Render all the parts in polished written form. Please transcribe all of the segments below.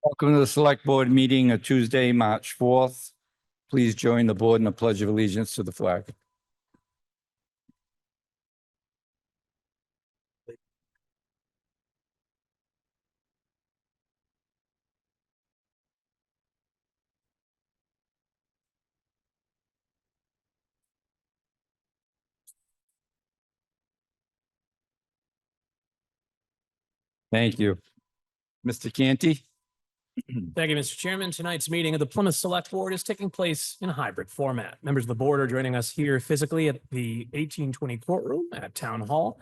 Welcome to the Select Board meeting of Tuesday, March 4th. Please join the board in a pledge of allegiance to the flag. Thank you. Mr. Canty? Thank you, Mr. Chairman. Tonight's meeting of the Plymouth Select Board is taking place in a hybrid format. Members of the board are joining us here physically at the 1820 courtroom at Town Hall.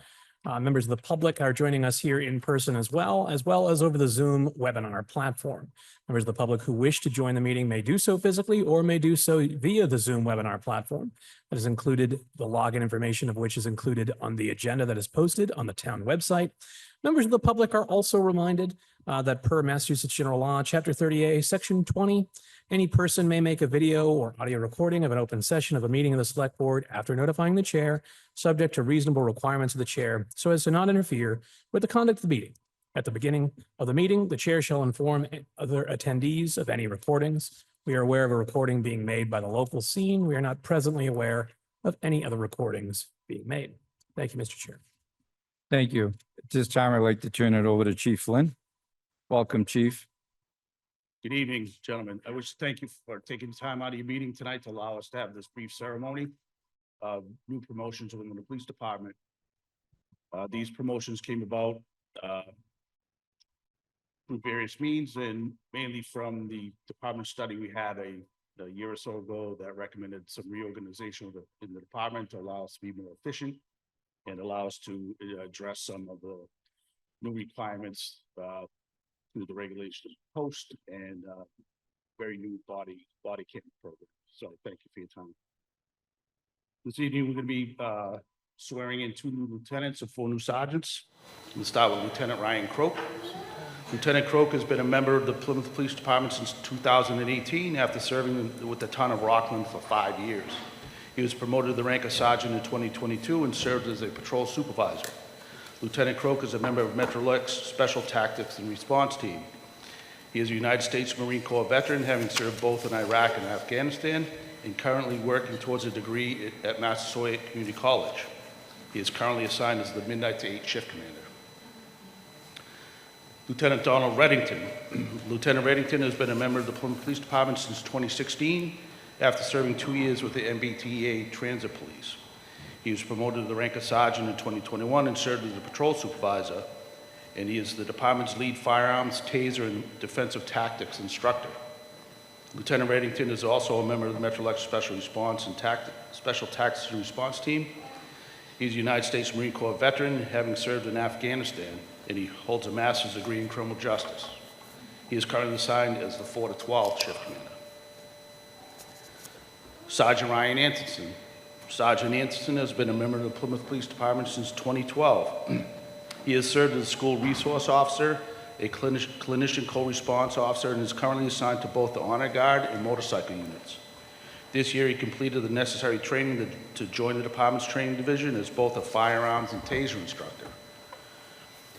Members of the public are joining us here in person as well as over the Zoom webinar platform. Members of the public who wish to join the meeting may do so physically or may do so via the Zoom webinar platform that is included, the login information of which is included on the agenda that is posted on the town website. Members of the public are also reminded that per Massachusetts General Law, Chapter 30A, Section 20, any person may make a video or audio recording of an open session of a meeting of the Select Board after notifying the chair, subject to reasonable requirements of the chair, so as to not interfere with the conduct of the meeting. At the beginning of the meeting, the chair shall inform other attendees of any recordings. We are aware of a recording being made by the local scene. We are not presently aware of any other recordings being made. Thank you, Mr. Chair. Thank you. At this time, I'd like to turn it over to Chief Flynn. Welcome, Chief. Good evening, gentlemen. I wish to thank you for taking time out of your meeting tonight to allow us to have this brief ceremony of new promotions within the police department. These promotions came about through various means and mainly from the department study we had a year or so ago that recommended some reorganization in the department to allow us to be more efficient and allow us to address some of the new requirements through the regulation post and very new body cam program. So thank you for your time. This evening, we're going to be swearing in 2 new lieutenants and 4 new sergeants. We'll start with Lieutenant Ryan Croak. Lieutenant Croak has been a member of the Plymouth Police Department since 2018 after serving with the town of Rockland for 5 years. He was promoted to the rank of sergeant in 2022 and served as a patrol supervisor. Lieutenant Croak is a member of Metrolux Special Tactics and Response Team. He is a United States Marine Corps veteran, having served both in Iraq and Afghanistan, and currently working towards a degree at Massasoit Community College. He is currently assigned as the midnight to 8 shift commander. Lieutenant Donald Reddington. Lieutenant Reddington has been a member of the Plymouth Police Department since 2016, after serving 2 years with the MBTA Transit Police. He was promoted to the rank of sergeant in 2021 and served as a patrol supervisor, and he is the department's lead firearms, taser, and defensive tactics instructor. Lieutenant Reddington is also a member of the Metrolux Special Response and Special Tactics and Response Team. He's a United States Marine Corps veteran, having served in Afghanistan, and he holds a master's degree in criminal justice. He is currently assigned as the 4 to 12 shift commander. Sergeant Ryan Anderson. Sergeant Anderson has been a member of the Plymouth Police Department since 2012. He has served as a school resource officer, a clinician co-response officer, and is currently assigned to both the Honor Guard and motorcycle units. This year, he completed the necessary training to join the department's training division as both a firearms and taser instructor.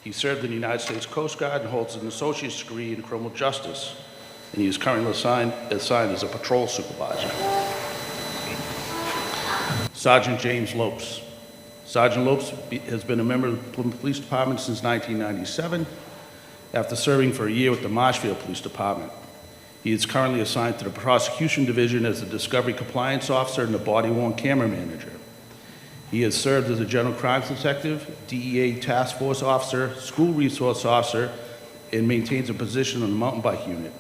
He served in the United States Coast Guard and holds an associate's degree in criminal justice, and he is currently assigned as a patrol supervisor. Sergeant James Lopes. Sergeant Lopes has been a member of the Plymouth Police Department since 1997, after serving for a year with the Marshfield Police Department. He is currently assigned to the Prosecution Division as a Discovery Compliance Officer and the Body-worn Camera Manager. He has served as a General Crimes Detective, DEA Task Force Officer, School Resource Officer, and maintains a position on the Mountain Bike Unit.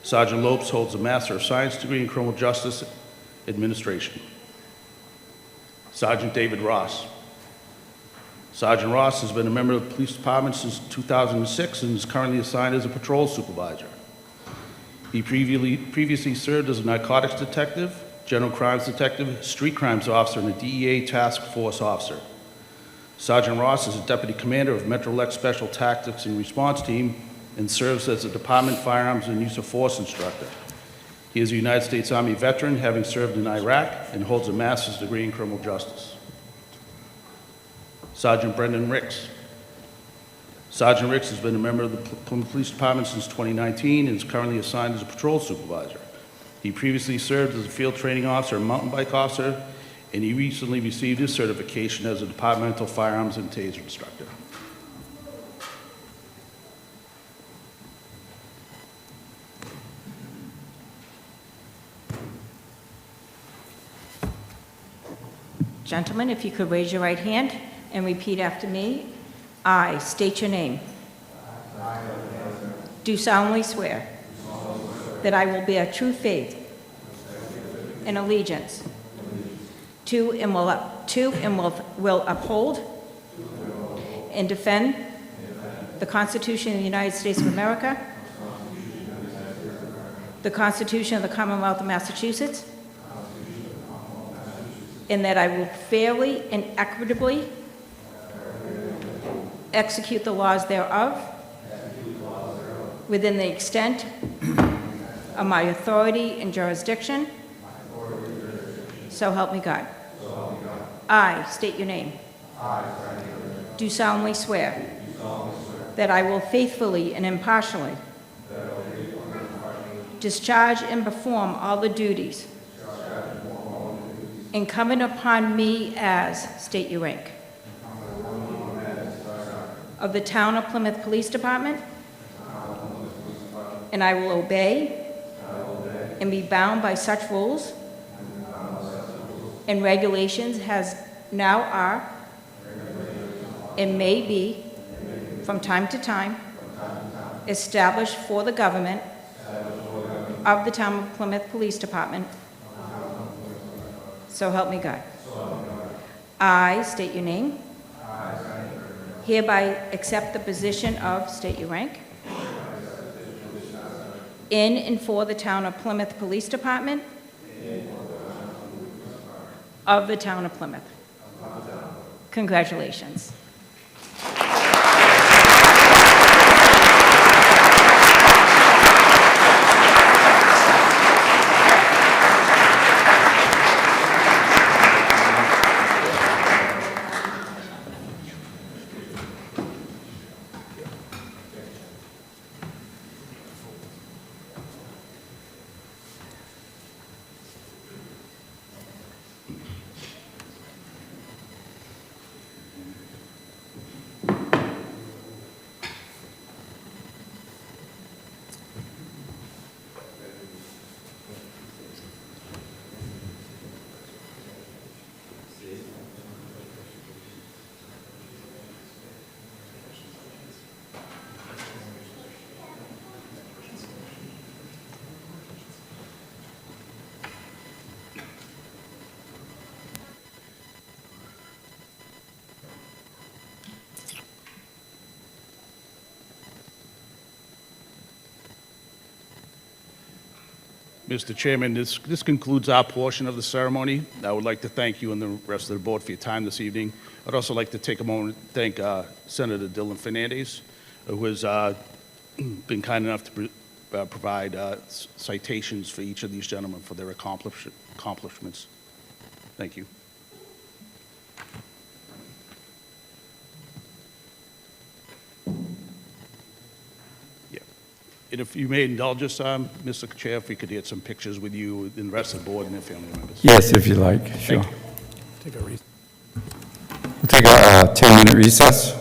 Sergeant Lopes holds a Master of Science degree in Criminal Justice Administration. Sergeant David Ross. Sergeant Ross has been a member of the police department since 2006 and is currently assigned as a patrol supervisor. He previously served as a narcotics detective, general crimes detective, street crimes officer, and a DEA task force officer. Sergeant Ross is a deputy commander of Metrolux Special Tactics and Response Team and serves as a department firearms and use of force instructor. He is a United States Army veteran, having served in Iraq, and holds a master's degree in criminal justice. Sergeant Brendan Ricks. Sergeant Ricks has been a member of the Plymouth Police Department since 2019 and is currently assigned as a patrol supervisor. He previously served as a field training officer and mountain bike officer, and he recently received his certification as a departmental firearms and taser instructor. Gentlemen, if you could raise your right hand and repeat after me. I state your name. Do solemnly swear that I will bear true faith and allegiance to and will uphold and defend the Constitution of the United States of America, the Constitution of the Commonwealth of Massachusetts, and that I will fairly and equitably execute the laws thereof within the extent of my authority and jurisdiction. So help me God. I state your name. Do solemnly swear that I will faithfully and impartially discharge and perform all the duties incumbent upon me as, state your rank, of the Town of Plymouth Police Department, and I will obey and be bound by such rules and regulations as now are and may be from time to time established for the government of the Town of Plymouth Police Department. So help me God. I state your name. Hereby accept the position of, state your rank, in and for the Town of Plymouth Police Department of the Town of Plymouth. Congratulations. Mr. Chairman, this concludes our portion of the ceremony. I would like to thank you and the rest of the board for your time this evening. I'd also like to take a moment to thank Senator Dylan Fernandez, who has been kind enough to provide citations for each of these gentlemen for their accomplishments. Thank you. And if you may indulge us, Mr. Chair, if we could get some pictures with you and the rest of the board and their family members. Yes, if you like, sure. Thank you. Take a recess. We'll take a 10-minute recess.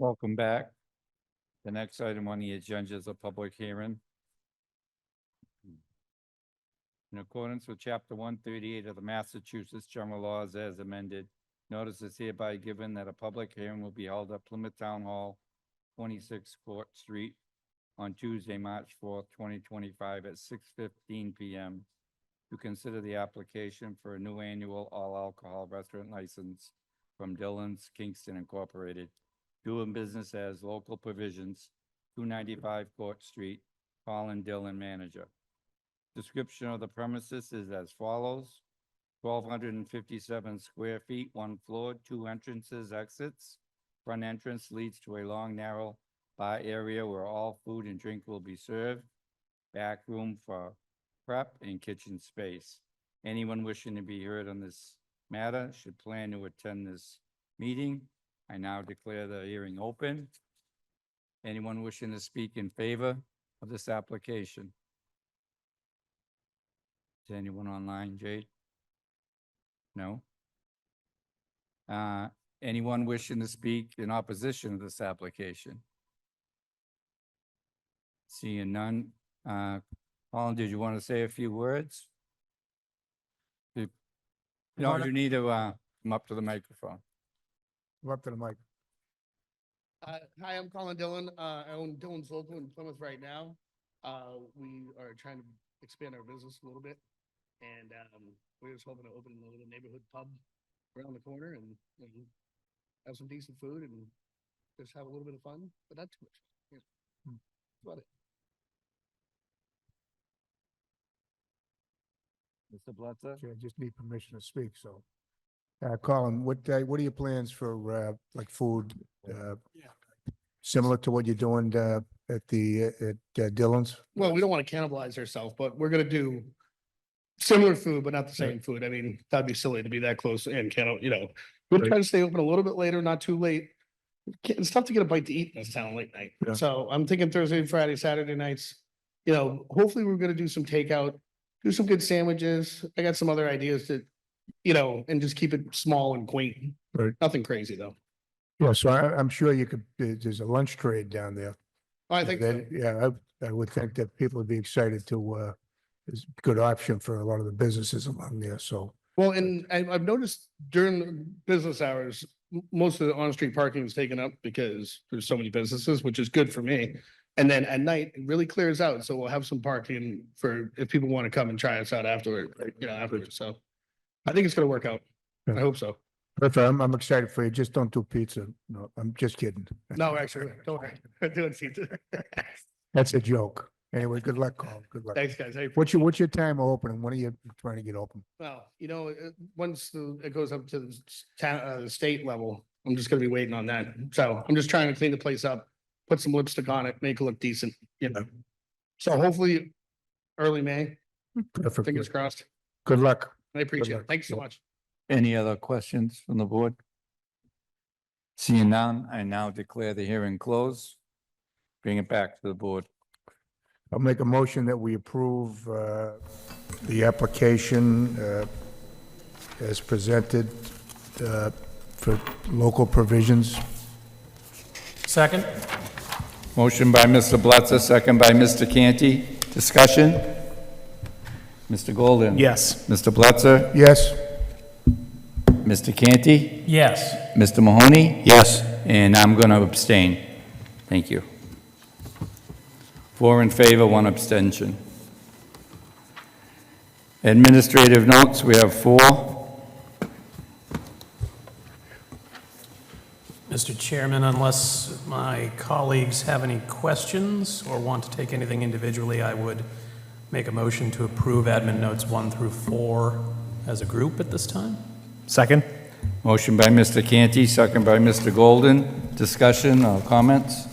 Welcome back. The next item on the agenda is a public hearing. In accordance with Chapter 138 of the Massachusetts General Laws as amended, notice is hereby given that a public hearing will be held at Plymouth Town Hall, 26 Court Street, on Tuesday, March 4th, 2025, at 6:15 p.m. to consider the application for a new annual all-alcohol restaurant license from Dillon's Kingston Incorporated, doing business as Local Provisions, 295 Court Street, Colin Dillon, manager. Description of the premises is as follows. 1,257 square feet, one floor, two entrances, exits. Front entrance leads to a long, narrow bar area where all food and drink will be served. Back room for prep and kitchen space. Anyone wishing to be heard on this matter should plan to attend this meeting. I now declare the hearing open. Anyone wishing to speak in favor of this application? Is anyone online, Jade? No? Anyone wishing to speak in opposition to this application? Seeing none. Colin, did you want to say a few words? No, you need to come up to the microphone. Go up to the mic. Hi, I'm Colin Dillon. I own Dillon's Local in Plymouth right now. We are trying to expand our business a little bit. And we're just hoping to open a little neighborhood pub around the corner and have some decent food and just have a little bit of fun, but not too much. Yeah. That's about it. Mr. Blitzer? I just need permission to speak, so. Colin, what are your plans for, like food? Similar to what you're doing, at Dillon's? Well, we don't want to cannibalize ourselves, but we're gonna do similar food, but not the same food. I mean, that'd be silly to be that close and we'll try to stay open a little bit later, not too late. It's tough to get a bite to eat in this town late night. Yeah. So I'm thinking Thursday, Friday, Saturday nights. Hopefully we're gonna do some takeout, do some good sandwiches. I got some other ideas that, and just keep it small and quaint. Right. Nothing crazy though. Yeah, so I'm sure you could, there's a lunch trade down there. I think so. That- Yeah, I would think that people would be excited to, it's a good option for a lot of the businesses along there, so. Well, and I've noticed during the business hours, most of the on-street parking is taken up because there's so many businesses, which is good for me. And then at night, it really clears out. So we'll have some parking for if people want to come and try us out afterward, afterwards. So I think it's going to work out. I hope so. Perfect, I'm excited for you. Just don't do pizza. No, I'm just kidding. No, actually, don't worry. We're doing pizza. That's a joke. Anyway, good luck, Colin. Good luck. Thanks, guys. What's your time of opening? When are you trying to get open? Well, once it goes up to the state level, I'm just gonna be waiting on that. So I'm just trying to clean the place up, put some lipstick on it, make it look decent, So hopefully early May, Perfect. fingers crossed. Good luck. I appreciate luck. it. Thanks so Yeah. much. Any other questions from the board? Seeing none, I now declare the hearing closed. Bring it back to the board. I'll make a motion that we approve the application as presented for local provisions. Second? Motion by Mr. Blitzer, second by Mr. Canty. Discussion? Mr. Golden? Yes. Mr. Blitzer? Yes? Mr. Canty? Yes. Mr. Mahoney? Yes. And I'm going to abstain. Thank you. 4 in favor, 1 abstention. Administrative notes, we have 4. Mr. Chairman, unless my colleagues have any questions or want to take anything individually, I would make a motion to approve admin notes 1 through 4 as a group at this time. Second? Motion by Mr. Canty, second by Mr. Golden. Discussion or comments?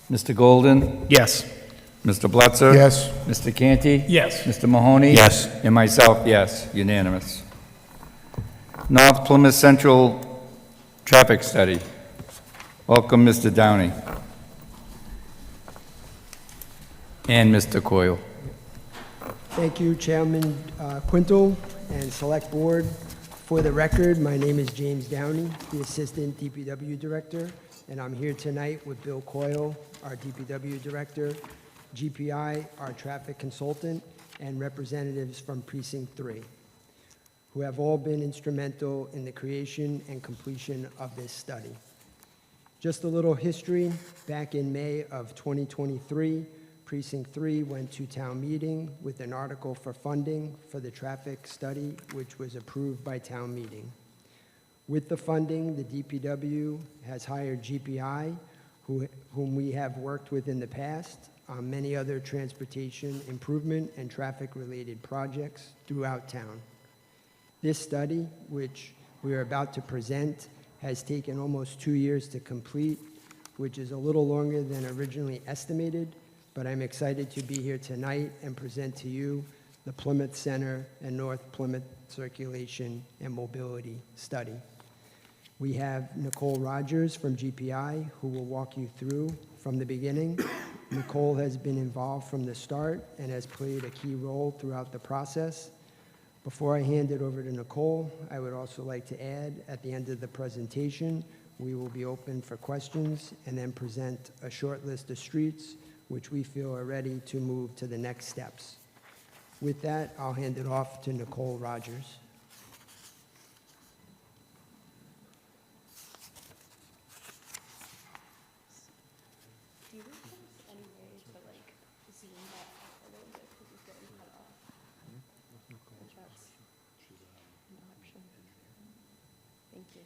Mr. Golden? Yes. Mr. Blitzer? Yes? Mr. Canty? Yes. Mr. Mahoney? Yes. And myself, yes, unanimous. North Plymouth Central Traffic Study. Welcome, Mr. Downey. And Mr. Coyle. Thank you, Chairman Quintal and Select Board. For the record, my name is James Downey, the Assistant DPW Director, and I'm here tonight with Bill Coyle, our DPW Director, GPI, our Traffic Consultant, and representatives from Precinct 3, who have all been instrumental in the creation and completion of this study. Just a little history. Back in May of 2023, Precinct 3 went to town meeting with an article for funding for the traffic study, which was approved by town meeting. With the funding, the DPW has hired GPI, whom we have worked with in the past, on many other transportation improvement and traffic-related projects throughout town. This study, which we are about to present, has taken almost 2 years to complete, which is a little longer than originally estimated, but I'm excited to be here tonight and present to you the Plymouth Center and North Plymouth Circulation and Mobility Study. We have Nicole Rogers from GPI, who will walk you through from the beginning. Nicole has been involved from the start and has played a key role throughout the process. Before I hand it over to Nicole, I would also like to add, at the end of the presentation, we will be open for questions and then present a short list of streets which we feel are ready to move to the next steps. With that, I'll hand it off to Nicole Rogers. Do you think there's any way to like zoom that up a little bit because he's getting cut off? If that's an option. Thank you.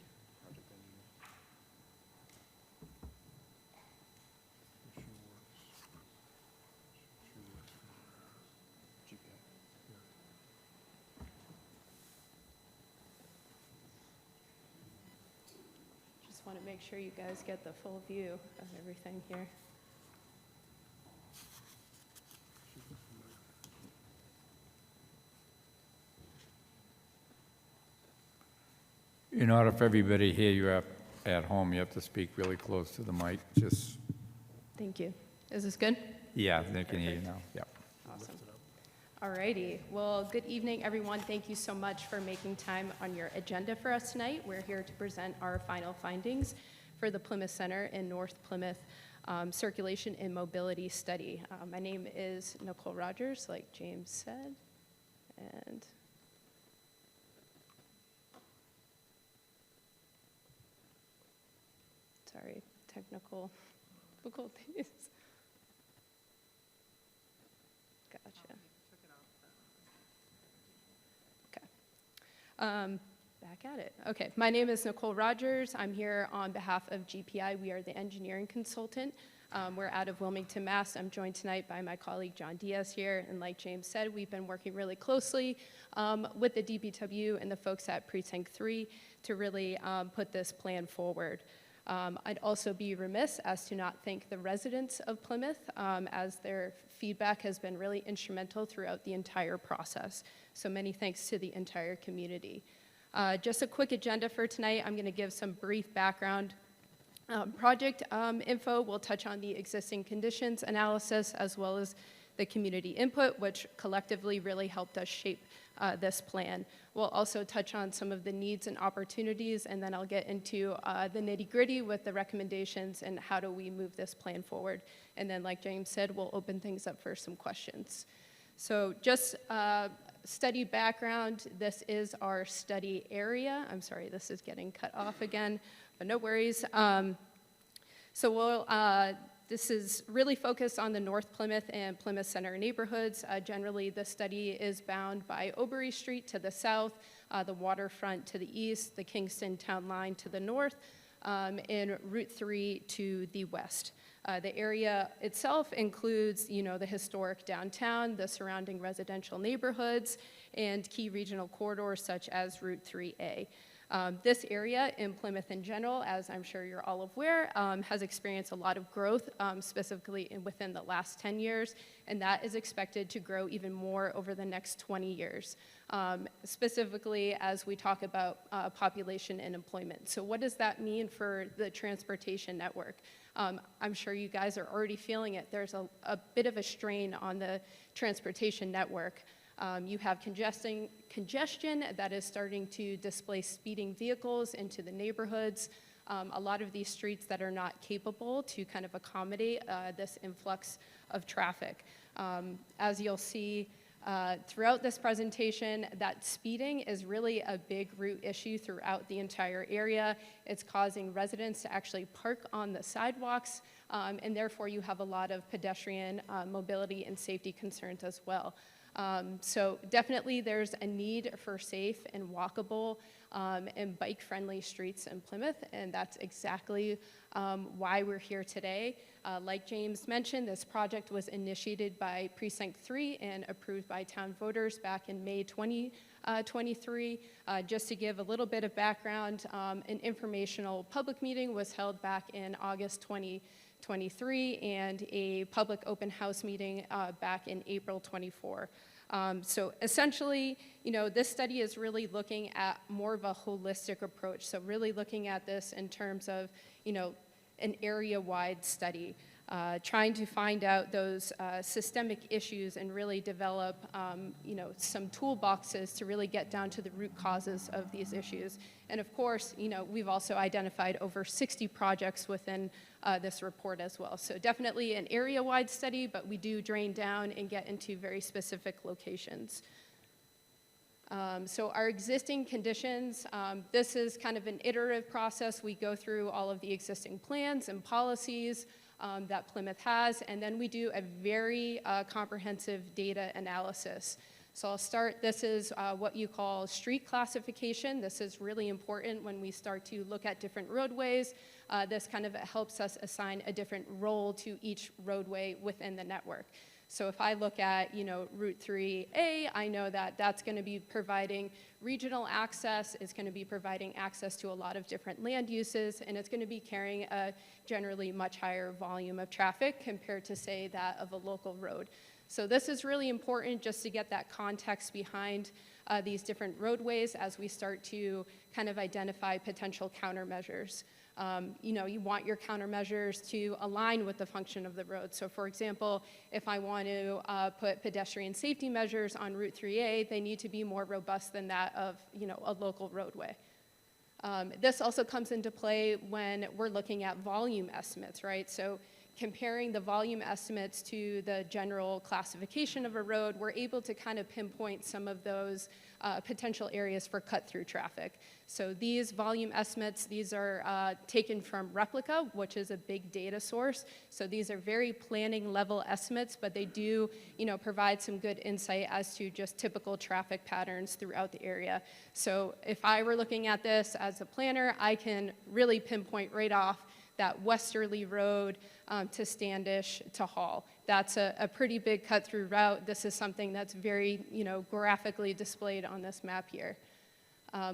Just want to make sure you guys get the full view of everything here. In order for everybody here, you have, at home, you have to speak really close to the mic, just, Thank you. Is this good? yeah, they can hear you now, yeah. Awesome. All righty. Well, good evening, everyone. Thank you so much for making time on your agenda for us tonight. We're here to present our final findings for the Plymouth Center and North Plymouth Circulation and Mobility Study. My name is Nicole Rogers, like James said, and sorry, technical difficulties. Gotcha. Okay. Back at it. Okay, my name is Nicole Rogers. I'm here on behalf of GPI. We are the engineering consultant. We're out of Wilmington, Mass. I'm joined tonight by my colleague John Diaz here. And like James said, we've been working really closely with the DPW and the folks at Precinct 3 to really put this plan forward. I'd also be remiss as to not thank the residents of Plymouth, as their feedback has been really instrumental throughout the entire process. So many thanks to the entire community. Just a quick agenda for tonight. I'm going to give some brief background. Project info will touch on the existing conditions analysis as well as the community input, which collectively really helped us shape this plan. We'll also touch on some of the needs and opportunities, and then I'll get into the nitty-gritty with the recommendations and how do we move this plan forward. And then, like James said, we'll open things up for some questions. So just study background, this is our study area. I'm sorry, this is getting cut off again, but no worries. This is really focused on the North Plymouth and Plymouth Center neighborhoods. Generally, the study is bound by Obery Street to the south, the waterfront to the east, the Kingston Town Line to the north, and Route 3 to the west. The area itself includes, the historic downtown, the surrounding residential neighborhoods, and key regional corridors such as Route 3A. This area in Plymouth in general, as I'm sure you're all aware, has experienced a lot of growth, specifically within the last 10 years, and that is expected to grow even more over the next 20 years, specifically as we talk about population and employment. So what does that mean for the transportation network? I'm sure you guys are already feeling it. There's a bit of a strain on the transportation network. You have congestion that is starting to displace speeding vehicles into the neighborhoods. A lot of these streets that are not capable to kind of accommodate this influx of traffic. As you'll see throughout this presentation, that speeding is really a big root issue throughout the entire area. It's causing residents to actually park on the sidewalks, and therefore you have a lot of pedestrian mobility and safety concerns as well. So definitely there's a need for safe and walkable and bike-friendly streets in Plymouth, and that's exactly why we're here today. Like James mentioned, this project was initiated by Precinct 3 and approved by town voters back in May 2023. Just to give a little bit of background, an informational public meeting was held back in August 2023 and a public open house meeting back in April 24. So essentially, this study is really looking at more of a holistic approach. So really looking at this in terms of, an area-wide study, trying to find out those systemic issues and really develop, some toolboxes to really get down to the root causes of these issues. And of course, we've also identified over 60 projects within this report as well. So definitely an area-wide study, but we do drain down and get into very specific locations. So our existing conditions, this is kind of an iterative process. We go through all of the existing plans and policies that Plymouth has, and then we do a very comprehensive data analysis. So I'll start, this is what you call street classification. This is really important when we start to look at different roadways. This kind of helps us assign a different role to each roadway within the network. So if I look at, Route 3A, I know that that's going to be providing regional access, it's going to be providing access to a lot of different land uses, and it's going to be carrying a generally much higher volume of traffic compared to, say, that of a local road. So this is really important just to get that context behind these different roadways as we start to kind of identify potential countermeasures. You want your countermeasures to align with the function of the road. So for example, if I want to put pedestrian safety measures on Route 3A, they need to be more robust than that of, a local roadway. This also comes into play when we're looking at volume estimates, right? So comparing the volume estimates to the general classification of a road, we're able to kind of pinpoint some of those potential areas for cut-through traffic. So these volume estimates, these are taken from Replica, which is a big data source. So these are very planning level estimates, but they do, provide some good insight as to just typical traffic patterns throughout the area. So if I were looking at this as a planner, I can really pinpoint right off that westerly road to Standish to Hall. That's a pretty big cut-through route. This is something that's very, graphically displayed on this map here.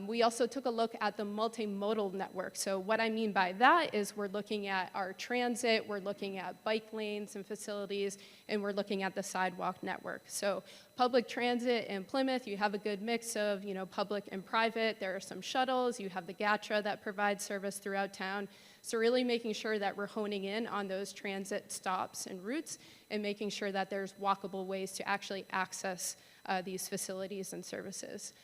We also took a look at the multimodal network. So what I mean by that is we're looking at our transit, we're looking at bike lanes and facilities, and we're looking at the sidewalk network. So public transit in Plymouth, you have a good mix of, public and private. There are some shuttles. You have the GATRA that provides service throughout town. So really making sure that we're honing in on those transit stops and routes and making sure that there's walkable ways to actually access these facilities and services.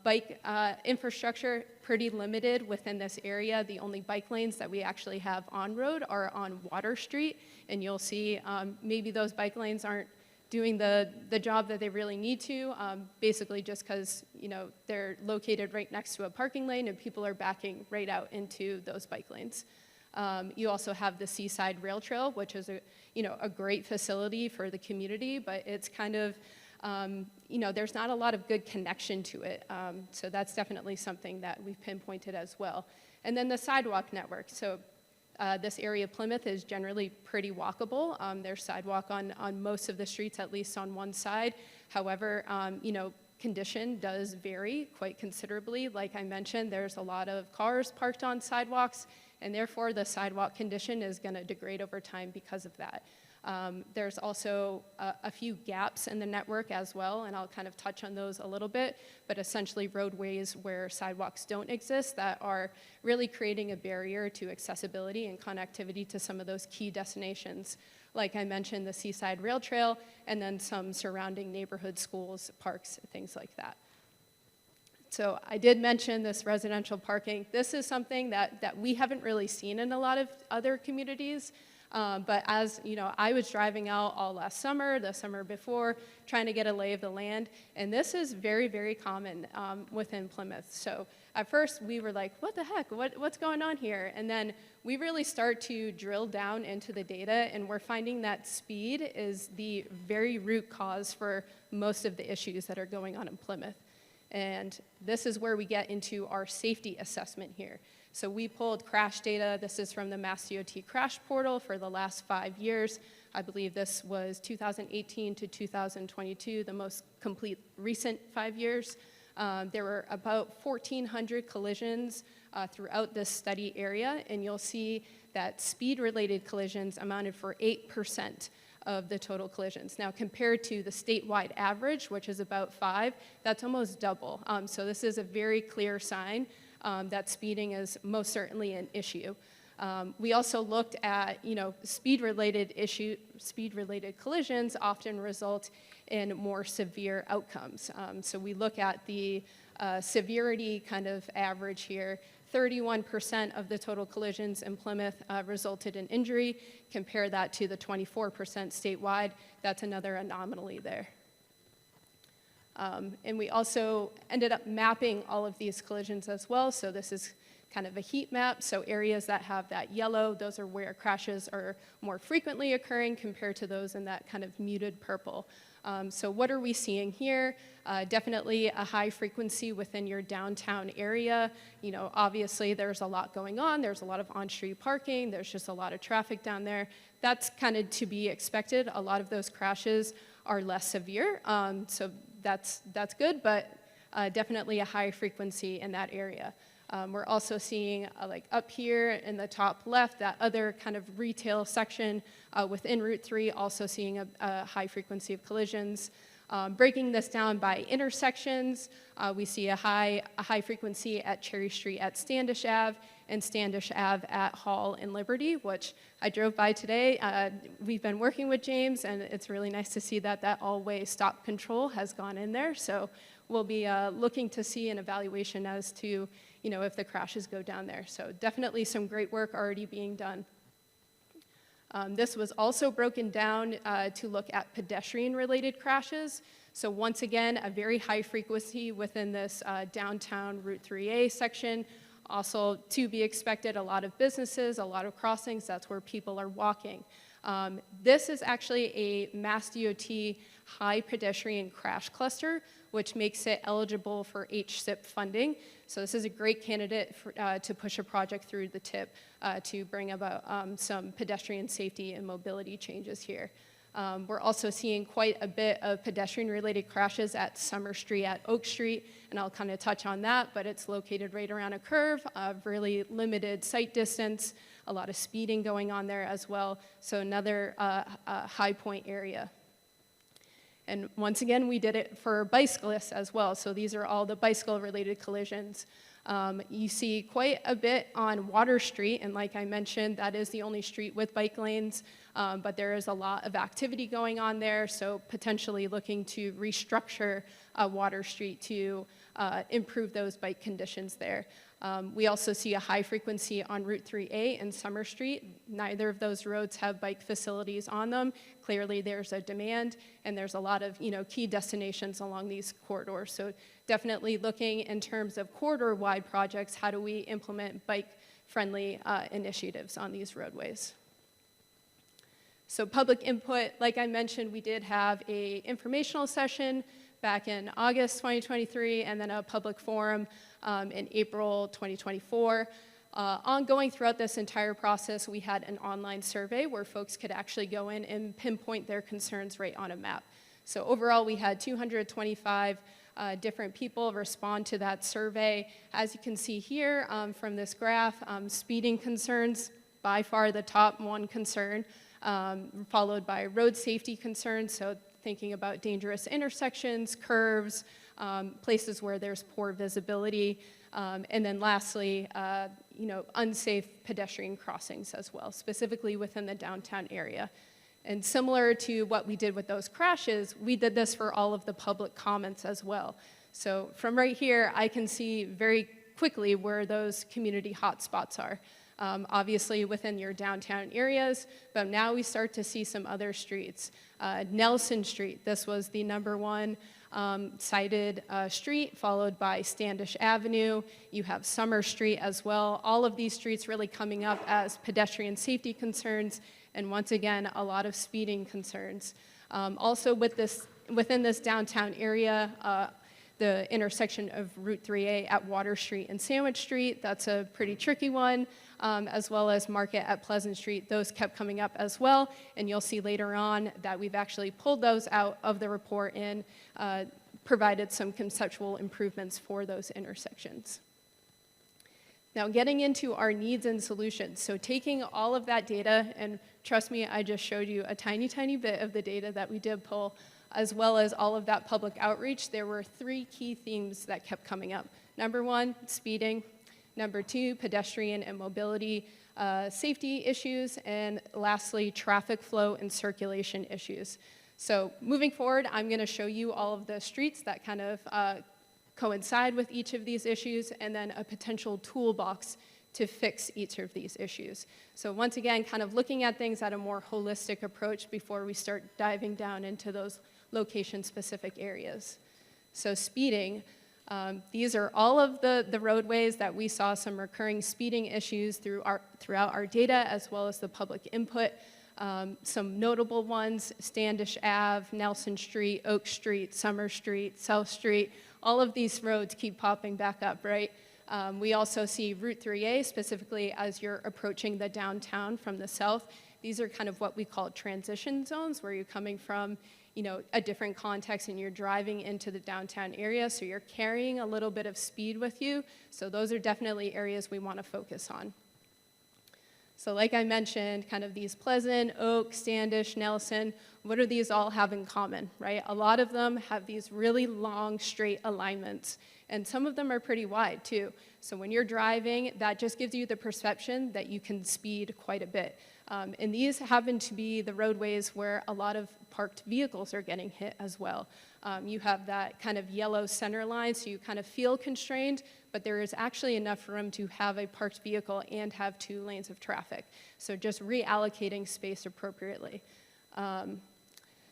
Bike infrastructure, pretty limited within this area. The only bike lanes that we actually have on road are on Water Street, and you'll see maybe those bike lanes aren't doing the job that they really need to, basically just because, they're located right next to a parking lane and people are backing right out into those bike lanes. You also have the Seaside Rail Trail, which is a great facility for the community, but it's kind of, there's not a lot of good connection to it. So that's definitely something that we've pinpointed as well. And then the sidewalk network. So this area of Plymouth is generally pretty walkable. There's sidewalk on most of the streets, at least on one side. However, condition does vary quite considerably. Like I mentioned, there's a lot of cars parked on sidewalks, and therefore the sidewalk condition is going to degrade over time because of that. There's also a few gaps in the network as well, and I'll kind of touch on those a little bit, but essentially roadways where sidewalks don't exist that are really creating a barrier to accessibility and connectivity to some of those key destinations. Like I mentioned, the Seaside Rail Trail, and then some surrounding neighborhood schools, parks, things like that. So I did mention this residential parking. This is something that we haven't really seen in a lot of other communities. But as I was driving out all last summer, the summer before, trying to get a lay of the land, and this is very, very common within Plymouth. So at first we were like, what the heck, what's going on here? And then we really start to drill down into the data, and we're finding that speed is the very root cause for most of the issues that are going on in Plymouth. And this is where we get into our safety assessment here. So we pulled crash data. This is from the Mass DOT crash portal for the last 5 years. I believe this was 2018 to 2022, the most complete recent 5 years. There were about 1,400 collisions throughout this study area, and you'll see that speed-related collisions amounted for 8% of the total collisions. Now, compared to the statewide average, which is about 5, that's almost double. So this is a very clear sign that speeding is most certainly an issue. We also looked at, speed-related collisions often result in more severe outcomes. So we look at the severity kind of average here. 31% of the total collisions in Plymouth resulted in injury. Compare that to the 24% statewide. That's another anomaly there. And we also ended up mapping all of these collisions as well. So this is kind of a heat map. So areas that have that yellow, those are where crashes are more frequently occurring compared to those in that kind of muted purple. So what are we seeing here? Definitely a high frequency within your downtown area. Obviously there's a lot going on. There's a lot of on-street parking. There's just a lot of traffic down there. That's kind of to be expected. A lot of those crashes are less severe. So that's good, but definitely a high frequency in that area. We're also seeing like up here in the top left, that other kind of retail section within Route 3, also seeing a high frequency of collisions. Breaking this down by intersections, we see a high frequency at Cherry Street at Standish Ave and Standish Ave at Hall and Liberty, which I drove by today. We've been working with James, and it's really nice to see that all-way stop control has gone in there. So we'll be looking to see an evaluation as to if the crashes go down there. So definitely some great work already being done. This was also broken down to look at pedestrian-related crashes. So once again, a very high frequency within this downtown Route 3A section. Also to be expected, a lot of businesses, a lot of crossings, that's where people are walking. This is actually a Mass DOT high pedestrian crash cluster, which makes it eligible for HSIP funding. So this is a great candidate to push a project through the TIP to bring about some pedestrian safety and mobility changes here. We're also seeing quite a bit of pedestrian-related crashes at Summer Street, at Oak Street, and I'll kind of touch on that, but it's located right around a curve, really limited sight distance, a lot of speeding going on there as well, so another high point area. And once again, we did it for bicyclists as well, so these are all the bicycle-related collisions. You see quite a bit on Water Street, and like I mentioned, that is the only street with bike lanes, but there is a lot of activity going on there, so potentially looking to restructure Water Street to improve those bike conditions there. We also see a high frequency on Route 3A and Summer Street. Neither of those roads have bike facilities on them. Clearly there's a demand, and there's a lot of key destinations along these corridors. So definitely looking in terms of corridor-wide projects, how do we implement bike-friendly initiatives on these roadways? So public input, like I mentioned, we did have an informational session back in August 2023, and then a public forum in April 2024. Ongoing throughout this entire process, we had an online survey where folks could actually go in and pinpoint their concerns right on a map. So overall, we had 225 different people respond to that survey. As you can see here from this graph, speeding concerns, by far the top one concern, followed by road safety concerns, so thinking about dangerous intersections, curves, places where there's poor visibility, and then lastly, unsafe pedestrian crossings as well, specifically within the downtown area. And similar to what we did with those crashes, we did this for all of the public comments as well. So from right here, I can see very quickly where those community hotspots are. Obviously within your downtown areas, but now we start to see some other streets. Nelson Street, this was the #1 cited street, followed by Standish Avenue. You have Summer Street as well. All of these streets really coming up as pedestrian safety concerns, and once again, a lot of speeding concerns. Also within this downtown area, the intersection of Route 3A at Water Street and Sandwich Street, that's a pretty tricky one, as well as Market at Pleasant Street. Those kept coming up as well, and you'll see later on that we've actually pulled those out of the report and provided some conceptual improvements for those intersections. Now, getting into our needs and solutions. So taking all of that data, and trust me, I just showed you a tiny, tiny bit of the data that we did pull, as well as all of that public outreach, there were 3 key themes that kept coming up. Number 1, speeding. Number 2, pedestrian and mobility safety issues. And lastly, traffic flow and circulation issues. So moving forward, I'm going to show you all of the streets that kind of coincide with each of these issues, and then a potential toolbox to fix each of these issues. So once again, kind of looking at things at a more holistic approach before we start diving down into those location-specific areas. So speeding, these are all of the roadways that we saw some recurring speeding issues throughout our data, as well as the public input. Some notable ones: Standish Ave, Nelson Street, Oak Street, Summer Street, South Street. All of these roads keep popping back up, right? We also see Route 3A, specifically as you're approaching the downtown from the south. These are kind of what we call transition zones, where you're coming from, you know, a different context and you're driving into the downtown area, so you're carrying a little bit of speed with you. So those are definitely areas we want to focus on. So like I mentioned, kind of these Pleasant, Oak, Standish, Nelson, what do these all have in common, right? A lot of them have these really long, straight alignments, and some of them are pretty wide too. So when you're driving, that just gives you the perception that you can speed quite a bit. And these happen to be the roadways where a lot of parked vehicles are getting hit as well. You have that kind of yellow center line, so you kind of feel constrained, but there is actually enough room to have a parked vehicle and have 2 lanes of traffic. So just reallocating space appropriately.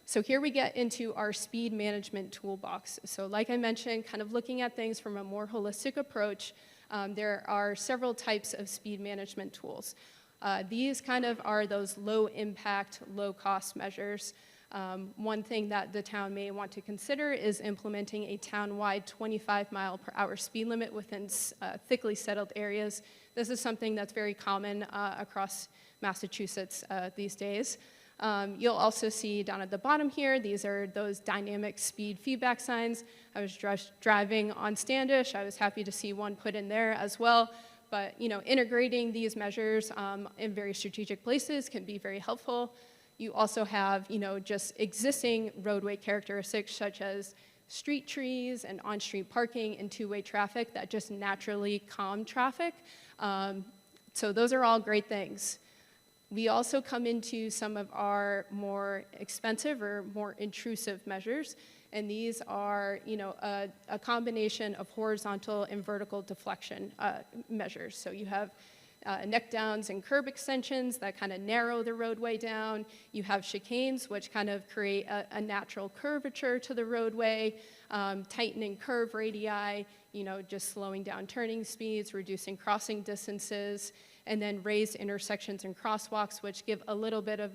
So here we get into our speed management toolbox. So like I mentioned, kind of looking at things from a more holistic approach, there are several types of speed management tools. These kind of are those low impact, low cost measures. One thing that the town may want to consider is implementing a town-wide 25-mile-per-hour speed limit within thickly settled areas. This is something that's very common across Massachusetts these days. You'll also see down at the bottom here, these are those dynamic speed feedback signs. I was driving on Standish. I was happy to see one put in there as well. But, you know, integrating these measures in very strategic places can be very helpful. You also have, you know, just existing roadway characteristics such as street trees and on-street parking and two-way traffic that just naturally calm traffic. So those are all great things. We also come into some of our more expensive or more intrusive measures, and these are, you know, a combination of horizontal and vertical deflection measures. So you have neck downs and curb extensions that kind of narrow the roadway down. You have chicanes, which kind of create a natural curvature to the roadway, tightening curve radii, you know, just slowing down turning speeds, reducing crossing distances, and then raised intersections and crosswalks, which give a little bit of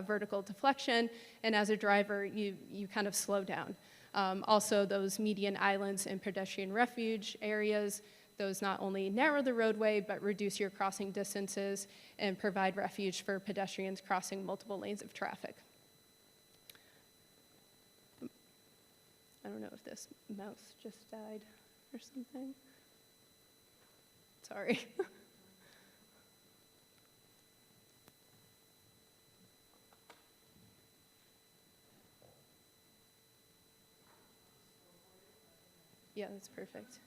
vertical deflection, and as a driver, you kind of slow down. Also, those median islands and pedestrian refuge areas, those not only narrow the roadway, but reduce your crossing distances and provide refuge for pedestrians crossing multiple lanes of traffic. I don't know if this mouse just died or something. Sorry. Yeah, that's perfect.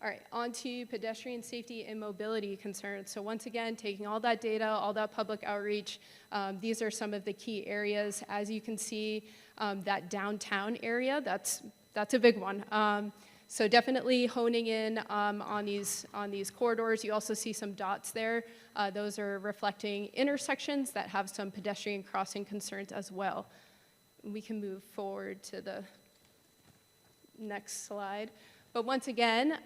All right, on to pedestrian safety and mobility concerns. So once again, taking all that data, all that public outreach, these are some of the key areas. As you can see, that downtown area, that's a big one. So definitely honing in on these corridors. You also see some dots there. Those are reflecting intersections that have some pedestrian crossing concerns as well. We can move forward to the next slide. But once again,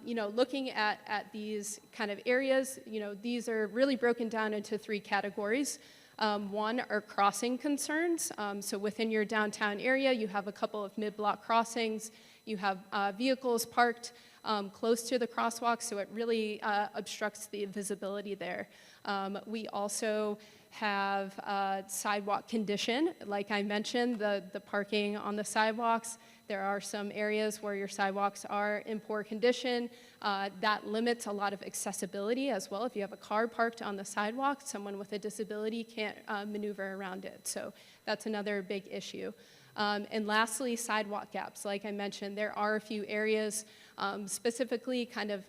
looking at these kind of areas, these are really broken down into 3 categories. One are crossing concerns. So within your downtown area, you have a couple of mid-block crossings. You have vehicles parked close to the crosswalk, so it really obstructs the visibility there. We also have sidewalk condition. Like I mentioned, the parking on the sidewalks, there are some areas where your sidewalks are in poor condition. That limits a lot of accessibility as well. If you have a car parked on the sidewalk, someone with a disability can't maneuver around it. So that's another big issue. And lastly, sidewalk gaps. Like I mentioned, there are a few areas specifically kind of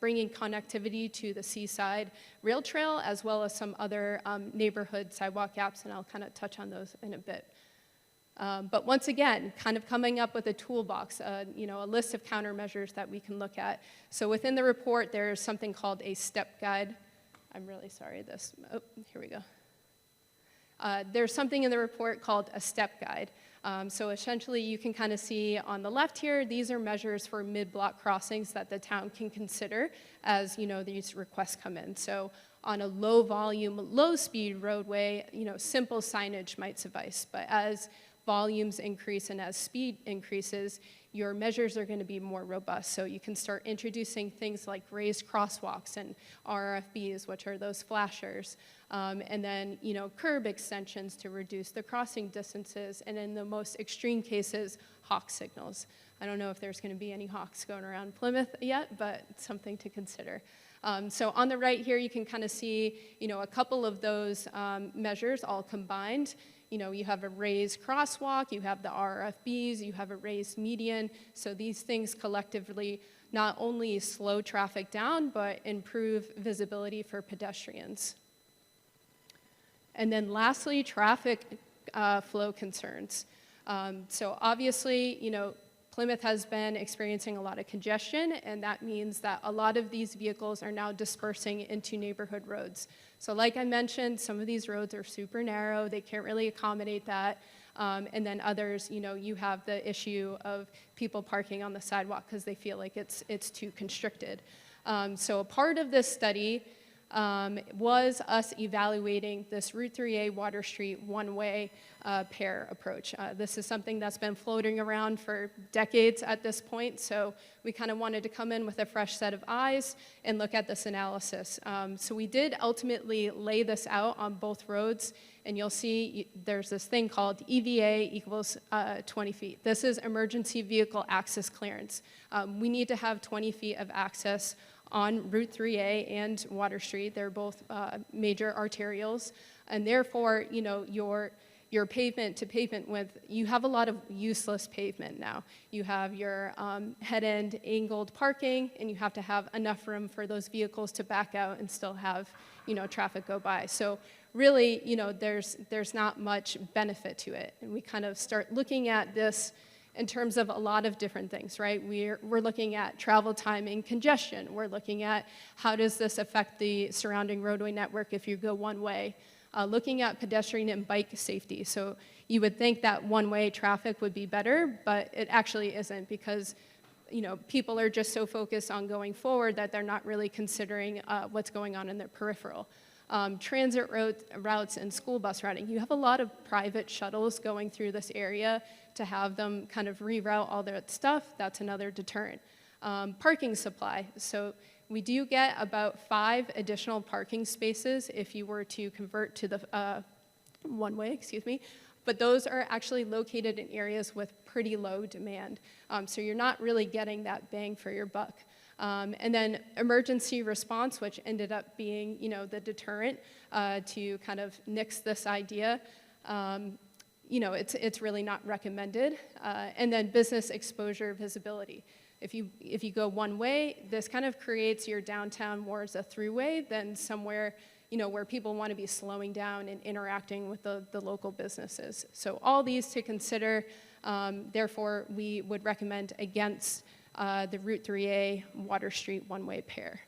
bringing connectivity to the Seaside Rail Trail, as well as some other neighborhood sidewalk gaps, and I'll kind of touch on those in a bit. But once again, kind of coming up with a toolbox, a list of countermeasures that we can look at. So within the report, there's something called a step guide. I'm really sorry, here we go. There's something in the report called a step guide. So essentially, you can kind of see on the left here, these are measures for mid-block crossings that the town can consider as, these requests come in. So on a low volume, low speed roadway, simple signage might suffice. But as volumes increase and as speed increases, your measures are going to be more robust. So you can start introducing things like raised crosswalks and RFBs, which are those flashers, and then curb extensions to reduce the crossing distances, and in the most extreme cases, hawk signals. I don't know if there's going to be any hawks going around Plymouth yet, but it's something to consider. So on the right here, you can kind of see a couple of those measures all combined. You have a raised crosswalk, you have the RFBs, you have a raised median. So these things collectively not only slow traffic down, but improve visibility for pedestrians. And then lastly, traffic flow concerns. So obviously, Plymouth has been experiencing a lot of congestion, and that means that a lot of these vehicles are now dispersing into neighborhood roads. So like I mentioned, some of these roads are super narrow, they can't really accommodate that. And then others, you have the issue of people parking on the sidewalk because they feel like it's too constricted. So a part of this study was us evaluating this Route 3A Water Street one-way pair approach. This is something that's been floating around for decades at this point, so we kind of wanted to come in with a fresh set of eyes and look at this analysis. So we did ultimately lay this out on both roads, and you'll see there's this thing called EVA equals 20 feet. This is emergency vehicle access clearance. We need to have 20 feet of access on Route 3A and Water Street. They're both major arterials, and therefore, your pavement to pavement width, you have a lot of useless pavement now. You have your head-end angled parking, and you have to have enough room for those vehicles to back out and still have, traffic go by. So really, there's not much benefit to it, and we kind of start looking at this in terms of a lot of different things, right? We're looking at travel time and congestion. We're looking at how does this affect the surrounding roadway network if you go one way. Looking at pedestrian and bike safety. So you would think that one-way traffic would be better, but it actually isn't because people are just so focused on going forward that they're not really considering what's going on in their peripheral. Transit routes and school bus routing. You have a lot of private shuttles going through this area. To have them kind of reroute all their stuff, that's another deterrent. Parking supply. So we do get about 5 additional parking spaces if you were to convert to the one-way, but those are actually located in areas with pretty low demand. So you're not really getting that bang for your buck. And then emergency response, which ended up being, the deterrent to kind of nix this idea. It's really not recommended. And then business exposure visibility. If you go one way, this kind of creates your downtown more as a throughway than somewhere, where people want to be slowing down and interacting with the local businesses. So all these to consider. Therefore, we would recommend against the Route 3A Water Street one-way pair.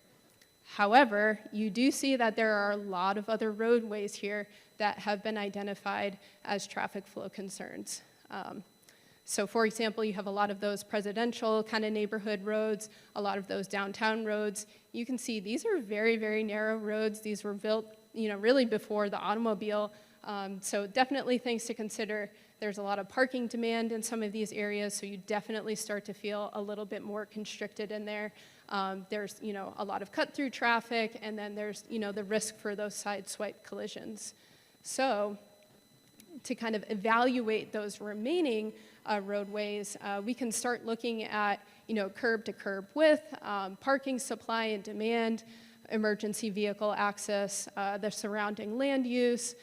However, you do see that there are a lot of other roadways here that have been identified as traffic flow concerns. So for example, you have a lot of those presidential kind of neighborhood roads, a lot of those downtown roads. You can see these are very, very narrow roads. These were built, really before the automobile. So definitely things to consider. There's a lot of parking demand in some of these areas, so you definitely start to feel a little bit more constricted in there. There's, a lot of cut-through traffic, and then there's, the risk for those side swipe collisions. So to kind of evaluate those remaining roadways, we can start looking at, curb to curb width, parking supply and demand, emergency vehicle access, the surrounding land use,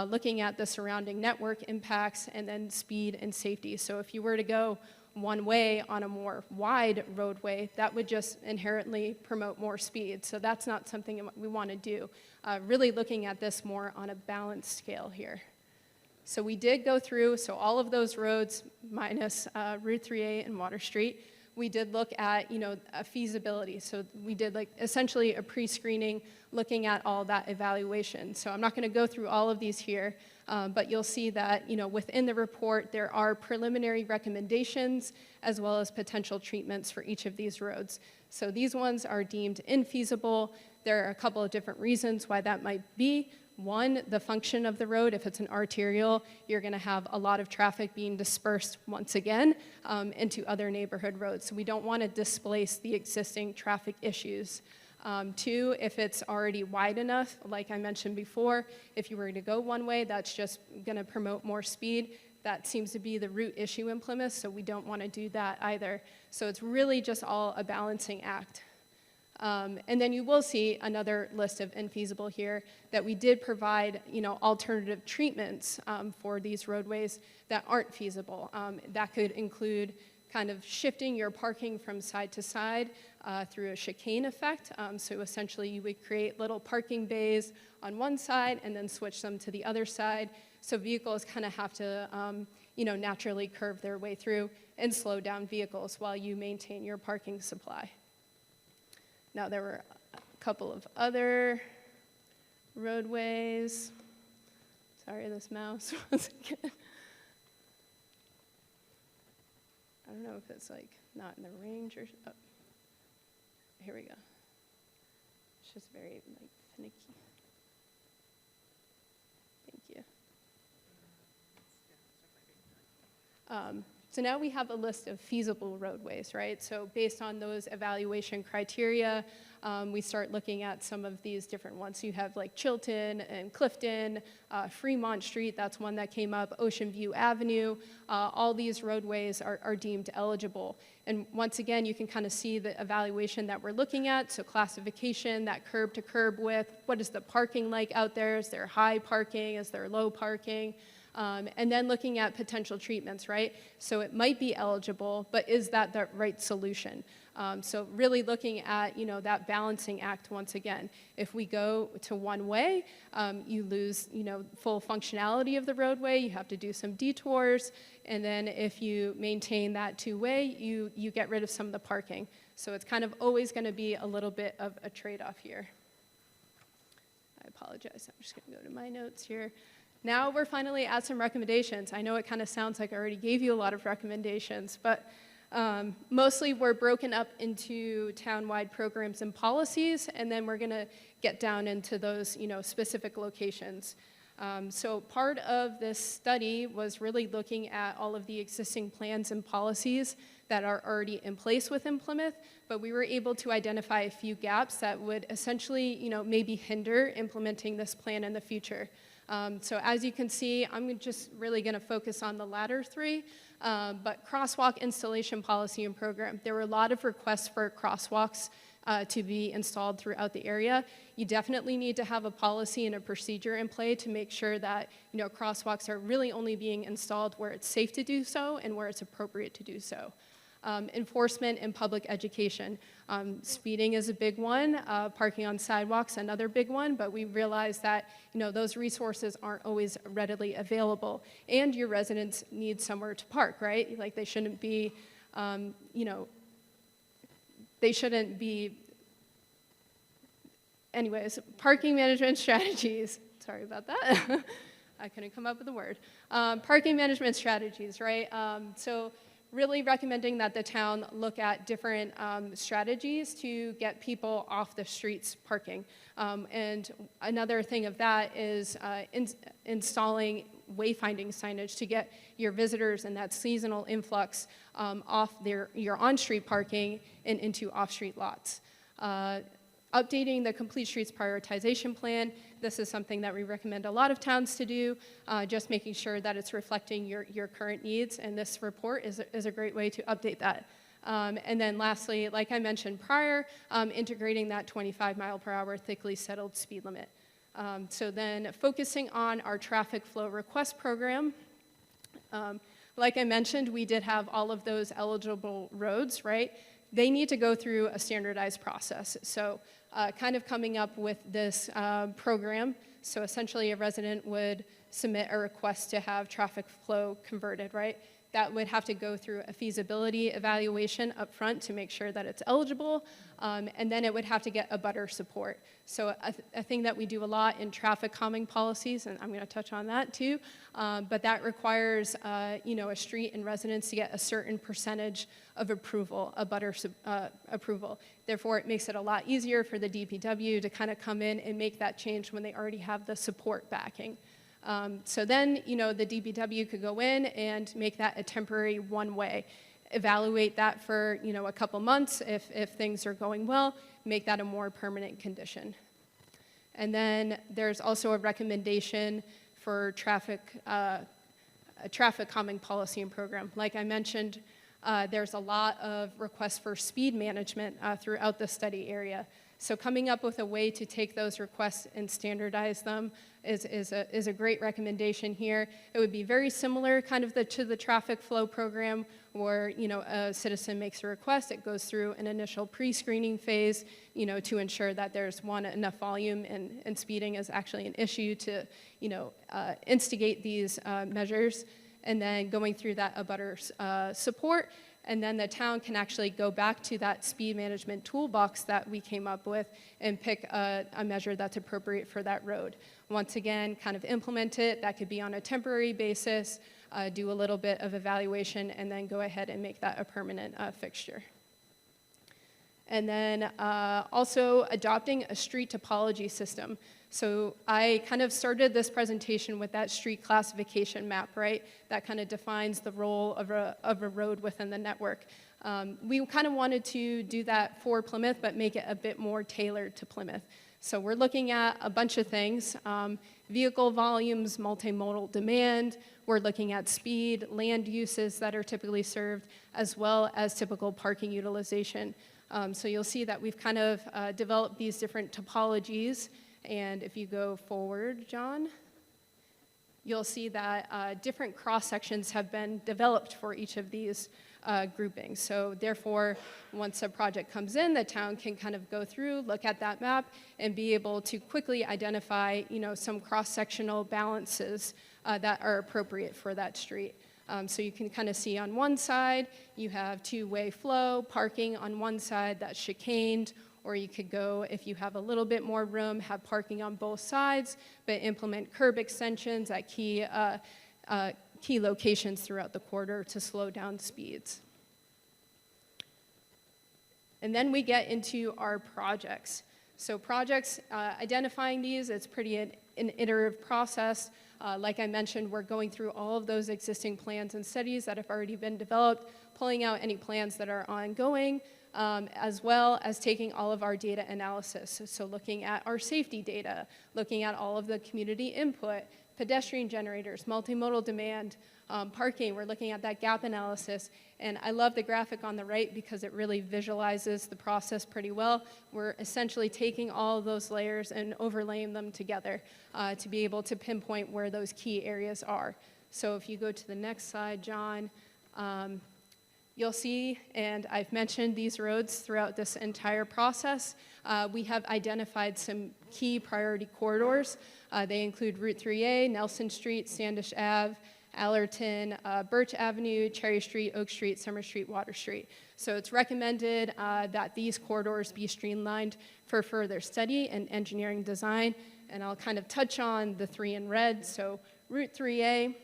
looking at the surrounding network impacts, and then speed and safety. So if you were to go one way on a more wide roadway, that would just inherently promote more speed. So that's not something we want to do. Really looking at this more on a balanced scale here. So we did go through, so all of those roads minus Route 3A and Water Street, we did look at, a feasibility. So we did essentially a pre-screening looking at all that evaluation. So I'm not going to go through all of these here, but you'll see that, within the report, there are preliminary recommendations as well as potential treatments for each of these roads. So these ones are deemed infeasible. There are a couple of different reasons why that might be. One, the function of the road. If it's an arterial, you're going to have a lot of traffic being dispersed once again into other neighborhood roads. So we don't want to displace the existing traffic issues. Two, if it's already wide enough, like I mentioned before, if you were to go one way, that's just going to promote more speed. That seems to be the root issue in Plymouth, so we don't want to do that either. So it's really just all a balancing act. And then you will see another list of infeasible here that we did provide, alternative treatments for these roadways that aren't feasible. That could include kind of shifting your parking from side to side through a chicane effect. So essentially you would create little parking bays on one side and then switch them to the other side. So vehicles kind of have to, naturally curve their way through and slow down vehicles while you maintain your parking supply. Now, there were a couple of other roadways. Sorry, this mouse was again. I don't know if it's not in the range or, oh, here we go. It's just very finicky. Thank you. So now we have a list of feasible roadways, right? So based on those evaluation criteria, we start looking at some of these different ones. You have Chilton and Clifton, Fremont Street, that's one that came up, Ocean View Avenue. All these roadways are deemed eligible. And once again, you can kind of see the evaluation that we're looking at. So classification, that curb to curb width, what is the parking like out there? Is there high parking? Is there low parking? And then looking at potential treatments, right? So it might be eligible, but is that the right solution? So really looking at, that balancing act once again. If we go to one way, you lose, full functionality of the roadway. You have to do some detours. And then if you maintain that two-way, you get rid of some of the parking. So it's kind of always going to be a little bit of a trade-off here. I apologize. I'm just going to go to my notes here. Now we're finally at some recommendations. I know it kind of sounds like I already gave you a lot of recommendations, but mostly we're broken up into town-wide programs and policies, and then we're going to get down into those, specific locations. So part of this study was really looking at all of the existing plans and policies that are already in place within Plymouth, but we were able to identify a few gaps that would essentially, maybe hinder implementing this plan in the future. So as you can see, I'm just really going to focus on the latter three, but crosswalk installation policy and program. There were a lot of requests for crosswalks to be installed throughout the area. You definitely need to have a policy and a procedure in play to make sure that crosswalks are really only being installed where it's safe to do so and where it's appropriate to do so. Enforcement and public education. Speeding is a big one, parking on sidewalks, another big one, but we realize that those resources aren't always readily available, and your residents need somewhere to park, right? They shouldn't be, anyways, parking management strategies, sorry about that. I couldn't come up with a word. Parking management strategies, right? So really recommending that the town look at different strategies to get people off the streets parking. And another thing of that is installing wayfinding signage to get your visitors and that seasonal influx off your on-street parking and into off-street lots. Updating the Complete Streets Prioritization Plan. This is something that we recommend a lot of towns to do, just making sure that it's reflecting your current needs, and this report is a great way to update that. And then lastly, like I mentioned prior, integrating that 25-mile-per-hour thickly settled speed limit. So then focusing on our traffic flow request program. Like I mentioned, we did have all of those eligible roads, right? They need to go through a standardized process. So kind of coming up with this program. So essentially a resident would submit a request to have traffic flow converted, right? That would have to go through a feasibility evaluation up front to make sure that it's eligible, and then it would have to get a butter support. So a thing that we do a lot in traffic calming policies, and I'm going to touch on that too, but that requires a street and residents to get a certain percentage of approval, a butter approval. Therefore, it makes it a lot easier for the DPW to kind of come in and make that change when they already have the support backing. So then, the DPW could go in and make that a temporary one-way, evaluate that for, a couple months. If things are going well, make that a more permanent condition. And then there's also a recommendation for a traffic calming policy and program. Like I mentioned, there's a lot of requests for speed management throughout the study area. So coming up with a way to take those requests and standardize them is a great recommendation here. It would be very similar kind of to the traffic flow program where, a citizen makes a request, it goes through an initial pre-screening phase, to ensure that there's enough volume and speeding is actually an issue to, instigate these measures, and then going through that abutter support. And then the town can actually go back to that speed management toolbox that we came up with and pick a measure that's appropriate for that road. Once again, kind of implement it. That could be on a temporary basis, do a little bit of evaluation, and then go ahead and make that a permanent fixture. And then also adopting a street topology system. So I kind of started this presentation with that street classification map, right? That kind of defines the role of a road within the network. We kind of wanted to do that for Plymouth, but make it a bit more tailored to Plymouth. So we're looking at a bunch of things, vehicle volumes, multimodal demand, we're looking at speed, land uses that are typically served, as well as typical parking utilization. So you'll see that we've kind of developed these different topologies. And if you go forward, John, you'll see that different cross-sections have been developed for each of these groupings. So therefore, once a project comes in, the town can kind of go through, look at that map, and be able to quickly identify, some cross-sectional balances that are appropriate for that street. So you can kind of see on one side, you have two-way flow, parking on one side that's chicaned, or you could go, if you have a little bit more room, have parking on both sides, but implement curb extensions at key locations throughout the corridor to slow down speeds. And then we get into our projects. So projects, identifying these, it's pretty an iterative process. Like I mentioned, we're going through all of those existing plans and studies that have already been developed, pulling out any plans that are ongoing, as well as taking all of our data analysis. So looking at our safety data, looking at all of the community input, pedestrian generators, multimodal demand, parking, we're looking at that gap analysis. And I love the graphic on the right because it really visualizes the process pretty well. We're essentially taking all of those layers and overlaying them together to be able to pinpoint where those key areas are. So if you go to the next slide, John, you'll see, and I've mentioned these roads throughout this entire process. We have identified some key priority corridors. They include Route 3A, Nelson Street, Standish Ave, Allerton, Birch Avenue, Cherry Street, Oak Street, Summer Street, Water Street. So it's recommended that these corridors be streamlined for further study and engineering design. And I'll kind of touch on the three in red. So Route 3A,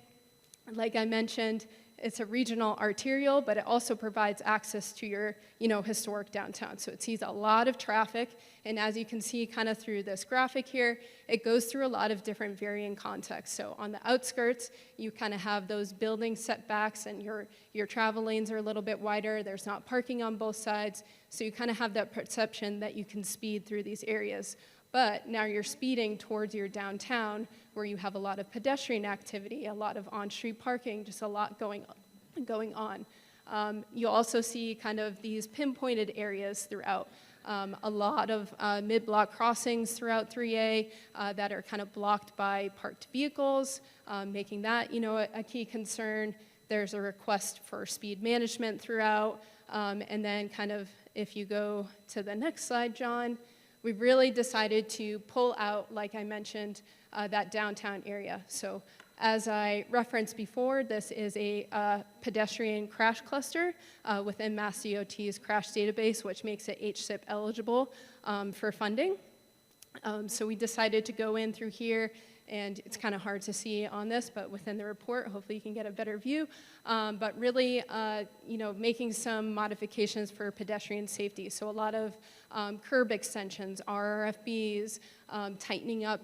like I mentioned, it's a regional arterial, but it also provides access to your, historic downtown. So it sees a lot of traffic. And as you can see kind of through this graphic here, it goes through a lot of different varying contexts. So on the outskirts, you kind of have those building setbacks and your travel lanes are a little bit wider. There's not parking on both sides. So you kind of have that perception that you can speed through these areas. But now you're speeding towards your downtown where you have a lot of pedestrian activity, a lot of on-street parking, just a lot going on. You'll also see kind of these pinpointed areas throughout. A lot of mid-block crossings throughout 3A that are kind of blocked by parked vehicles, making that, a key concern. There's a request for speed management throughout. And then kind of, if you go to the next slide, John, we've really decided to pull out, like I mentioned, that downtown area. So as I referenced before, this is a pedestrian crash cluster within Mass DOT's crash database, which makes it HSIP eligible for funding. So we decided to go in through here, and it's kind of hard to see on this, but within the report, hopefully you can get a better view. But really, making some modifications for pedestrian safety. So a lot of curb extensions, RRFBs, tightening up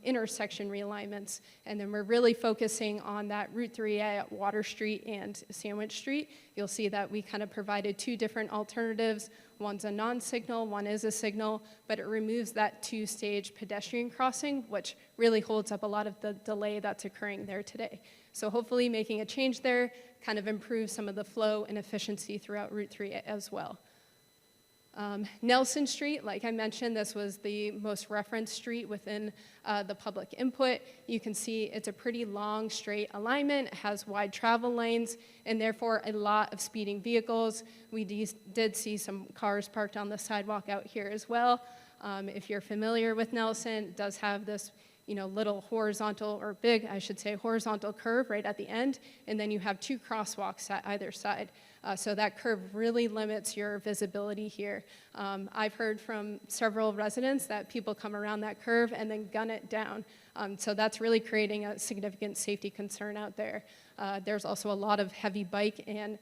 intersection realignments. And then we're really focusing on that Route 3A at Water Street and Sandwich Street. You'll see that we kind of provided two different alternatives. One's a non-signal, one is a signal, but it removes that two-stage pedestrian crossing, which really holds up a lot of the delay that's occurring there today. So hopefully making a change there kind of improves some of the flow and efficiency throughout Route 3 as well. Nelson Street, like I mentioned, this was the most referenced street within the public input. You can see it's a pretty long, straight alignment. It has wide travel lanes, and therefore a lot of speeding vehicles. We did see some cars parked on the sidewalk out here as well. If you're familiar with Nelson, it does have this little horizontal, or big, I should say, horizontal curve right at the end, and then you have two crosswalks at either side. So that curve really limits your visibility here. I've heard from several residents that people come around that curve and then gun it down. So that's really creating a significant safety concern out there. There's also a lot of heavy bike and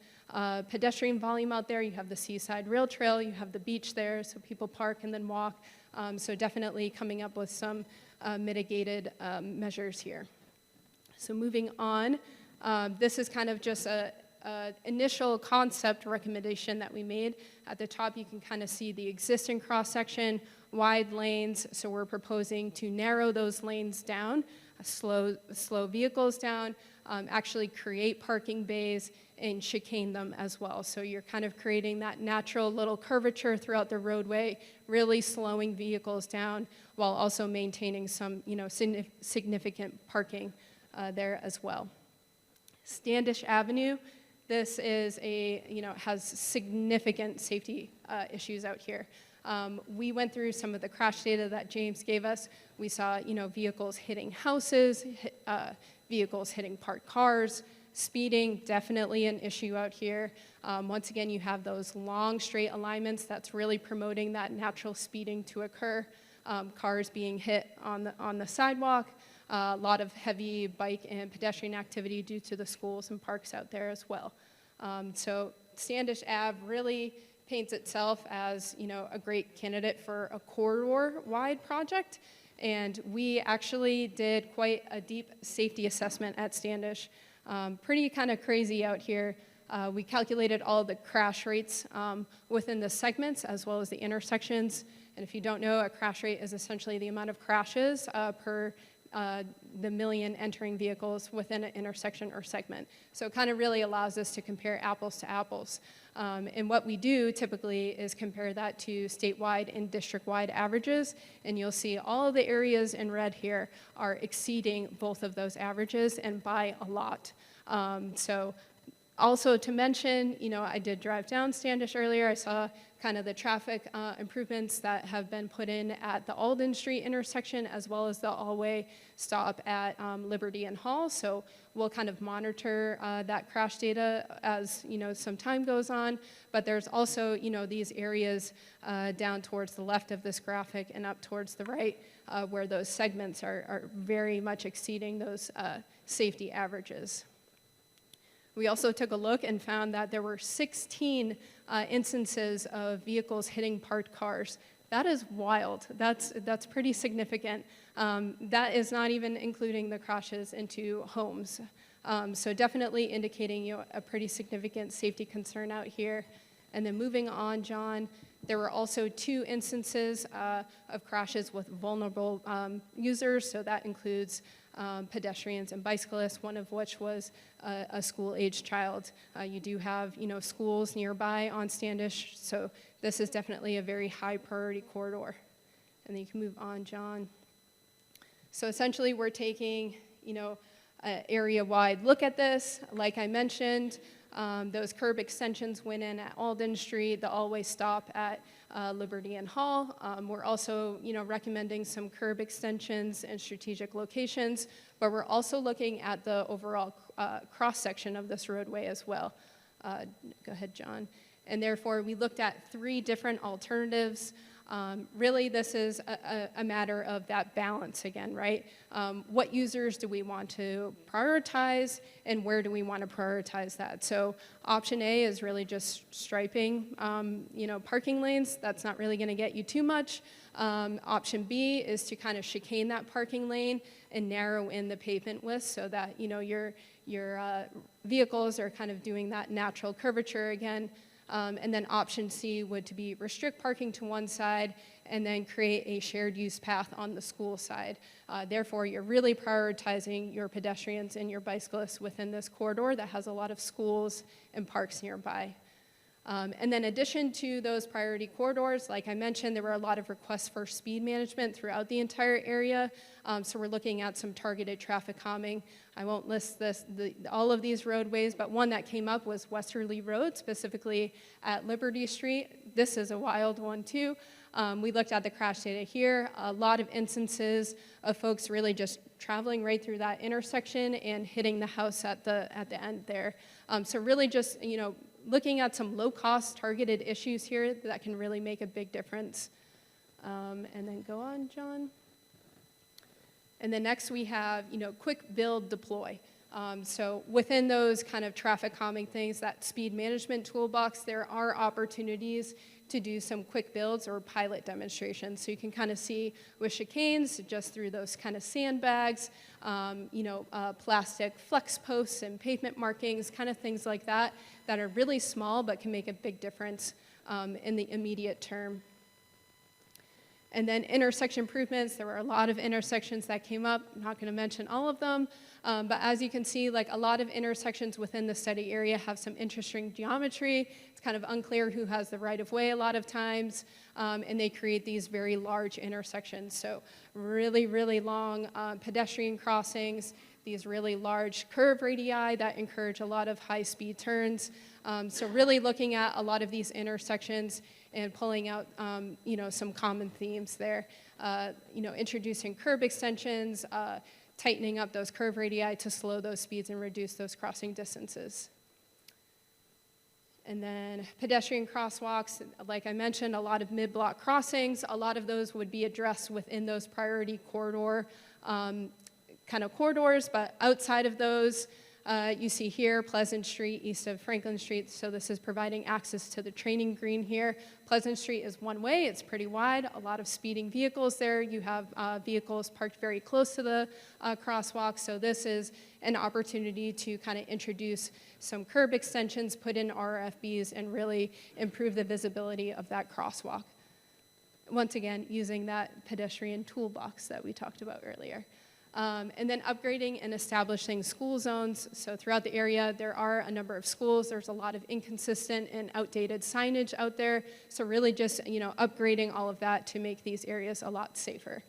pedestrian volume out there. You have the Seaside Rail Trail, you have the beach there, so people park and then walk. So definitely coming up with some mitigated measures here. So moving on, this is kind of just a initial concept recommendation that we made. At the top, you can kind of see the existing cross-section, wide lanes. So we're proposing to narrow those lanes down, slow vehicles down, actually create parking bays and chicane them as well. So you're kind of creating that natural little curvature throughout the roadway, really slowing vehicles down while also maintaining some, significant parking there as well. Standish Avenue. This is has significant safety issues out here. We went through some of the crash data that James gave us. We saw, vehicles hitting houses, vehicles hitting parked cars, speeding, definitely an issue out here. Once again, you have those long straight alignments that's really promoting that natural speeding to occur. Cars being hit on the sidewalk. A lot of heavy bike and pedestrian activity due to the schools and parks out there as well. So Standish Ave really paints itself as, a great candidate for a corridor-wide project. And we actually did quite a deep safety assessment at Standish. Pretty kind of crazy out here. We calculated all the crash rates within the segments as well as the intersections. And if you don't know, a crash rate is essentially the amount of crashes per the million entering vehicles within an intersection or segment. So it kind of really allows us to compare apples to apples. And what we do typically is compare that to statewide and district-wide averages, and you'll see all of the areas in red here are exceeding both of those averages and by a lot. So Also to mention, I did drive down Standish earlier. I saw kind of the traffic improvements that have been put in at the Alden Street intersection, as well as the all-way stop at Liberty and Hall. So we'll kind of monitor that crash data as, some time goes on. But there's also, these areas down towards the left of this graphic and up towards the right where those segments are very much exceeding those safety averages. We also took a look and found that there were 16 instances of vehicles hitting parked cars. That is wild. That's pretty significant. That is not even including the crashes into homes. So definitely indicating a pretty significant safety concern out here. And then moving on, John, there were also 2 instances of crashes with vulnerable users. So that includes pedestrians and bicyclists, one of which was a school-aged child. You do have, schools nearby on Standish, so this is definitely a very high priority corridor. And then you can move on, John. So essentially, we're taking, an area-wide look at this. Like I mentioned, those curb extensions went in at Alden Street, the all-way stop at Liberty and Hall. We're also, recommending some curb extensions in strategic locations, but we're also looking at the overall cross-section of this roadway as well. Go ahead, John. And therefore, we looked at 3 different alternatives. Really, this is a matter of that balance again, right? What users do we want to prioritize, and where do we want to prioritize that? So option A is really just striping, parking lanes. That's not really going to get you too much. Option B is to kind of chicane that parking lane and narrow in the pavement width so that, your vehicles are kind of doing that natural curvature again. And then option C would to be restrict parking to one side and then create a shared use path on the school side. Therefore, you're really prioritizing your pedestrians and your bicyclists within this corridor that has a lot of schools and parks nearby. And then in addition to those priority corridors, like I mentioned, there were a lot of requests for speed management throughout the entire area. So we're looking at some targeted traffic calming. I won't list all of these roadways, but one that came up was Westerly Road, specifically at Liberty Street. This is a wild one too. We looked at the crash data here. A lot of instances of folks really just traveling right through that intersection and hitting the house at the end there. So really just, looking at some low-cost targeted issues here that can really make a big difference. And then go on, John. And then next we have, quick build deploy. So within those kind of traffic calming things, that speed management toolbox, there are opportunities to do some quick builds or pilot demonstrations. So you can kind of see with chicanes, just through those kind of sandbags, plastic flex posts and pavement markings, kind of things like that, that are really small but can make a big difference in the immediate term. And then intersection improvements, there were a lot of intersections that came up. I'm not going to mention all of them, but as you can see, like a lot of intersections within the study area have some interesting geometry. It's kind of unclear who has the right of way a lot of times, and they create these very large intersections. So really, really long pedestrian crossings, these really large curve radii that encourage a lot of high-speed turns. So really looking at a lot of these intersections and pulling out, some common themes there. Introducing curb extensions, tightening up those curve radii to slow those speeds and reduce those crossing distances. And then pedestrian crosswalks, like I mentioned, a lot of mid-block crossings. A lot of those would be addressed within those priority corridor kind of corridors, but outside of those, you see here Pleasant Street east of Franklin Street. So this is providing access to the training green here. Pleasant Street is one way, it's pretty wide, a lot of speeding vehicles there. You have vehicles parked very close to the crosswalk. So this is an opportunity to kind of introduce some curb extensions, put in RFBs, and really improve the visibility of that crosswalk. Once again, using that pedestrian toolbox that we talked about earlier. And then upgrading and establishing school zones. So throughout the area, there are a number of schools. There's a lot of inconsistent and outdated signage out there. So really just, upgrading all of that to make these areas a lot safer.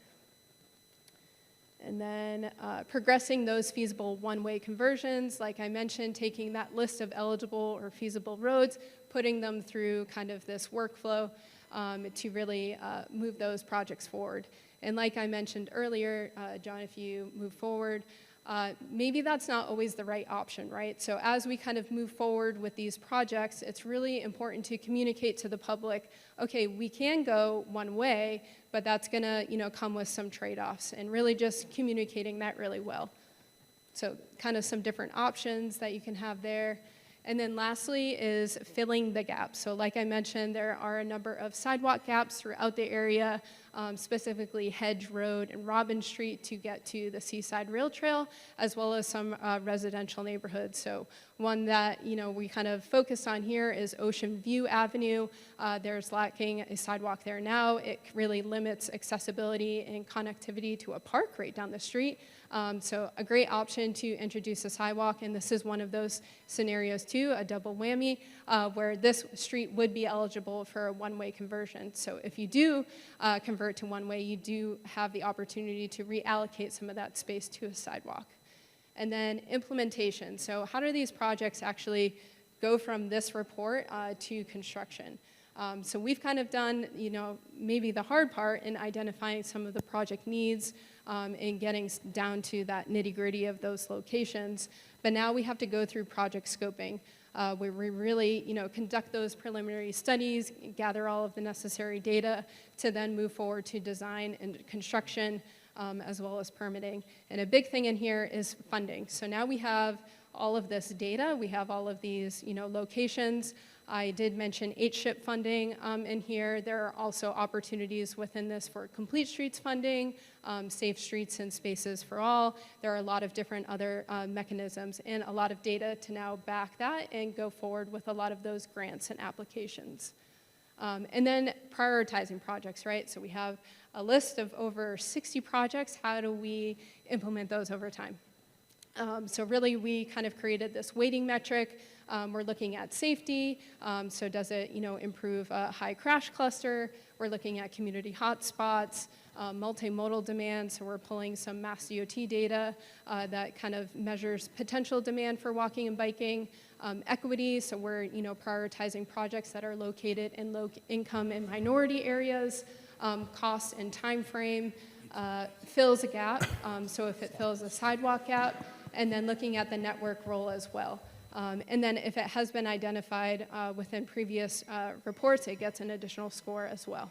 And then progressing those feasible one-way conversions, like I mentioned, taking that list of eligible or feasible roads, putting them through kind of this workflow to really move those projects forward. And like I mentioned earlier, John, if you move forward, maybe that's not always the right option, right? So as we kind of move forward with these projects, it's really important to communicate to the public, okay, we can go one way, but that's gonna, come with some trade-offs, and really just communicating that really well. So kind of some different options that you can have there. And then lastly is filling the gaps. So like I mentioned, there are a number of sidewalk gaps throughout the area, specifically Hedge Road and Robin Street to get to the Seaside Rail Trail, as well as some residential neighborhoods. So one that we kind of focus on here is Ocean View Avenue. There's lacking a sidewalk there now. It really limits accessibility and connectivity to a park right down the street. So a great option to introduce a sidewalk, and this is one of those scenarios too, a double whammy, where this street would be eligible for a one-way conversion. So if you do convert to one-way, you do have the opportunity to reallocate some of that space to a sidewalk. And then implementation. So how do these projects actually go from this report to construction? So we've kind of done, maybe the hard part in identifying some of the project needs and getting down to that nitty-gritty of those locations. But now we have to go through project scoping, where we really, conduct those preliminary studies, gather all of the necessary data to then move forward to design and construction, as well as permitting. And a big thing in here is funding. So now we have all of this data, we have all of these, locations. I did mention HSHIP funding in here. There are also opportunities within this for Complete Streets funding, Safe Streets and Spaces for All. There are a lot of different other mechanisms and a lot of data to now back that and go forward with a lot of those grants and applications. And then prioritizing projects, right? So we have a list of over 60 projects. How do we implement those over time? So really, we kind of created this weighting metric. We're looking at safety. So does it, improve a high crash cluster? We're looking at community hotspots, multimodal demand. So we're pulling some Mass DOT data that kind of measures potential demand for walking and biking. Equity. So we're, prioritizing projects that are located in low income and minority areas. Cost and time frame. Fills a gap. So if it fills a sidewalk gap. And then looking at the network role as well. And then if it has been identified within previous reports, it gets an additional score as well.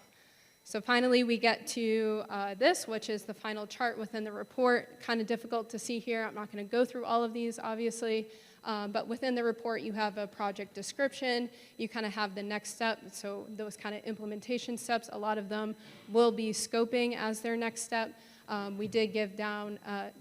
So finally, we get to this, which is the final chart within the report. Kind of difficult to see here. I'm not going to go through all of these, obviously. But within the report, you have a project description. You kind of have the next step. So those kind of implementation steps, a lot of them will be scoping as their next step. We did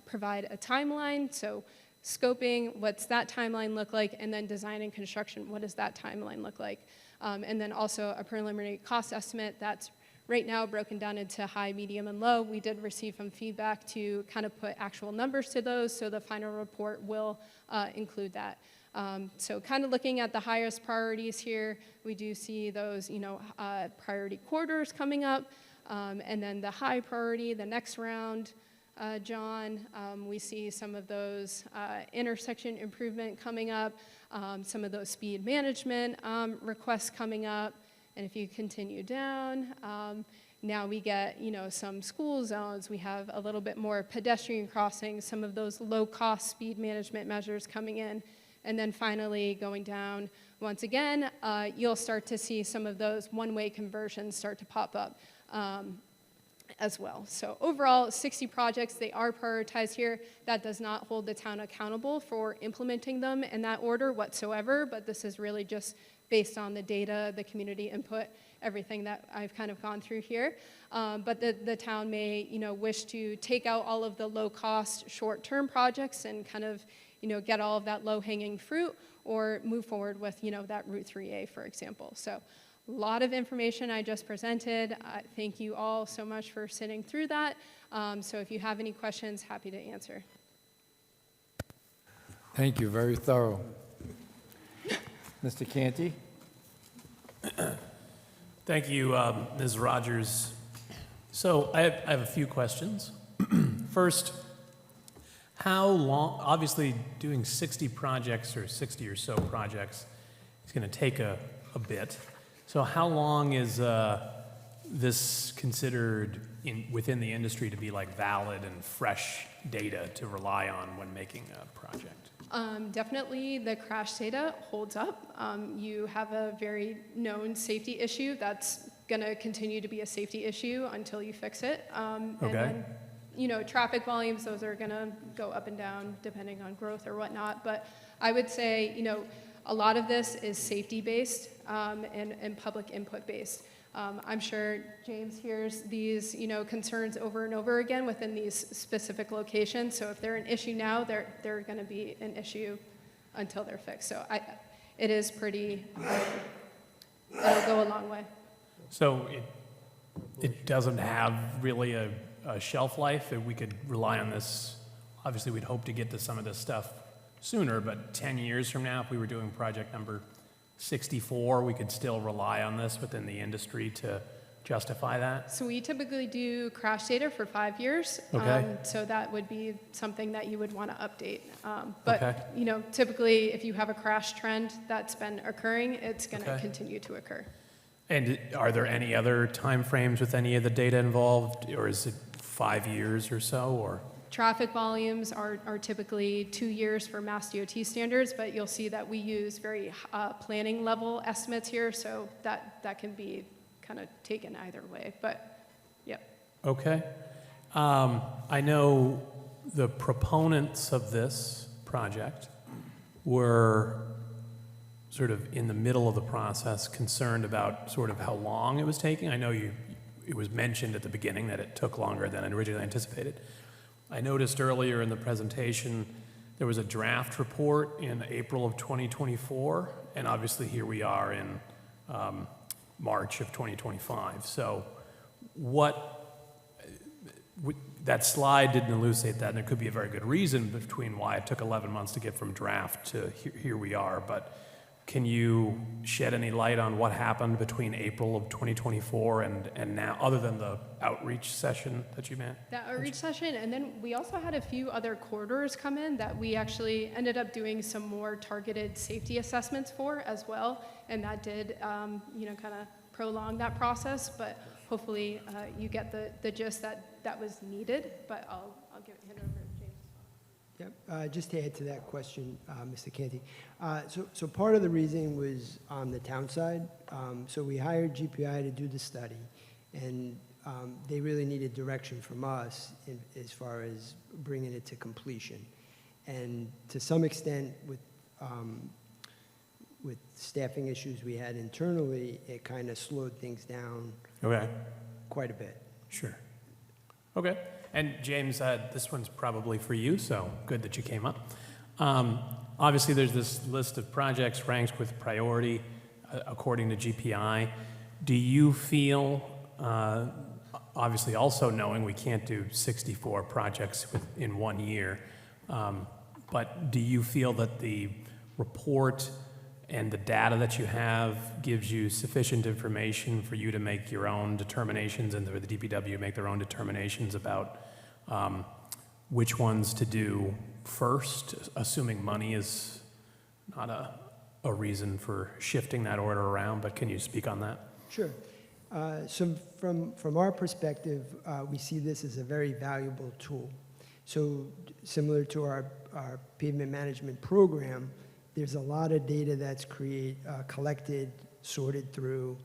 provide a timeline. So scoping, what's that timeline look like? And then design and construction, what does that timeline look like? And then also a preliminary cost estimate that's right now broken down into high, medium, and low. We did receive some feedback to kind of put actual numbers to those, so the final report will include that. So kind of looking at the highest priorities here, we do see those, priority corridors coming up. And then the high priority, the next round, John, we see some of those intersection improvement coming up, some of those speed management requests coming up. And if you continue down, now we get, some school zones. We have a little bit more pedestrian crossings, some of those low-cost speed management measures coming in. And then finally, going down, once again, you'll start to see some of those one-way conversions start to pop up. As well. So overall, 60 projects, they are prioritized here. That does not hold the town accountable for implementing them in that order whatsoever, but this is really just based on the data, the community input, everything that I've kind of gone through here. But the town may, wish to take out all of the low-cost, short-term projects and kind of, get all of that low-hanging fruit, or move forward with, that Route 3A, for example. So a lot of information I just presented. Thank you all so much for sitting through that. So if you have any questions, happy to answer. Thank you, very thorough. Mr. Canty? Thank you, Ms. Rogers. So I have a few questions. First, how long, obviously doing 60 projects or 60 or so projects is going to take a bit. So how long is this considered within the industry to be like valid and fresh data to rely on when making a project? Definitely the crash data holds up. You have a very known safety issue that's going to continue to be a safety issue until you fix it. And Okay. then, you know, traffic volumes, those are going to go up and down depending on growth or whatnot. But I would say, you know, a lot of this is safety-based and public input-based. I'm sure James hears these, you know, concerns over and over again within these specific locations. So if they're an issue now, they're going to be an issue until they're fixed. So it is pretty, it'll go a long way. So it doesn't have really a shelf life. We could rely on this. Obviously, we'd hope to get to some of this stuff sooner, but 10 years from now, if we were doing project number 64, we could still rely on this within the industry to justify that? So we typically do crash data for 5 years. Okay. So that would be something that you would want to update. Okay. But, you know, typically if you have a crash trend that's been occurring, it's going to Okay. continue to occur. And are there any other timeframes with any of the data involved, or is it 5 years or so, or? Traffic volumes are typically 2 years for Mass DOT standards, but you'll see that we use very planning level estimates here, so that can be kind of taken either way, but yep. Okay. I know the proponents of this project were sort of in the middle of the process concerned about sort of how long it was taking. I know it was mentioned at the beginning that it took longer than originally anticipated. I noticed earlier in the presentation, there was a draft report in April of 2024, and obviously here we are in March of 2025. So that slide didn't elucidate that, and there could be a very good reason between why it took 11 months to get from draft to here we are, but can you shed any light on what happened between April of 2024 and now, other than the outreach session that you meant? That outreach session, and then we also had a few other corridors come in that we actually ended up doing some more targeted safety assessments for as well, and that did, you know, kind of prolong that process, but hopefully you get the gist that was needed, but I'll hand it over to James. Yep, just to add to that question, Mr. Canty. So part of the reason was on the town side. So we hired GPI to do the study, and they really needed direction from us as far as bringing it to completion. And to some extent, with staffing issues we had internally, it kind of slowed things down Okay, quite a bit. sure. Okay, and James, this one's probably for you, so good that you came up. Obviously, there's this list of projects ranked with priority according to GPI. Do you feel, obviously also knowing we can't do 64 projects in 1 year, but do you feel that the report and the data that you have gives you sufficient information for you to make your own determinations, and for the DPW make their own determinations about which ones to do first, assuming money is not a reason for shifting that order around, but can you speak on that? Sure. So from our perspective, we see this as a very valuable tool. So similar to our pavement management program, there's a lot of data that's collected, sorted through,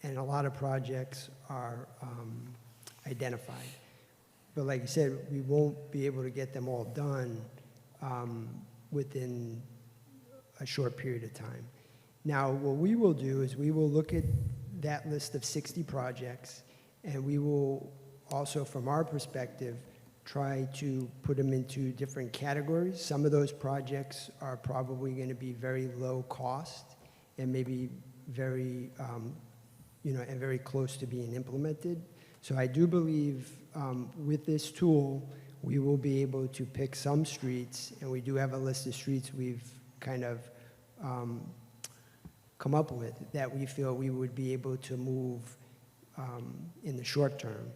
and a lot of projects are identified. But like you said, we won't be able to get them all done within a short period of time. Now, what we will do is we will look at that list of 60 projects, and we will also, from our perspective, try to put them into different categories. Some of those projects are probably going to be very low cost and maybe very, and very close to being implemented. So I do believe with this tool, we will be able to pick some streets, and we do have a list of streets we've kind of come up with that we feel we would be able to move in the short term.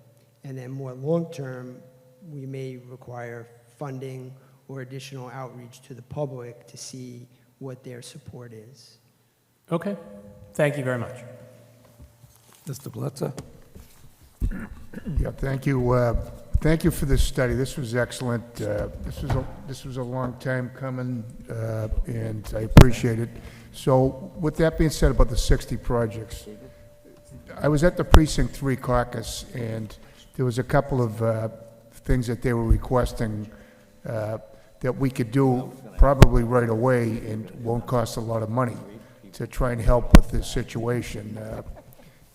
And then more long term, we may require funding or additional outreach to the public to see what their support is. Okay, thank you very much. Mr. Blitzer? Yeah, thank you. Thank you for this study. This was excellent. This was a long time coming, and I appreciate it. So with that being said about the 60 projects, I was at the Precinct 3 caucus, and there was a couple of things that they were requesting that we could do probably right away and won't cost a lot of money to try and help with this situation.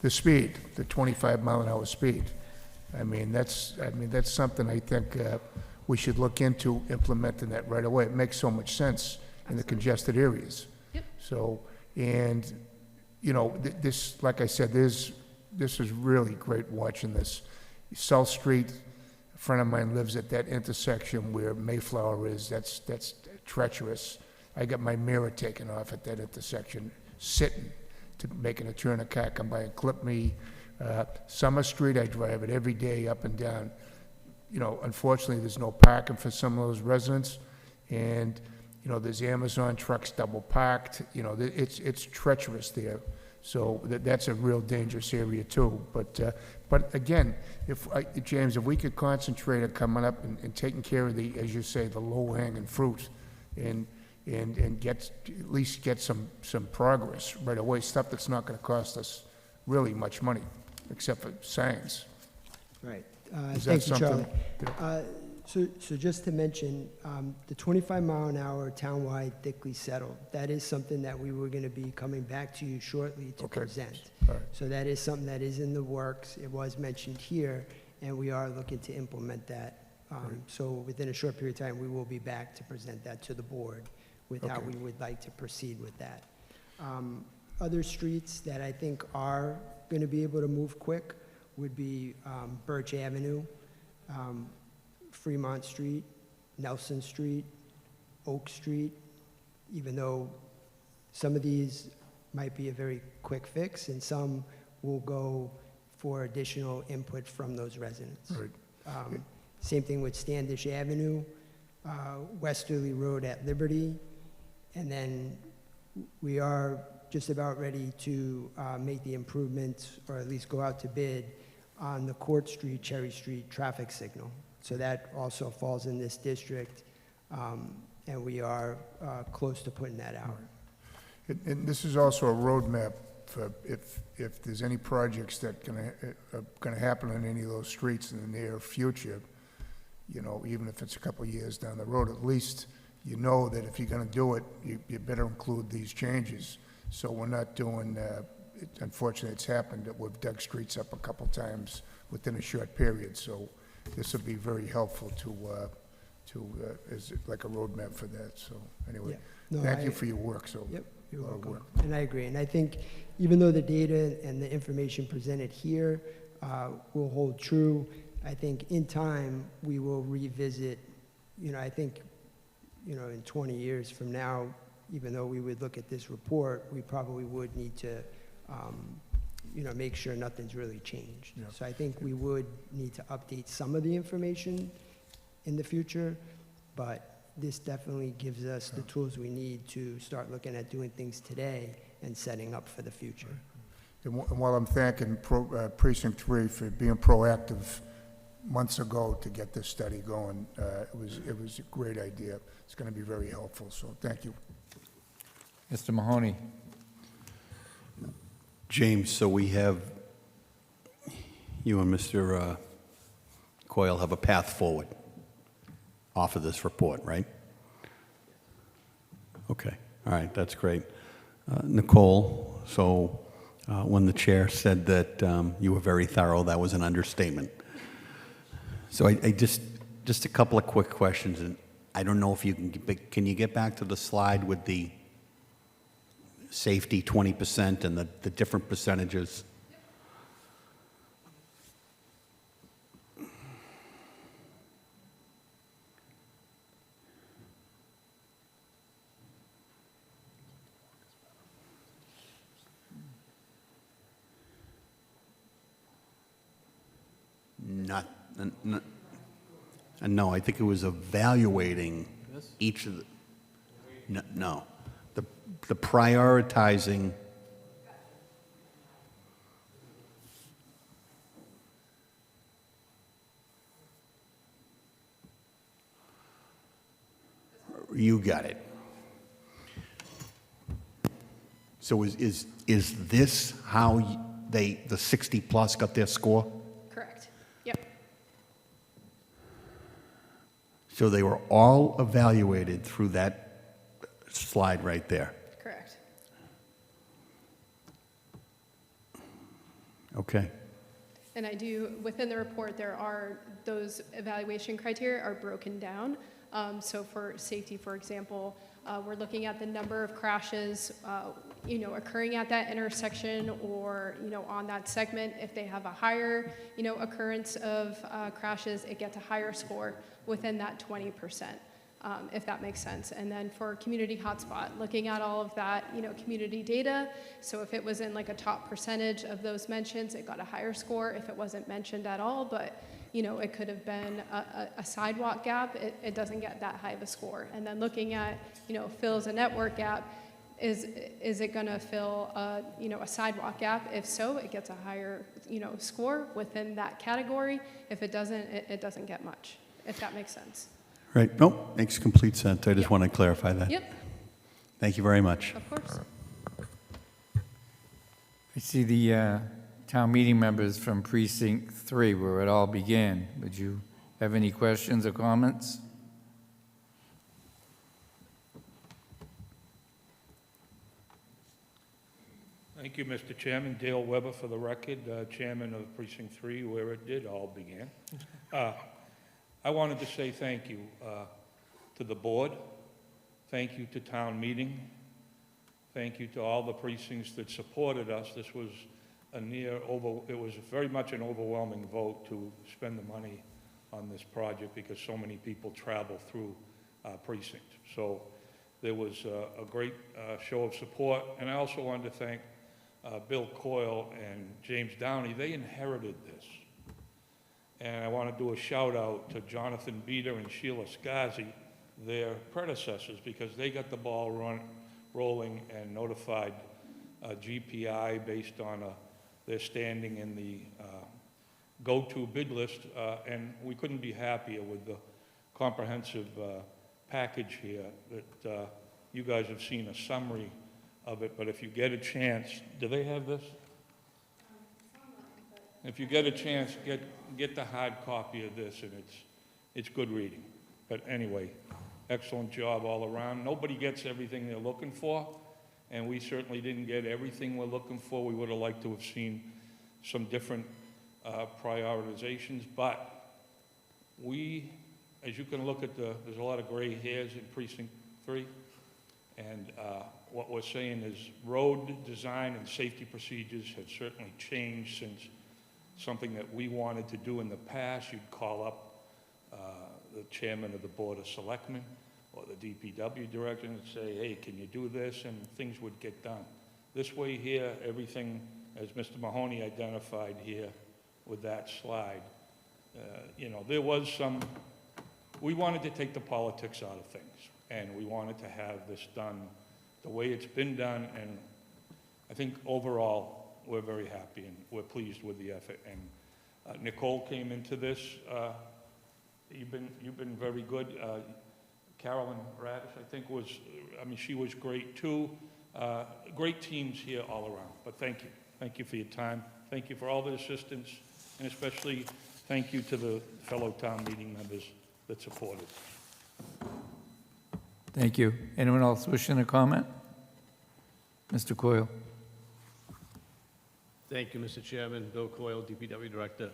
The speed, the 25-mile-an-hour speed. I mean, that's something I think we should look into implementing that right away. It makes so much sense in the congested areas. Yep. So, and, you know, this, like I said, this is really great watching this. South Street, a friend of mine lives at that intersection where Mayflower is. That's treacherous. I got my mirror taken off at that intersection, sitting to making a turn, a car come by and clip me. Summer Street, I drive it every day up and down. You know, unfortunately, there's no parking for some of those residents, and, you know, there's Amazon trucks double parked. You know, it's treacherous there. So that's a real dangerous area too. But again, James, if we could concentrate on coming up and taking care of the, as you say, the low-hanging fruit, and get, at least get some progress right away, stuff that's not gonna cost us really much money, except for signs. Right. Is that Thank you, Charlie. something? So just to mention, the 25-mile-an-hour townwide thickly settled, that is something that we were going to be coming back to you shortly to Okay. present. All right. So that is something that is in the works. It was mentioned here, and we are looking to implement that. So within a short period of time, we will be back to present that to the board with how Okay. we would like to proceed with that. Other streets that I think are going to be able to move quick would be Birch Avenue, Fremont Street, Nelson Street, Oak Street, even though some of these might be a very quick fix and some will go for additional input from those residents. Right. Same thing with Standish Avenue, Westerly Road at Liberty, and then we are just about ready to make the improvements, or at least go out to bid, on the Court Street, Cherry Street traffic signal. So that also falls in this district, and we are close to putting that out. And this is also a roadmap for if there's any projects that are gonna happen on any of those streets in the near future, you know, even if it's a couple of years down the road, at least you know that if you're gonna do it, you better include these changes. So we're not doing, unfortunately, it's happened that we've dug streets up a couple times within a short period. So this would be very helpful as like a roadmap for that. So anyway, Yeah. No, thank you for your work. So Yep, you're a lot of welcome. work. And I agree. And I think even though the data and the information presented here will hold true, I think in time, we will revisit, I think, in 20 years from now, even though we would look at this report, we probably would need to, make sure nothing's really changed. Yeah. So I think we would need to update some of the information in the future, but this definitely gives us the tools we need to start looking at doing things today and setting up for the future. And while I'm thanking Precinct 3 for being proactive months ago to get this study going, it was a great idea. It's going to be very helpful, so thank you. Mr. Mahoney? James, so we have, you and Mr. Coyle have a path forward off of this report, right? Okay, all right, that's great. Nicole, so when the chair said that you were very thorough, that was an understatement. So I just a couple of quick questions, and I don't know if you can you get back to the slide with the safety 20% and the different percentages? Not, And no, I think it was evaluating each of the, no. The prioritizing. You got it. So is this how the 60-plus got their score? Correct. Yep. So they were all evaluated through that slide right there? Correct. Okay. And I do, within the report, there are, those evaluation criteria are broken down. So for safety, for example, we're looking at the number of crashes, occurring at that intersection or, on that segment. If they have a higher, occurrence of crashes, it gets a higher score within that 20%, if that makes sense. And then for community hotspot, looking at all of that, community data. So if it was in like a top percentage of those mentions, it got a higher score. If it wasn't mentioned at all, but it could have been a sidewalk gap, it doesn't get that high of a score. And then looking at, fills a network gap, is it gonna fill a sidewalk gap? If so, it gets a higher, score within that category. If it doesn't, it doesn't get much, if that makes sense. Right. Nope, makes complete sense. I just want to clarify that. Yep, Thank you very much. of course. I see the town meeting members from Precinct 3, where it all began. Would you have any questions or comments? Thank you, Mr. Chairman. Dale Weber for the record, Chairman of Precinct 3, where it did all begin. I wanted to say thank you to the board. Thank you to town meeting. Thank you to all the precincts that supported us. This was it was very much an overwhelming vote to spend the money on this project because so many people travel through precinct. So there was a great show of support. And I also wanted to thank Bill Coyle and James Downey. They inherited this. And I want to do a shout out to Jonathan Beater and Sheila Scazi, their predecessors, because they got the ball rolling and notified GPI based on their standing in the go-to bid list. And we couldn't be happier with the comprehensive package here that you guys have seen a summary of it. But if you get a chance, do they have this? If you get a chance, get the hard copy of this, and it's good reading. But anyway, excellent job all around. Nobody gets everything they're looking for, and we certainly didn't get everything we're looking for. We would have liked to have seen some different prioritizations, but as you can look at there's a lot of gray hairs in Precinct 3, and what we're saying is road design and safety procedures have certainly changed since something that we wanted to do in the past. You'd call up the chairman of the Board of Selectmen or the DPW director and say, hey, can you do this? And things would get done. This way here, everything, as Mr. Mahoney identified here with that slide, there was we wanted to take the politics out of things, and we wanted to have this done the way it's been done, and I think overall, we're very happy and we're pleased with the effort. And Nicole came into this. You've been very good. Carolyn Radish, I think, she was great too. Great teams here all around. But thank you. Thank you for your time. Thank you for all the assistance, and especially thank you to the fellow town meeting members that supported. Thank you. Anyone else wishing to comment? Mr. Coyle. Thank you, Mr. Chairman. Bill Coyle, DPW Director.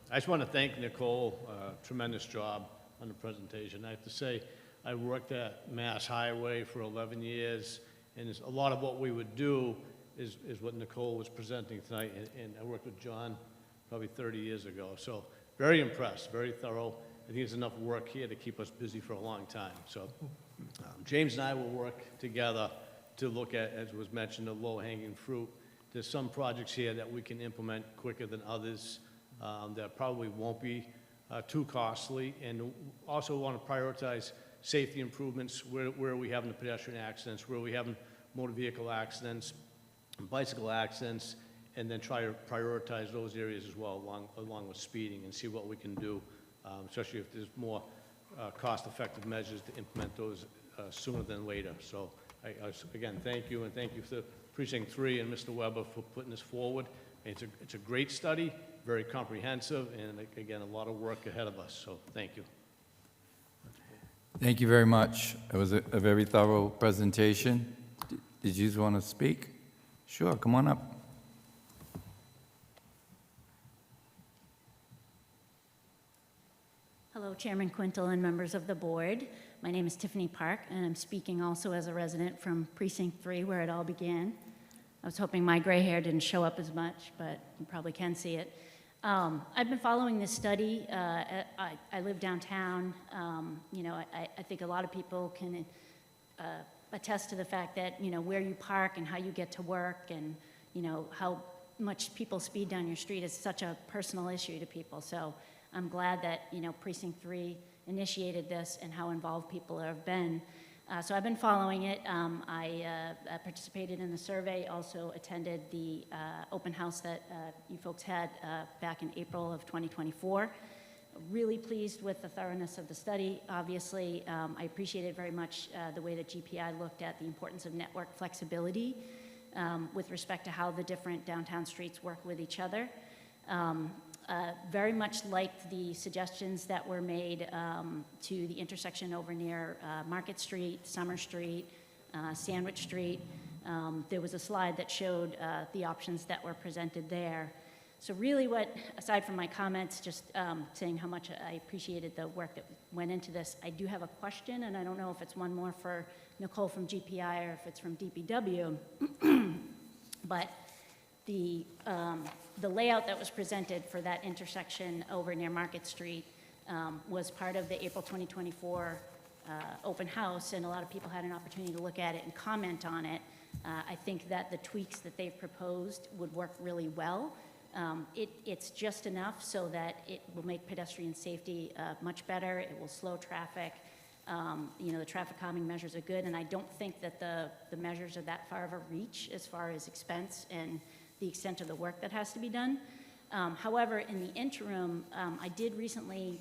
I just want to thank Nicole. Tremendous job on the presentation. I have to say, I worked at Mass Highway for 11 years, and a lot of what we would do is what Nicole was presenting tonight, and I worked with John probably 30 years ago. So very impressed, very thorough. I think there's enough work here to keep us busy for a long time. So James and I will work together to look at, as was mentioned, the low-hanging fruit. There's some projects here that we can implement quicker than others that probably won't be too costly, and also want to prioritize safety improvements where we having the pedestrian accidents, where we having motor vehicle accidents, bicycle accidents, and then try to prioritize those areas as well, along with speeding, and see what we can do, especially if there's more cost-effective measures to implement those sooner than later. So again, thank you, and thank you to Precinct 3 and Mr. Weber for putting this forward. It's a great study, very comprehensive, and again, a lot of work ahead of us, so thank you. Thank you very much. It was a very thorough presentation. Did you want to speak? Sure, come on up. Hello, Chairman Quintel and members of the board. My name is Tiffany Park, and I'm speaking also as a resident from Precinct 3, where it all began. I was hoping my gray hair didn't show up as much, but you probably can see it. I've been following this study. I live downtown. I think a lot of people can attest to the fact that, where you park and how you get to work and, how much people speed down your street is such a personal issue to people. So I'm glad that, Precinct 3 initiated this and how involved people have been. So I've been following it. I participated in the survey, also attended the open house that you folks had back in April of 2024. Really pleased with the thoroughness of the study. Obviously, I appreciated very much the way that GPI looked at the importance of network flexibility with respect to how the different downtown streets work with each other. Very much liked the suggestions that were made to the intersection over near Market Street, Summer Street, Sandwich Street. There was a slide that showed the options that were presented there. So really aside from my comments, just saying how much I appreciated the work that went into this, I do have a question, and I don't know if it's one more for Nicole from GPI or if it's from DPW, but the layout that was presented for that intersection over near Market Street was part of the April 2024 open house, and a lot of people had an opportunity to look at it and comment on it. I think that the tweaks that they've proposed would work really well. It's just enough so that it will make pedestrian safety much better. It will slow traffic. The traffic calming measures are good, and I don't think that the measures are that far of a reach as far as expense and the extent of the work that has to be done. However, in the interim, I did recently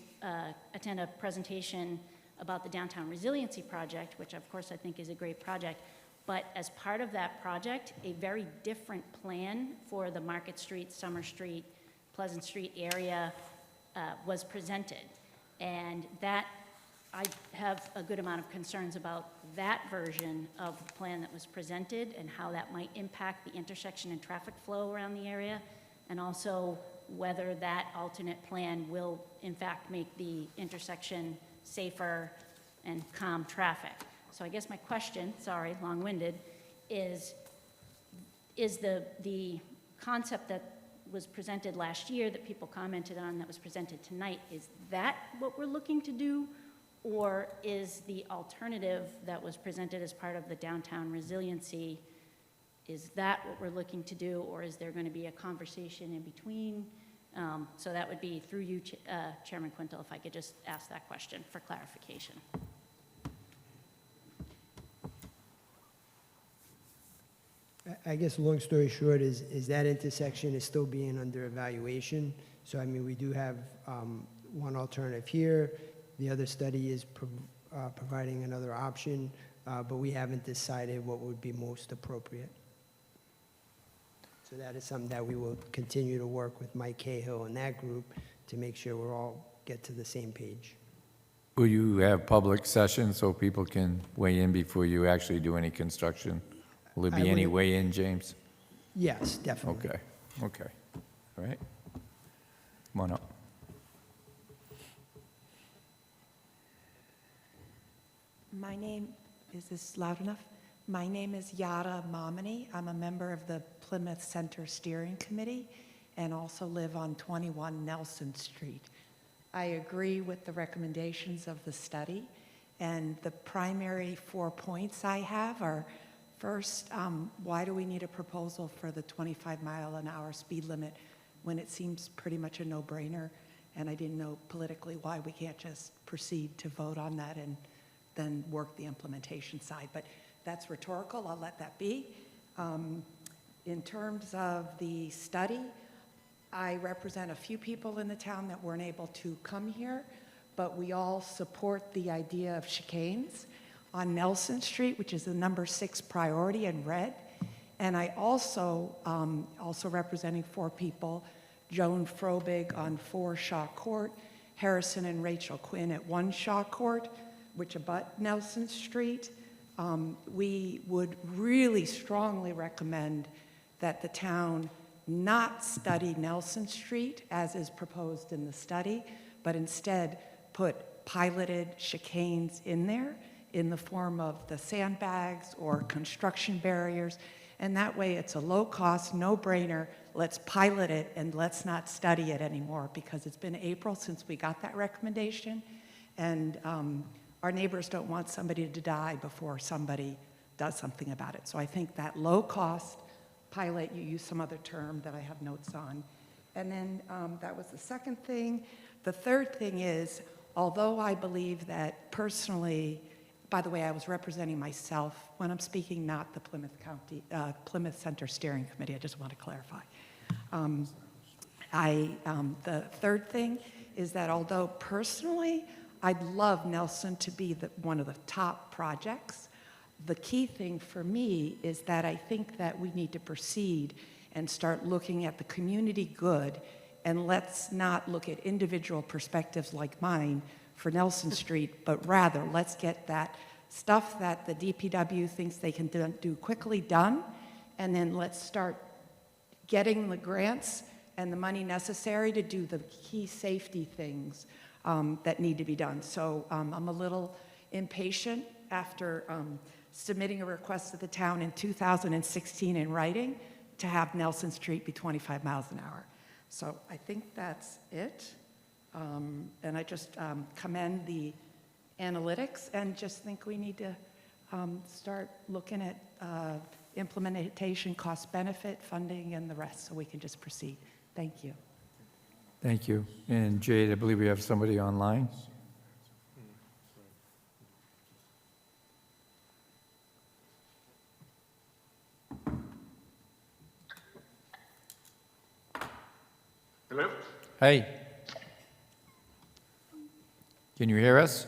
attend a presentation about the Downtown Resiliency Project, which of course I think is a great project. But as part of that project, a very different plan for the Market Street, Summer Street, Pleasant Street area was presented. And that, I have a good amount of concerns about that version of the plan that was presented and how that might impact the intersection and traffic flow around the area, and also whether that alternate plan will in fact make the intersection safer and calm traffic. So I guess my question, sorry, long-winded, is the concept that was presented last year that people commented on that was presented tonight, is that what we're looking to do? Or is the alternative that was presented as part of the downtown resiliency, is that what we're looking to do? Or is there going to be a conversation in between? So that would be through you, Chairman Quintel, if I could just ask that question for clarification. I guess long story short is that intersection is still being under evaluation. So, I mean, we do have one alternative here. The other study is providing another option, but we haven't decided what would be most appropriate. So that is something that we will continue to work with Mike Cahill and that group to make sure we're all get to the same page. Will you have public sessions so people can weigh in before you actually do any construction? Will there be any weigh-in, James? Yes, definitely. Okay, all right. Come on up. My name, is this loud enough? My name is Yada Momini. I'm a member of the Plymouth Center Steering Committee and also live on 21 Nelson Street. I agree with the recommendations of the study, and the primary 4 points I have are, first, why do we need a proposal for the 25-mile-an-hour speed limit when it seems pretty much a no-brainer? And I didn't know politically why we can't just proceed to vote on that and then work the implementation side. But that's rhetorical, I'll let that be. In terms of the study, I represent a few people in the town that weren't able to come here, but we all support the idea of chicanes on Nelson Street, which is the number 6 priority in red. And I also representing 4 people, Joan Frobig on 4 Shaw Court, Harrison and Rachel Quinn at 1 Shaw Court, which abut Nelson Street. We would really strongly recommend that the town not study Nelson Street as is proposed in the study, but instead put piloted chicanes in there in the form of the sandbags or construction barriers. And that way it's a low-cost, no-brainer. Let's pilot it and let's not study it anymore, because it's been April since we got that recommendation. And our neighbors don't want somebody to die before somebody does something about it. So I think that low-cost pilot, you use some other term that I have notes on. And then that was the second thing. The third thing is, although I believe that personally, by the way, I was representing myself when I'm speaking, not the Plymouth Center Steering Committee. I just want to clarify. The third thing is that although personally, I'd love Nelson to be one of the top projects, the key thing for me is that I think that we need to proceed and start looking at the community good, and let's not look at individual perspectives like mine for Nelson Street, but rather let's get that stuff that the DPW thinks they can do quickly done, and then let's start getting the grants and the money necessary to do the key safety things that need to be done. So I'm a little impatient after submitting a request to the town in 2016 in writing to have Nelson Street be 25 miles an hour. So I think that's it. And I just commend the analytics and just think we need to start looking at implementation, cost benefit, funding, and the rest, so we can just proceed. Thank you. Thank you. And Jade, I believe we have somebody online. Hello? Hey. Can you hear us?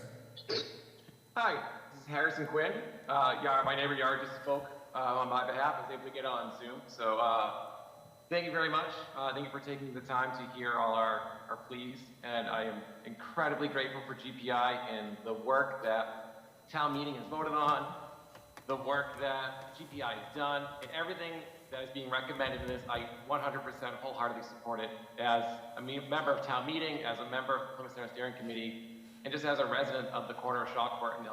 Hi, this is Harrison Quinn. My neighbor Yara just spoke on my behalf. I was able to get on Zoom. So thank you very much. Thank you for taking the time to hear all our pleas. And I am incredibly grateful for GPI and the work that town meeting has voted on, the work that GPI has done, and everything that is being recommended in this. I 100% wholeheartedly support it as a member of town meeting, as a member of the Plymouth Center Steering Committee, and just as a resident of the corner of Shaw Court and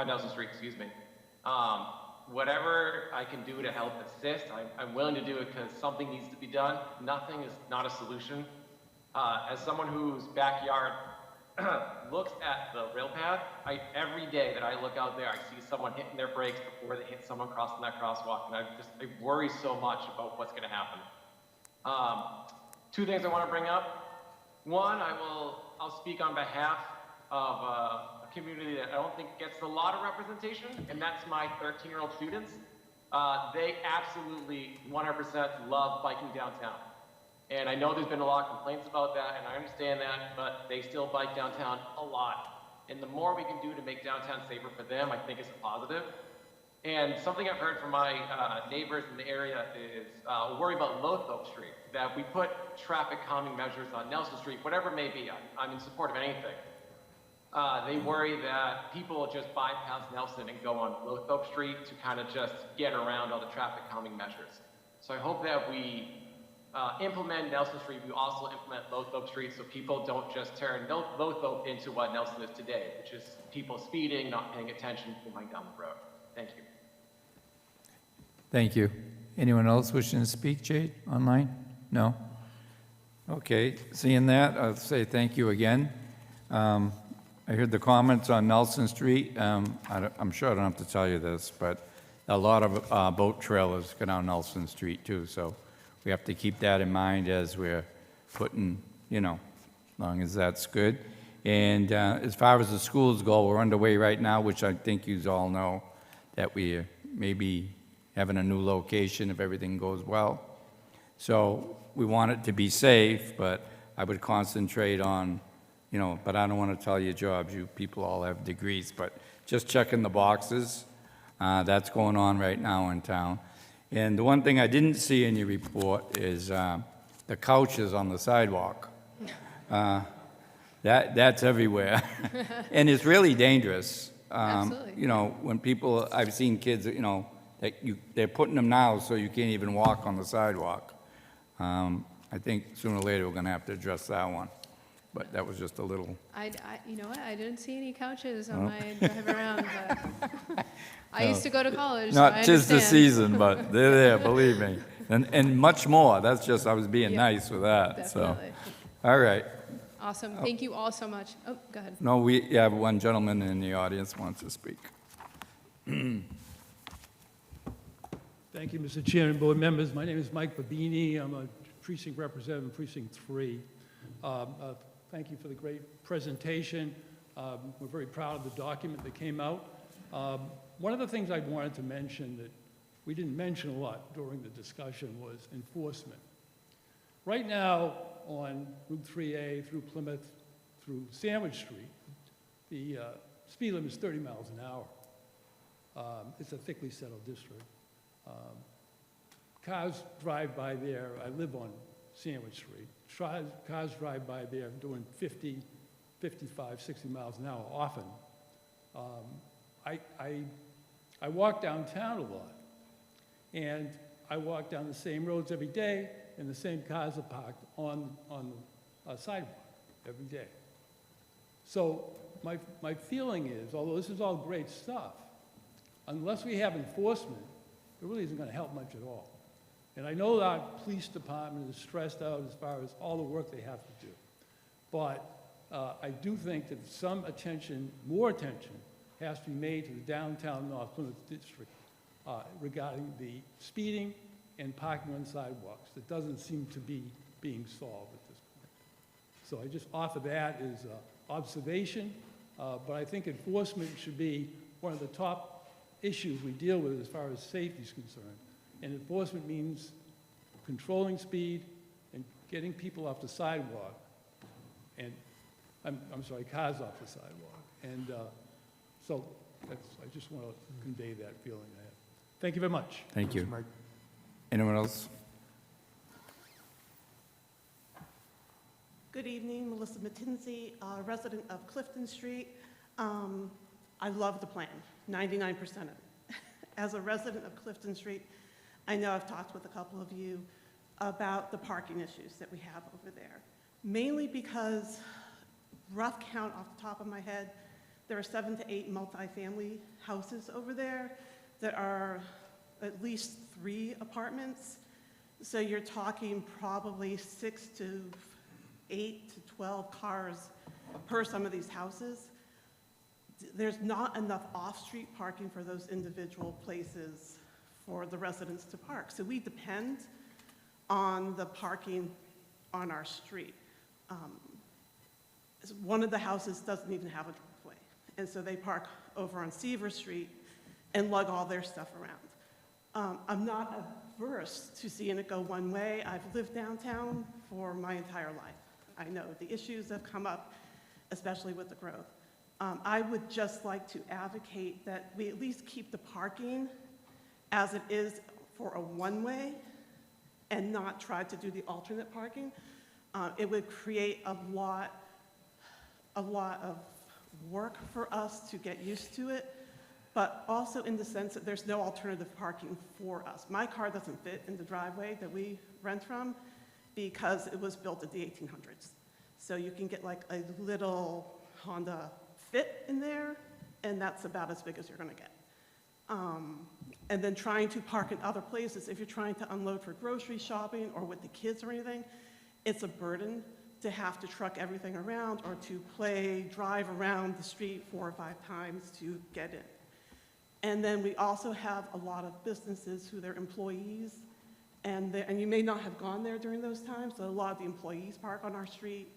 Nelson Street, excuse me. Whatever I can do to help assist, I'm willing to do it, because something needs to be done. Nothing is not a solution. As someone whose backyard looks at the rail path, every day that I look out there, I see someone hitting their brakes before they hit someone crossing that crosswalk, and I worry so much about what's going to happen. 2 things I want to bring up. One, I'll speak on behalf of a community that I don't think gets a lot of representation, and that's my 13-year-old students. They absolutely 100% love biking downtown. And I know there's been a lot of complaints about that, and I understand that, but they still bike downtown a lot. And the more we can do to make downtown safer for them, I think is a positive. And something I've heard from my neighbors in the area is worry about Lothrop Street, that we put traffic calming measures on Nelson Street, whatever it may be. I'm in support of anything. They worry that people will just bypass Nelson and go on Lothrop Street to kind of just get around all the traffic calming measures. So I hope that we implement Nelson Street, we also implement Lothrop Street, so people don't just turn Lothrop into what Nelson is today, which is people speeding, not paying attention, going down the road. Thank you. Thank you. Anyone else wishing to speak, Jade, online? No? Okay, seeing that, I'll say thank you again. I heard the comments on Nelson Street. I'm sure I don't have to tell you this, but a lot of boat trailers go down Nelson Street too, so we have to keep that in mind as we're putting, long as that's good. And as far as the schools go, we're underway right now, which I think you all know, that we may be having a new location if everything goes well. So we want it to be safe, but I would concentrate on, but I don't want to tell you jobs, you people all have degrees, but just checking the boxes. That's going on right now in town. And the one thing I didn't see in your report is the couches on the sidewalk. That's everywhere. And it's really dangerous. Absolutely. When people, I've seen kids, they're putting them now so you can't even walk on the sidewalk. I think sooner or later we're going to have to address that one. But that was just a little. You know what? I didn't see any couches on my drive around, but I used to go to college, so I Not just the understand. season, but they're there, believe me. And much more. That's just, I was being Yeah, nice with that, so. Definitely. All right. Awesome. Thank you all so much. Oh, go ahead. No, we have one gentleman in the audience wants to speak. Thank you, Mr. Chairman, board members. My name is Mike Babini. I'm a precinct representative in Precinct 3. Thank you for the great presentation. We're very proud of the document that came out. One of the things I wanted to mention that we didn't mention a lot during the discussion was enforcement. Right now, on Route 3A through Plymouth, through Sandwich Street, the speed limit is 30 miles an hour. It's a thickly settled district. Cars drive by there. I live on Sandwich Street. Cars drive by there doing 50, 55, 60 miles an hour often. I walk downtown a lot, and I walk down the same roads every day, and the same cars are parked on the sidewalk every day. So my feeling is, although this is all great stuff, unless we have enforcement, it really isn't going to help much at all. And I know our police department is stressed out as far as all the work they have to do. But I do think that some attention, more attention, has to be made to the downtown North Plymouth district regarding the speeding and parking on sidewalks. That doesn't seem to be being solved at this point. So I just offer that as observation, but I think enforcement should be one of the top issues we deal with as far as safety is concerned. And enforcement means controlling speed and getting people off the sidewalk, and I'm sorry, cars off the sidewalk. And so I just want to convey that feeling I have. Thank you very much. Thank you. Anyone else? Good evening, Melissa Mattinzi, resident of Clifton Street. I love the plan, 99% of it. As a resident of Clifton Street, I know I've talked with a couple of you about the parking issues that we have over there. Mainly because, rough count off the top of my head, there are 7 to 8 multifamily houses over there that are at least 3 apartments. So you're talking probably 6 to 8 to 12 cars per some of these houses. There's not enough off-street parking for those individual places for the residents to park. So we depend on the parking on our street. One of the houses doesn't even have a driveway. And so they park over on Seaver Street and lug all their stuff around. I'm not averse to seeing it go one way. I've lived downtown for my entire life. I know the issues have come up, especially with the growth. I would just like to advocate that we at least keep the parking as it is for a one-way and not try to do the alternate parking. It would create a lot of work for us to get used to it, but also in the sense that there's no alternative parking for us. My car doesn't fit in the driveway that we rent from because it was built at the 1800s. So you can get like a little Honda Fit in there, and that's about as big as you're gonna get. And then trying to park in other places, if you're trying to unload for grocery shopping or with the kids or anything, it's a burden to have to truck everything around or to drive around the street 4 or 5 times to get in. And then we also have a lot of businesses who their employees, and you may not have gone there during those times, so a lot of the employees park on our street.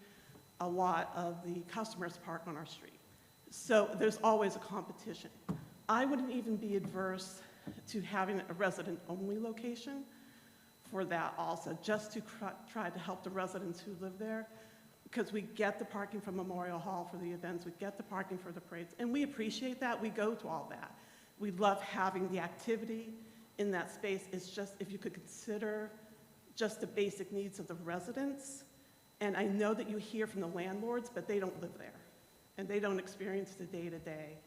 a lot of the customers park on our street. So there's always a competition. I wouldn't even be adverse to having a resident-only location for that also, just to try to help the residents who live there, because we get the parking from Memorial Hall for the events, we get the parking for the parades, and we appreciate that. We go to all that. We love having the activity in that space. It's just, if you could consider just the basic needs of the residents. And I know that you hear from the landlords, but they don't live there. And they don't experience the day-to-day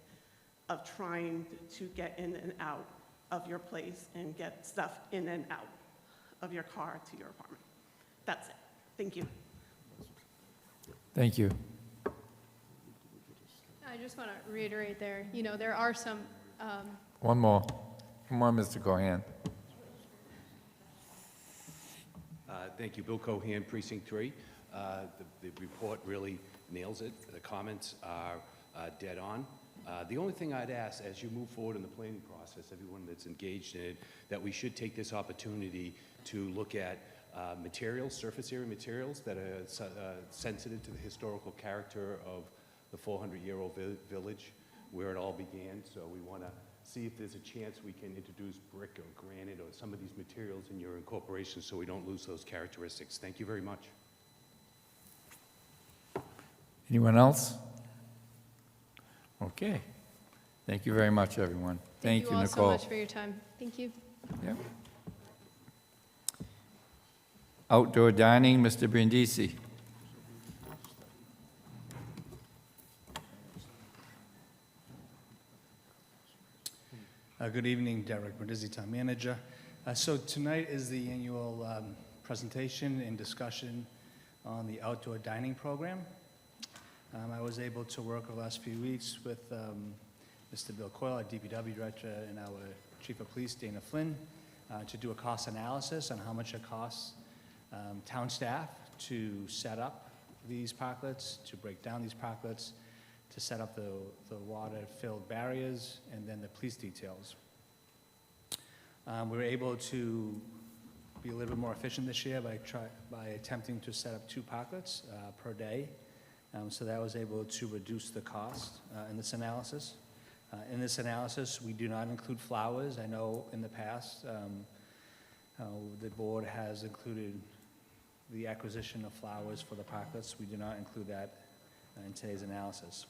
of trying to get in and out of your place and get stuff in and out of your car to your apartment. That's it. Thank you. Thank you. I just want to reiterate there, you know, there are some, One more. Come on, Mr. Cohen. Thank you, Bill Cohen, Precinct 3. The report really nails it. The comments are dead on. The only thing I'd ask, as you move forward in the planning process, everyone that's engaged in it, that we should take this opportunity to look at materials, surface area materials that are sensitive to the historical character of the 400-year-old village where it all began. So we want to see if there's a chance we can introduce brick or granite or some of these materials in your incorporation so we don't lose those characteristics. Thank you very much. Anyone else? Okay. Thank you very much, everyone. Thank you, all Nicole. so much for your time. Thank you. Yep. Outdoor dining, Mr. Brindisi. Good evening, Derek Brindisi, Town Manager. So tonight is the annual presentation and discussion on the outdoor dining program. I was able to work over the last few weeks with Mr. Bill Coyle, our DPW Director, and our Chief of Police, Dana Flynn, to do a cost analysis on how much it costs town staff to set up these parklets, to break down these parklets, to set up the water-filled barriers, and then the police details. We were able to be a little bit more efficient this year by attempting to set up 2 parklets per day. So that was able to reduce the cost in this analysis. In this analysis, we do not include flowers. I know in the past, the board has included the acquisition of flowers for the parklets. We do not include that in today's analysis.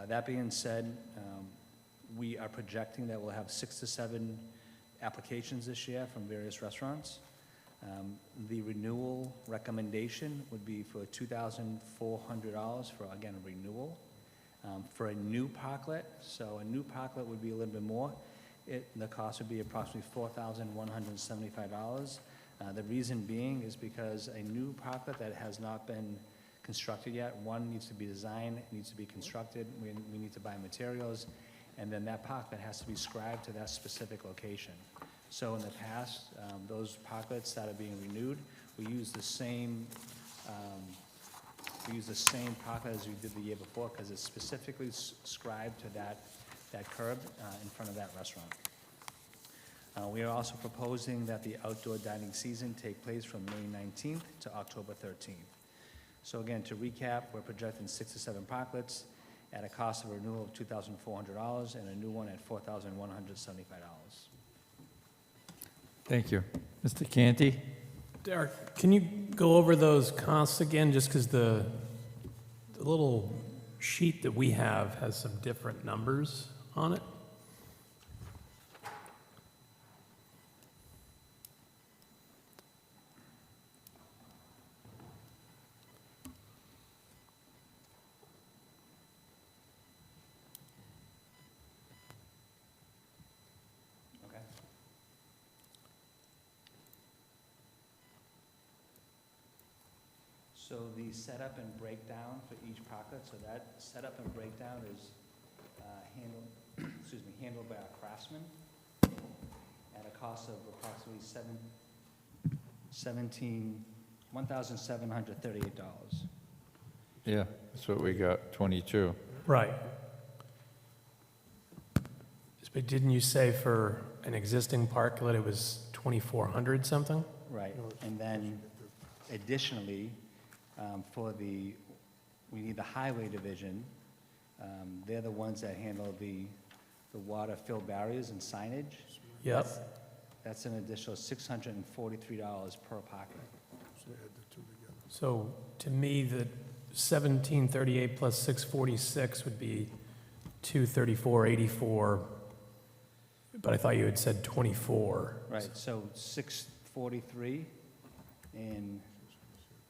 That being said, we are projecting that we'll have 6 to 7 applications this year from various restaurants. The renewal recommendation would be for $2,400 for, again, a renewal. For a new parklet, so a new parklet would be a little bit more. The cost would be approximately $4,175. The reason being is because a new parklet that has not been constructed yet, one needs to be designed, it needs to be constructed, we need to buy materials, and then that parklet has to be scribed to that specific location. So in the past, those parklets that are being renewed, we use the same parklet as we did the year before because it's specifically scribed to that curb in front of that restaurant. We are also proposing that the outdoor dining season take place from May 19th to October 13th. So again, to recap, we're projecting 6 to 7 parklets at a cost of renewal of $2,400 and a new one at $4,175. Thank you. Mr. Canty? Derek, can you go over those costs again, just because the little sheet that we have has some different numbers on it? So the setup and breakdown for each parklet, so that setup and breakdown is handled by a craftsman at a cost of approximately $1,738. Yeah, that's what we got, 22. Right. But didn't you say for an existing parklet it was 2,400 something? Right, and then additionally, for the we need the highway division. They're the ones that handle the water fill barriers and signage. Yep. That's an additional $643 per pocket. So to me, the 1738 plus 646 would be 234.84, but I thought you had said 24. Right, so 643 and,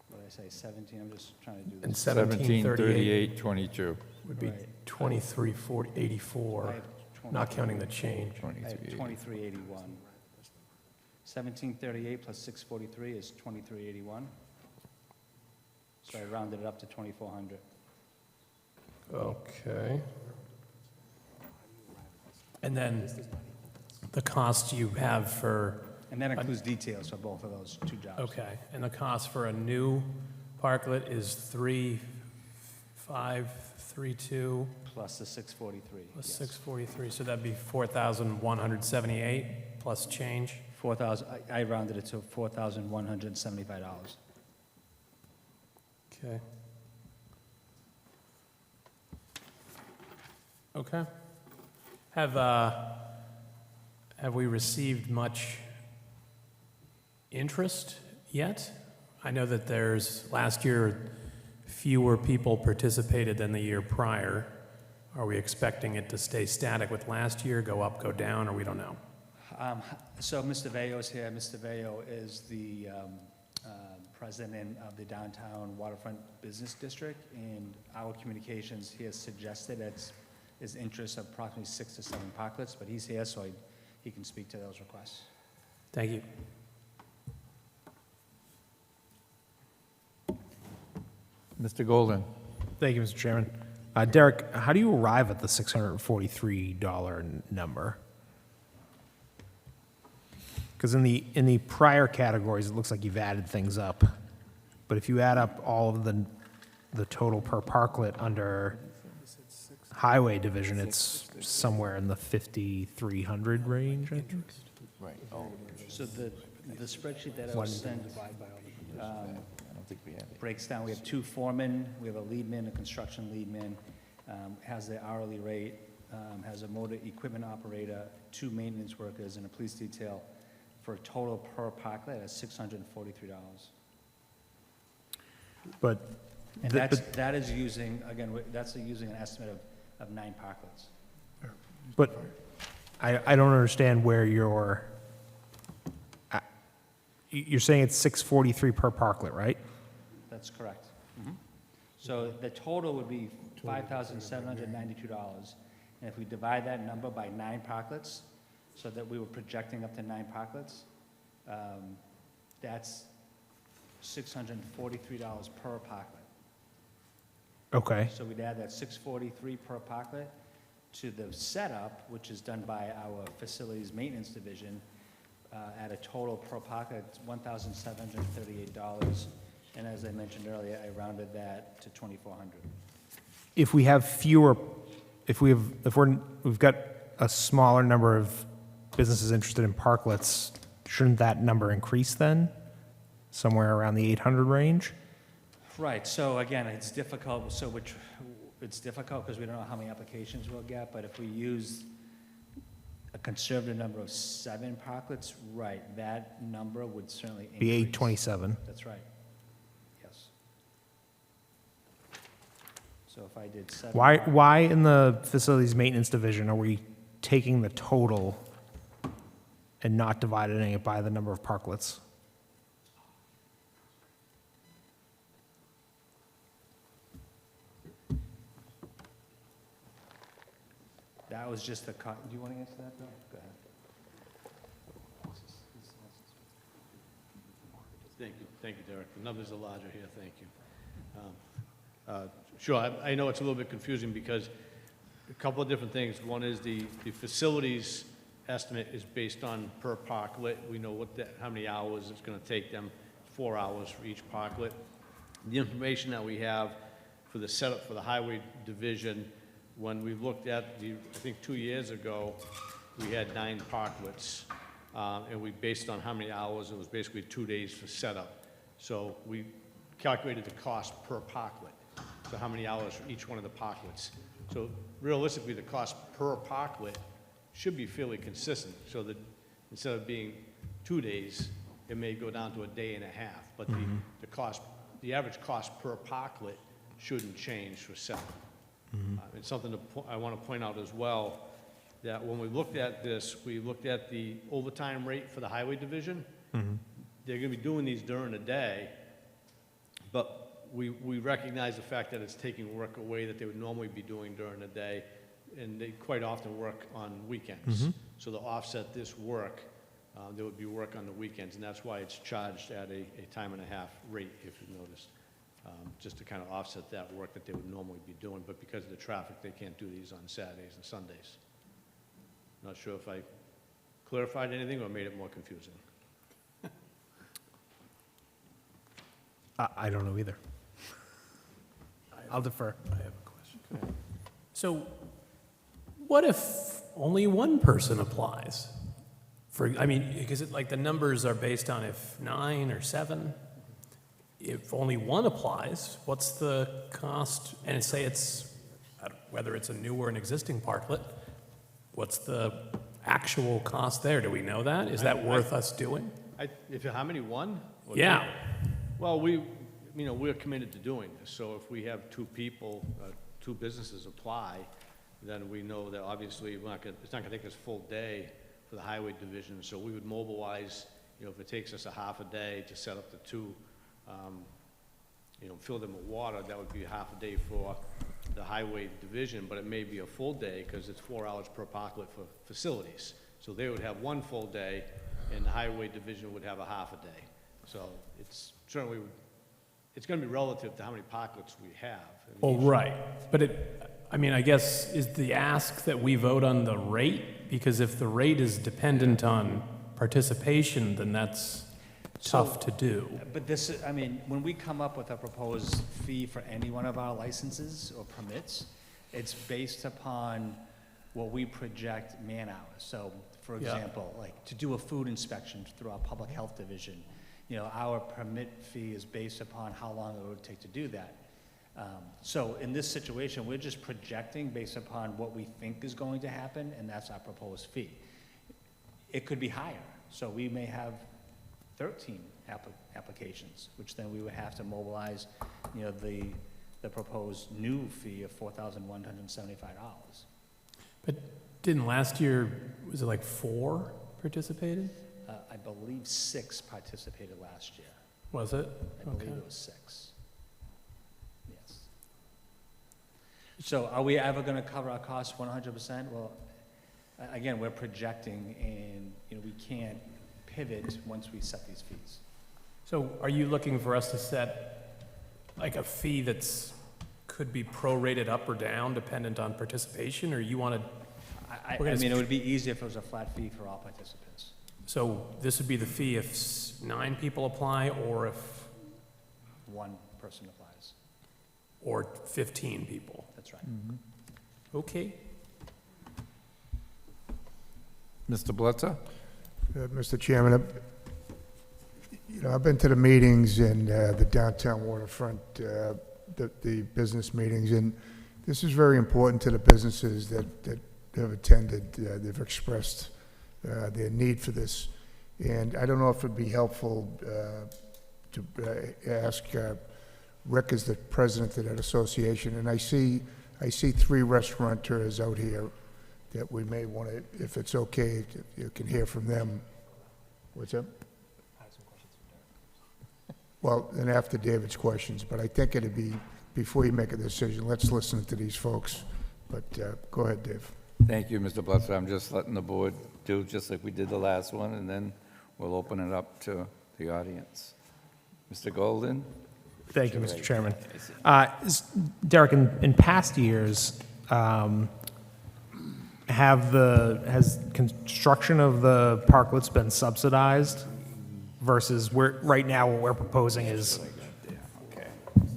what did I say, 17? I'm just trying to do And this. 1738 22. would be Right. 2384, I have not counting the change. I have 2381. 1738 plus 643 is 2381. So I rounded it up to 2400. Okay. And then the cost you have for, And that includes details for both of those two jobs. okay, and the cost for a new parklet is 3,532 Plus the 643. plus yes. 643, so that'd be 4,178 plus change. 4,000, I rounded it to $4,175. Okay. Okay. Have we received much interest yet? I know that last year, fewer people participated than the year prior. Are we expecting it to stay static with last year, go up, go down, or we don't know? So Mr. Vayo is here. Mr. Vayo is the president of the Downtown Waterfront Business District, and our communications, he has suggested it's his interest of approximately 6 to 7 parklets, but he's here, so he can speak to those requests. Thank you. Mr. Golden? Thank you, Mr. Chairman. Derek, how do you arrive at the $643 number? Because in the prior categories, it looks like you've added things up. But if you add up all of the total per parklet under highway division, it's somewhere in the 5,300 range, I think. Right. So the spreadsheet that I was sent breaks down, we have 2 foremen, we have a lead man, a construction lead man, has the hourly rate, has a motor equipment operator, 2 maintenance workers, and a police detail, for a total per parklet of $643. But And that is using, again, that's using an estimate of 9 parklets. But I don't understand where you're saying it's $643 per parklet, right? That's correct. So the total would be $5,792. And if we divide that number by 9 parklets, so that we were projecting up to 9 parklets, that's $643 per parklet. Okay. So we'd add that $643 per parklet to the setup, which is done by our facilities maintenance division, at a total per parklet, $1,738. And as I mentioned earlier, I rounded that to 2,400. If we have fewer, we've got a smaller number of businesses interested in parklets, shouldn't that number increase then? Somewhere around the 800 range? Right, so again, it's difficult, it's difficult because we don't know how many applications we'll get, but if we use a conservative number of 7 parklets, right, that number would certainly increase. Be 827. That's right, yes. So if I did 7. Why in the facilities maintenance division are we taking the total and not dividing it by the number of parklets? That was just the, do you want to answer that, Bill? Go ahead. Thank you, Derek. The numbers are larger here, thank you. Sure, I know it's a little bit confusing because a couple of different things. One is the facilities estimate is based on per parklet. We know how many hours it's going to take them, 4 hours for each parklet. The information that we have for the setup for the highway division, when we looked at I think 2 years ago, we had 9 parklets, and we based on how many hours, it was basically 2 days for setup. So we calculated the cost per parklet. So how many hours for each one of the parklets? So realistically, the cost per parklet should be fairly consistent, so that instead of being 2 days, it may go down to a day and a half, but the cost, the average cost per parklet shouldn't change for 7. And something I want to point out as well, that when we looked at this, we looked at the overtime rate for the highway division. They're going to be doing these during the day, but we recognize the fact that it's taking work away that they would normally be doing during the day, and they quite often work on weekends. So to offset this work, there would be work on the weekends, and that's why it's charged at a time and a half rate, if you noticed, just to kind of offset that work that they would normally be doing. But because of the traffic, they can't do these on Saturdays and Sundays. Not sure if I clarified anything or made it more confusing. I don't know either. I'll defer. I have a question. So what if only one person applies? I mean, because like the numbers are based on if 9 or 7. If only one applies, what's the cost? And say it's, whether it's a new or an existing parklet, what's the actual cost there? Do we know that? Is that worth us doing? How many, one? Or Yeah. two? Well, we're committed to doing this, so if we have 2 people, 2 businesses apply, then we know that obviously it's not gonna take us a full day for the highway division, so we would mobilize, if it takes us a half a day to set up the 2, fill them with water, that would be a half a day for the highway division, but it may be a full day, because it's 4 hours per parklet for facilities. So they would have 1 full day, and the highway division would have a half a day. So it's certainly, it's gonna be relative to how many parklets we have. Well, right, but I guess, is the ask that we vote on the rate? Because if the rate is dependent on participation, then that's tough to do. But this, when we come up with a proposed fee for any one of our licenses or permits, it's based upon what we project man hours. So, for example, like to do a food inspection through our public health division, our permit fee is based upon how long it would take to do that. So in this situation, we're just projecting based upon what we think is going to happen, and that's our proposed fee. It could be higher, so we may have 13 applications, which then we would have to mobilize, the proposed new fee of $4,175. But didn't last year, was it like 4 participated? I believe 6 participated last year. Was it? I believe it was 6. Yes. So are we ever going to cover our costs 100%? Well, again, we're projecting, and we can't pivot once we set these fees. So are you looking for us to set like a fee that's could be prorated up or down dependent on participation, or you want to? It would be easier if it was a flat fee for all participants. So this would be the fee if 9 people apply, or if 1 person applies. Or 15 people. That's right. Okay. Mr. Blitzer? Mr. Chairman, I've been to the meetings in the downtown waterfront, the business meetings, and this is very important to the businesses that have attended. They've expressed their need for this. And I don't know if it'd be helpful to ask Rick as the president of that association, and I see 3 restaurateurs out here that we may want to, if it's okay, you can hear from them. What's up? Well, then after David's questions, but I think it'd be, before you make a decision, let's listen to these folks. But go ahead, Dave. Thank you, Mr. Blitzer. I'm just letting the board do just like we did the last one, and then we'll open it up to the audience. Mr. Golden? Thank you, Mr. Chairman. Derek, in past years, has construction of the parklets been subsidized versus right now what we're proposing is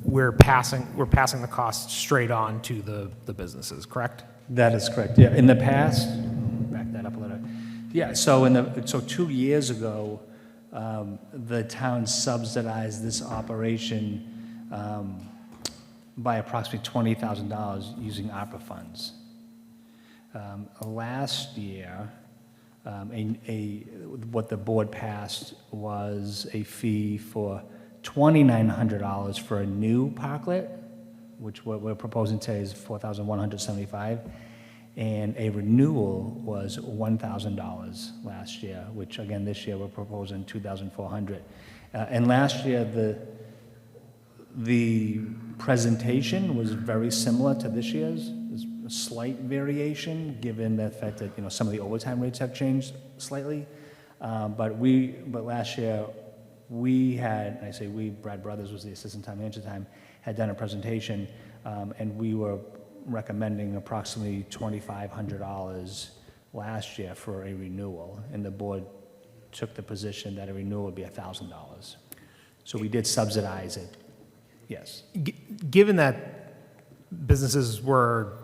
we're passing the cost straight on to the businesses, correct? That is correct. Yeah, in the past, back that up a little. Yeah, so 2 years ago, the town subsidized this operation by approximately $20,000 using ARPA funds. Last year, what the board passed was a fee for $2,900 for a new parklet, which what we're proposing today is $4,175, and a renewal was $1,000 last year, which again, this year we're proposing $2,400. And last year, the presentation was very similar to this year's. There's a slight variation, given the fact that, you know, some of the overtime rates have changed slightly. But last year, we had, and I say we, Brad Brothers was the assistant town manager at the time, had done a presentation, and we were recommending approximately $2,500 last year for a renewal, and the board took the position that a renewal would be $1,000. So we did subsidize it, yes. Given that businesses were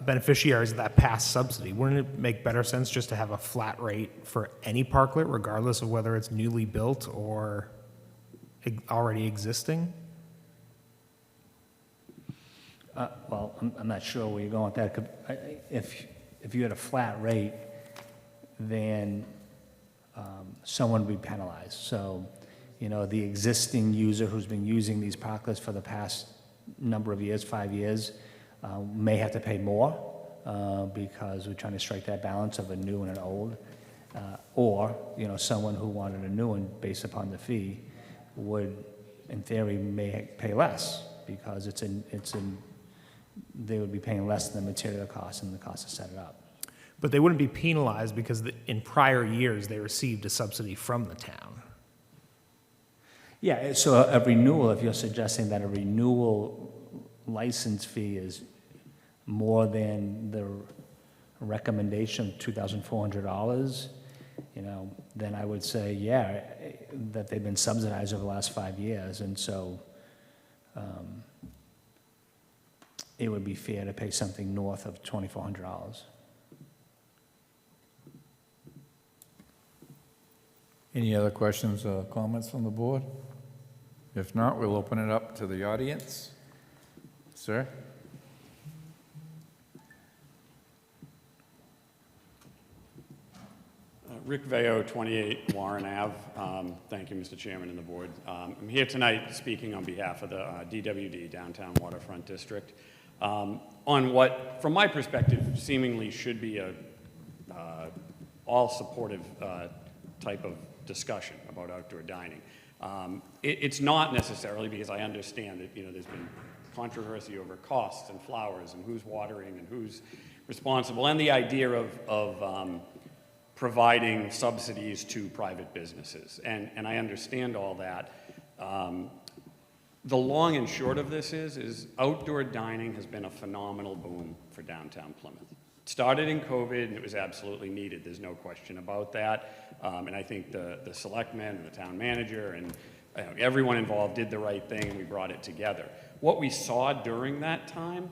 beneficiaries of that past subsidy, wouldn't it make better sense just to have a flat rate for any parklet, regardless of whether it's newly built or already existing? Well, I'm not sure where you're going with that. If you had a flat rate, then someone would be penalized. So, you know, the existing user who's been using these parklets for the past number of years, 5 years, may have to pay more because we're trying to strike that balance of a new and an old. Or, you know, someone who wanted a new one based upon the fee would, in theory, may pay less because they would be paying less than the material cost and the cost to set it up. But they wouldn't be penalized because in prior years, they received a subsidy from the town. Yeah, so a renewal, if you're suggesting that a renewal license fee is more than the recommendation of $2,400, you know, then I would say, yeah, that they've been subsidized over the last 5 years, and so it would be fair to pay something north of $2,400. Any other questions or comments from the board? If not, we'll open it up to the audience. Sir? Rick Veo, 28 Warren Ave. Thank you, Mr. Chairman and the board. I'm here tonight speaking on behalf of the DWD, Downtown Waterfront District, on what, from my perspective, seemingly should be a all-supportive type of discussion about outdoor dining. It's not necessarily, because I understand that, you know, there's been controversy over costs and flowers and who's watering and who's responsible, and the idea of providing subsidies to private businesses. And I understand all that. The long and short of this is outdoor dining has been a phenomenal boom for downtown Plymouth. It started in COVID, and it was absolutely needed. There's no question about that. And I think the selectmen and the town manager and everyone involved did the right thing, and we brought it together. What we saw during that time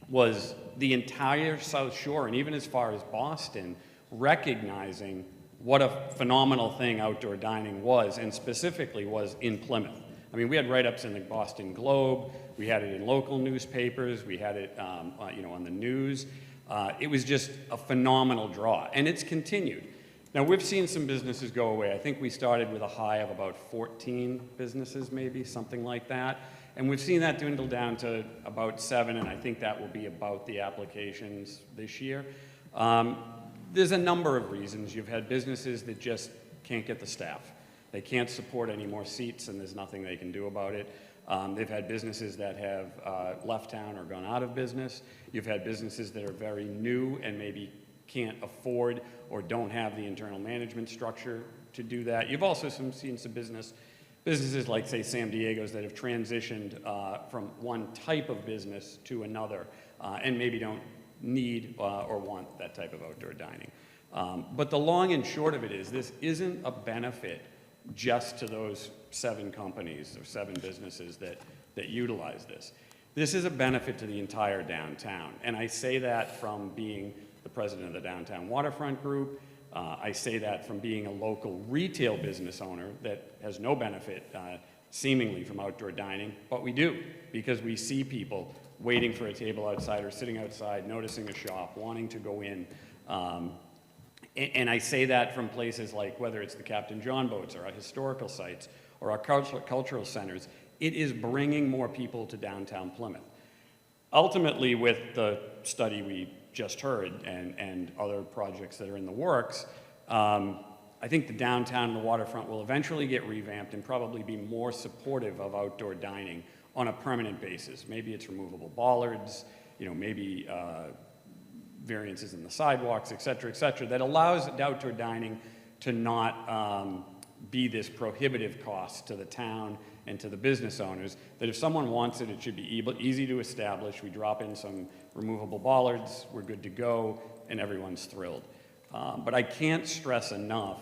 was the entire South Shore, and even as far as Boston, recognizing what a phenomenal thing outdoor dining was, and specifically was in Plymouth. I mean, we had write-ups in the Boston Globe, we had it in local newspapers, we had it on the news. It was just a phenomenal draw, and it's continued. Now, we've seen some businesses go away. I think we started with a high of about 14 businesses, maybe, something like that. And we've seen that dwindle down to about 7, and I think that will be about the applications this year. There's a number of reasons. You've had businesses that just can't get the staff. They can't support any more seats, and there's nothing they can do about it. They've had businesses that have left town or gone out of business. You've had businesses that are very new and maybe can't afford or don't have the internal management structure to do that. You've also seen some businesses like, say, San Diego's that have transitioned from one type of business to another and maybe don't need or want that type of outdoor dining. But the long and short of it is this isn't a benefit just to those 7 companies or 7 businesses that utilize this. This is a benefit to the entire downtown. And I say that from being the president of the Downtown Waterfront Group. I say that from being a local retail business owner that has no benefit seemingly from outdoor dining, but we do, because we see people waiting for a table outside or sitting outside, noticing a shop, wanting to go in. And I say that from places like, whether it's the Captain John boats or our historical sites or our cultural centers, it is bringing more people to downtown Plymouth. Ultimately, with the study we just heard and other projects that are in the works, I think the downtown and the waterfront will eventually get revamped and probably be more supportive of outdoor dining on a permanent basis. Maybe it's removable bollards, maybe variances in the sidewalks, et cetera, that allows outdoor dining to not be this prohibitive cost to the town and to the business owners, that if someone wants it, it should be easy to establish. We drop in some removable bollards, we're good to go, and everyone's thrilled. But I can't stress enough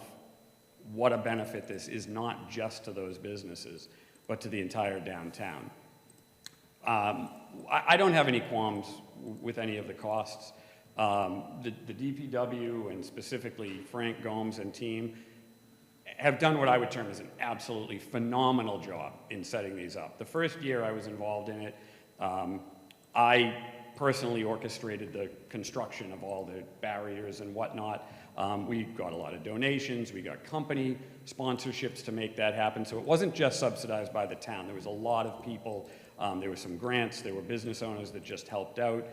what a benefit this is, not just to those businesses, but to the entire downtown. I don't have any qualms with any of the costs. The DPW and specifically Frank Gomes and team have done what I would term as an absolutely phenomenal job in setting these up. The first year I was involved in it, I personally orchestrated the construction of all the barriers and whatnot. We got a lot of donations, we got company sponsorships to make that happen, so it wasn't just subsidized by the town. There was a lot of people, there were some grants, there were business owners that just helped out.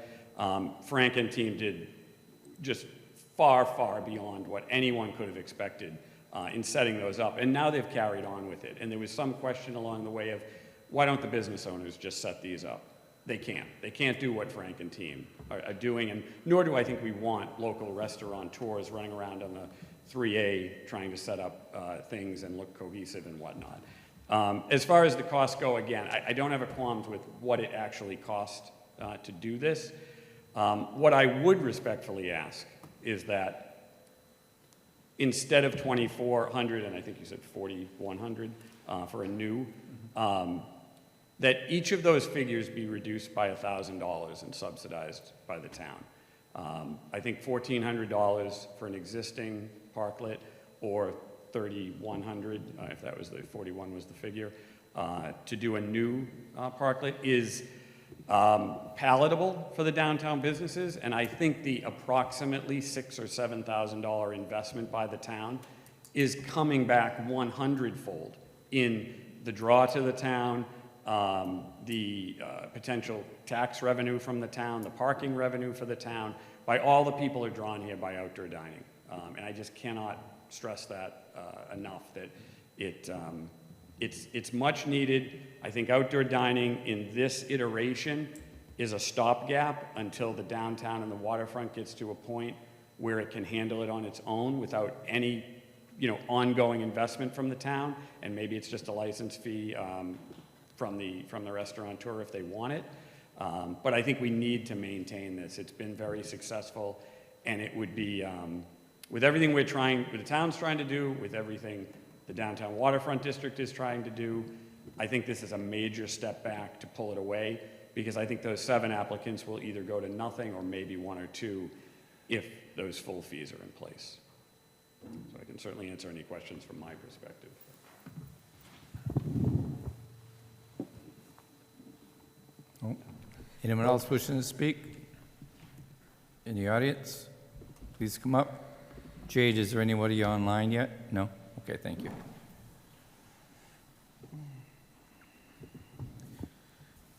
Frank and team did just far, far beyond what anyone could have expected in setting those up, and now they've carried on with it. And there was some question along the way of, why don't the business owners just set these up? They can't. They can't do what Frank and team are doing, and nor do I think we want local restaurateurs running around on the 3A trying to set up things and look cohesive and whatnot. As far as the costs go, again, I don't have a qualms with what it actually costs to do this. What I would respectfully ask is that instead of 2,400, and I think you said 4,100 for a new, that each of those figures be reduced by $1,000 and subsidized by the town. I think $1,400 for an existing parklet, or $3,100, if that was the 41 was the figure, to do a new parklet is palatable for the downtown businesses, and I think the approximately $6,000 or $7,000 investment by the town is coming back 100-fold in the draw to the town, the potential tax revenue from the town, the parking revenue for the town, by all the people who are drawn here by outdoor dining. And I just cannot stress that enough, that it's much needed. I think outdoor dining in this iteration is a stopgap until the downtown and the waterfront gets to a point where it can handle it on its own without any, ongoing investment from the town, and maybe it's just a license fee from the restaurateur if they want it. But I think we need to maintain this. It's been very successful, and it would be, with everything with the town's trying to do, with everything the downtown waterfront district is trying to do, I think this is a major step back to pull it away, because I think those 7 applicants will either go to nothing or maybe 1 or 2 if those full fees are in place. So I can certainly answer any questions from my perspective. Oh. Anyone else wishing to speak? In the audience? Please come up. Jade, is there anybody online yet? No? Okay, thank you.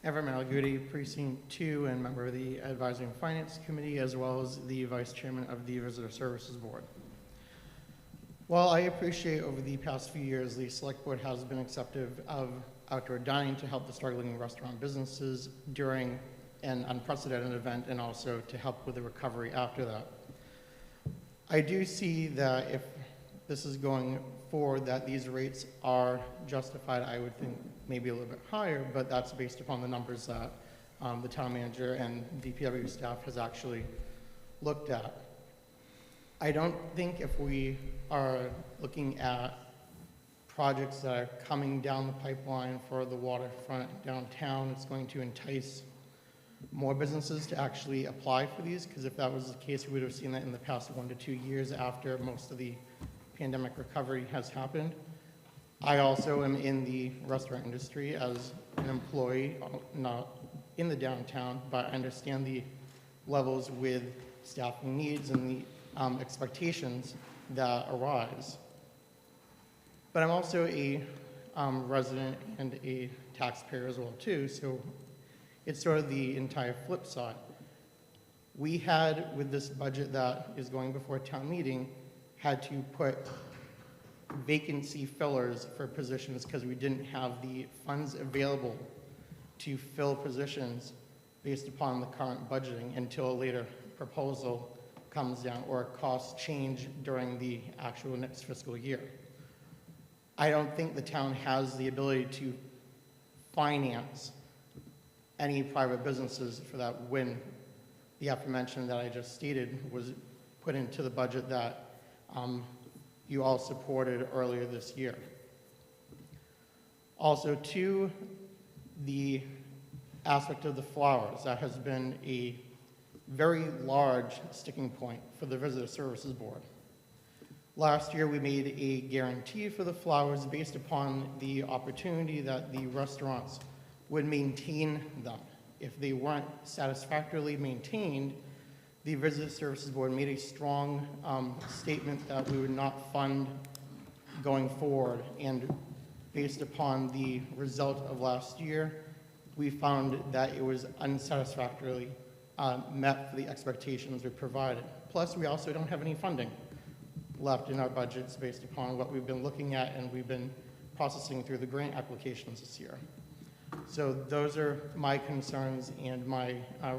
Evan Malaguti, Precinct 2, and member of the Advisory and Finance Committee, as well as the Vice Chairman of the Visitor Services Board. While I appreciate over the past few years the Select Board has been acceptive of outdoor dining to help the struggling restaurant businesses during an unprecedented event, and also to help with the recovery after that, I do see that if this is going forward, that these rates are justified. I would think maybe a little bit higher, but that's based upon the numbers that the town manager and DPW staff has actually looked at. I don't think if we are looking at projects that are coming down the pipeline for the waterfront downtown, it's going to entice more businesses to actually apply for these, because if that was the case, we would have seen that in the past 1 to 2 years after most of the pandemic recovery has happened. I also am in the restaurant industry as an employee, not in the downtown, but I understand the levels with staffing needs and the expectations that arise. But I'm also a resident and a taxpayer as well too, so it's sort of the entire flip side. We had, with this budget that is going before town meeting, had to put vacancy fillers for positions because we didn't have the funds available to fill positions based upon the current budgeting until a later proposal comes down or costs change during the actual next fiscal year. I don't think the town has the ability to finance any private businesses for that when the aforementioned that I just stated was put into the budget that you all supported earlier this year. Also, to the aspect of the flowers, that has been a very large sticking point for the Visitor Services Board. Last year, we made a guarantee for the flowers based upon the opportunity that the restaurants would maintain them. If they weren't satisfactorily maintained, the Visitor Services Board made a strong statement that we would not fund going forward. And based upon the result of last year, we found that it was unsatisfactorily met for the expectations we provided. Plus, we also don't have any funding left in our budgets based upon what we've been looking at and we've been processing through the grant applications this year. So those are my concerns and my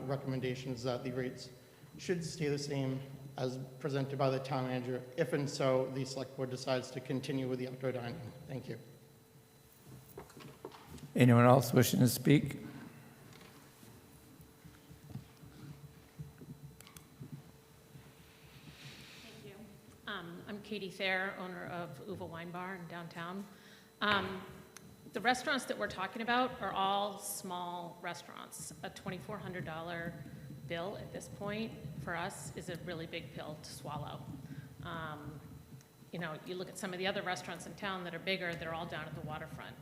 recommendations that the rates should stay the same as presented by the town manager, if and so the select board decides to continue with the outdoor dining. Thank you. Anyone else wishing to speak? Thank you. I'm Katie Fair, owner of Uva Wine Bar in downtown. The restaurants that we're talking about are all small restaurants. A $2,400 bill at this point for us is a really big pill to swallow. You know, you look at some of the other restaurants in town that are bigger, they're all down at the waterfront.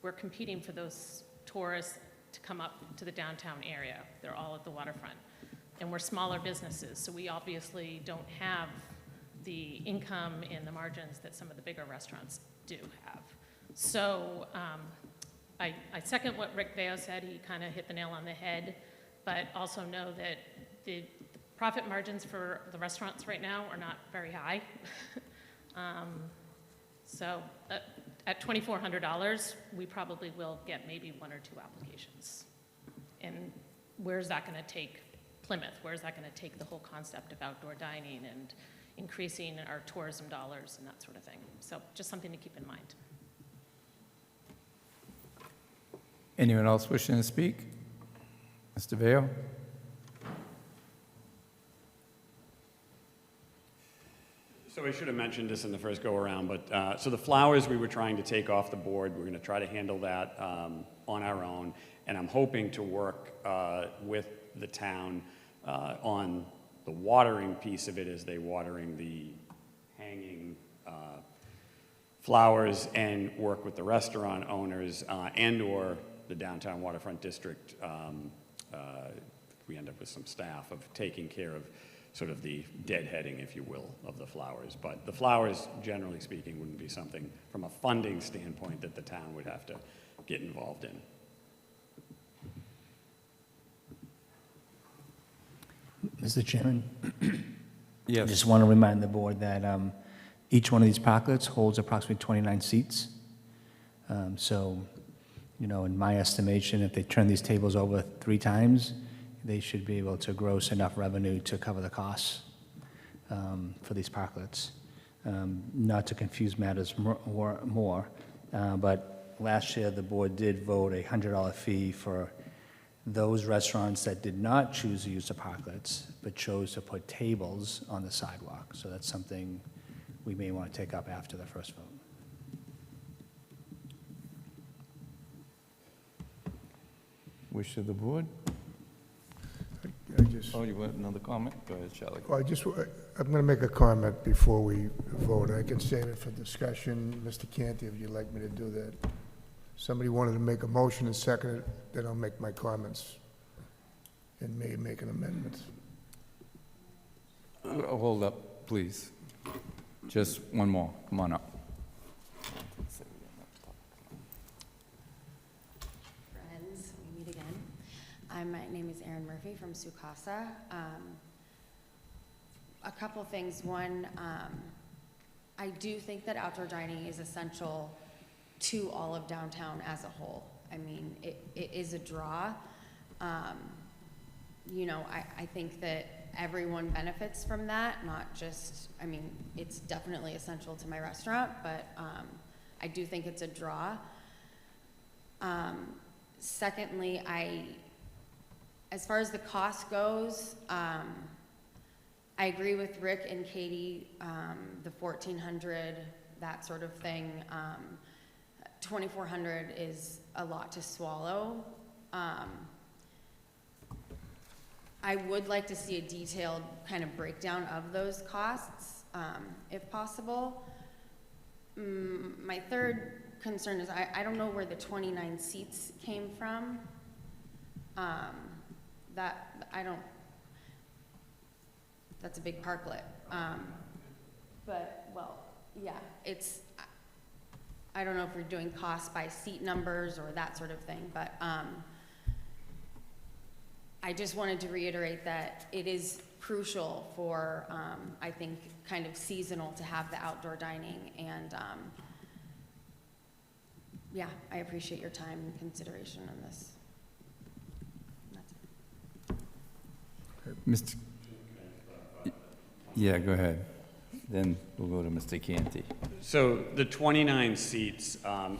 We're competing for those tourists to come up to the downtown area. They're all at the waterfront. And we're smaller businesses, so we obviously don't have the income and the margins that some of the bigger restaurants do have. So I second what Rick Veo said. He kind of hit the nail on the head, but also know that the profit margins for the restaurants right now are not very high. So at $2,400, we probably will get maybe 1 or 2 applications. And where's that going to take Plymouth? Where's that going to take the whole concept of outdoor dining and increasing our tourism dollars and that sort of thing? So just something to keep in mind. Anyone else wishing to speak? Mr. Veo? So I should have mentioned this in the first go-around, but so the flowers we were trying to take off the board, we're going to try to handle that on our own, and I'm hoping to work with the town on the watering piece of it as they watering the hanging flowers and work with the restaurant owners and/or the downtown waterfront district. We end up with some staff of taking care of sort of the deadheading, if you will, of the flowers. But the flowers, generally speaking, wouldn't be something from a funding standpoint that the town would have to get involved in. Mr. Chairman? Yes. I just want to remind the board that each one of these parklets holds approximately 29 seats. So, you know, in my estimation, if they turn these tables over 3 times, they should be able to gross enough revenue to cover the costs for these parklets. Not to confuse matters more, but last year the board did vote a $100 fee for those restaurants that did not choose to use the parklets, but chose to put tables on the sidewalk. So that's something we may want to take up after the first vote. Wish of the board? just, Oh, you want another comment? Go ahead, Charlie. well, I'm going to make a comment before we vote. I can save it for discussion. Mr. Canty, if you'd like me to do that. Somebody wanted to make a motion and second it, then I'll make my comments and may make an amendment. Hold up, please. Just one more. Come on up. Friends, we meet again. My name is Erin Murphy from Sukasa. A couple things. One, I do think that outdoor dining is essential to all of downtown as a whole. I mean, it is a draw. You know, I think that everyone benefits from that, not just, I mean, it's definitely essential to my restaurant, but I do think it's a draw. Secondly, as far as the cost goes, I agree with Rick and Katie, the 1,400, that sort of thing. 2,400 is a lot to swallow. I would like to see a detailed kind of breakdown of those costs, if possible. My third concern is I don't know where the 29 seats came from. That's a big parklet. But, well, yeah, I don't know if we're doing costs by seat numbers or that sort of thing, but I just wanted to reiterate that it is crucial for, I think, kind of seasonal to have the outdoor dining. And yeah, I appreciate your time and consideration on this. That's it. Mr. Yeah, go ahead. Then we'll go to Mr. Canty. So the 29 seats,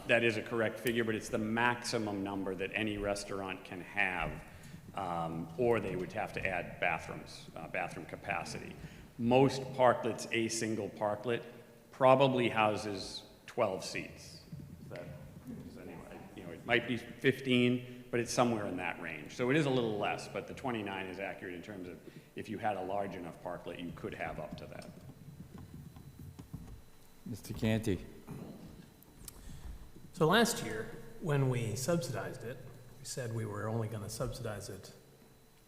that is a correct figure, but it's the maximum number that any restaurant can have, or they would have to add bathrooms, bathroom capacity. Most parklets, a single parklet, probably houses 12 seats. You know, it might be 15, but it's somewhere in that range. So it is a little less, but the 29 is accurate in terms of if you had a large enough parklet, you could have up to that. Mr. Canty. So last year, when we subsidized it, we said we were only going to subsidize it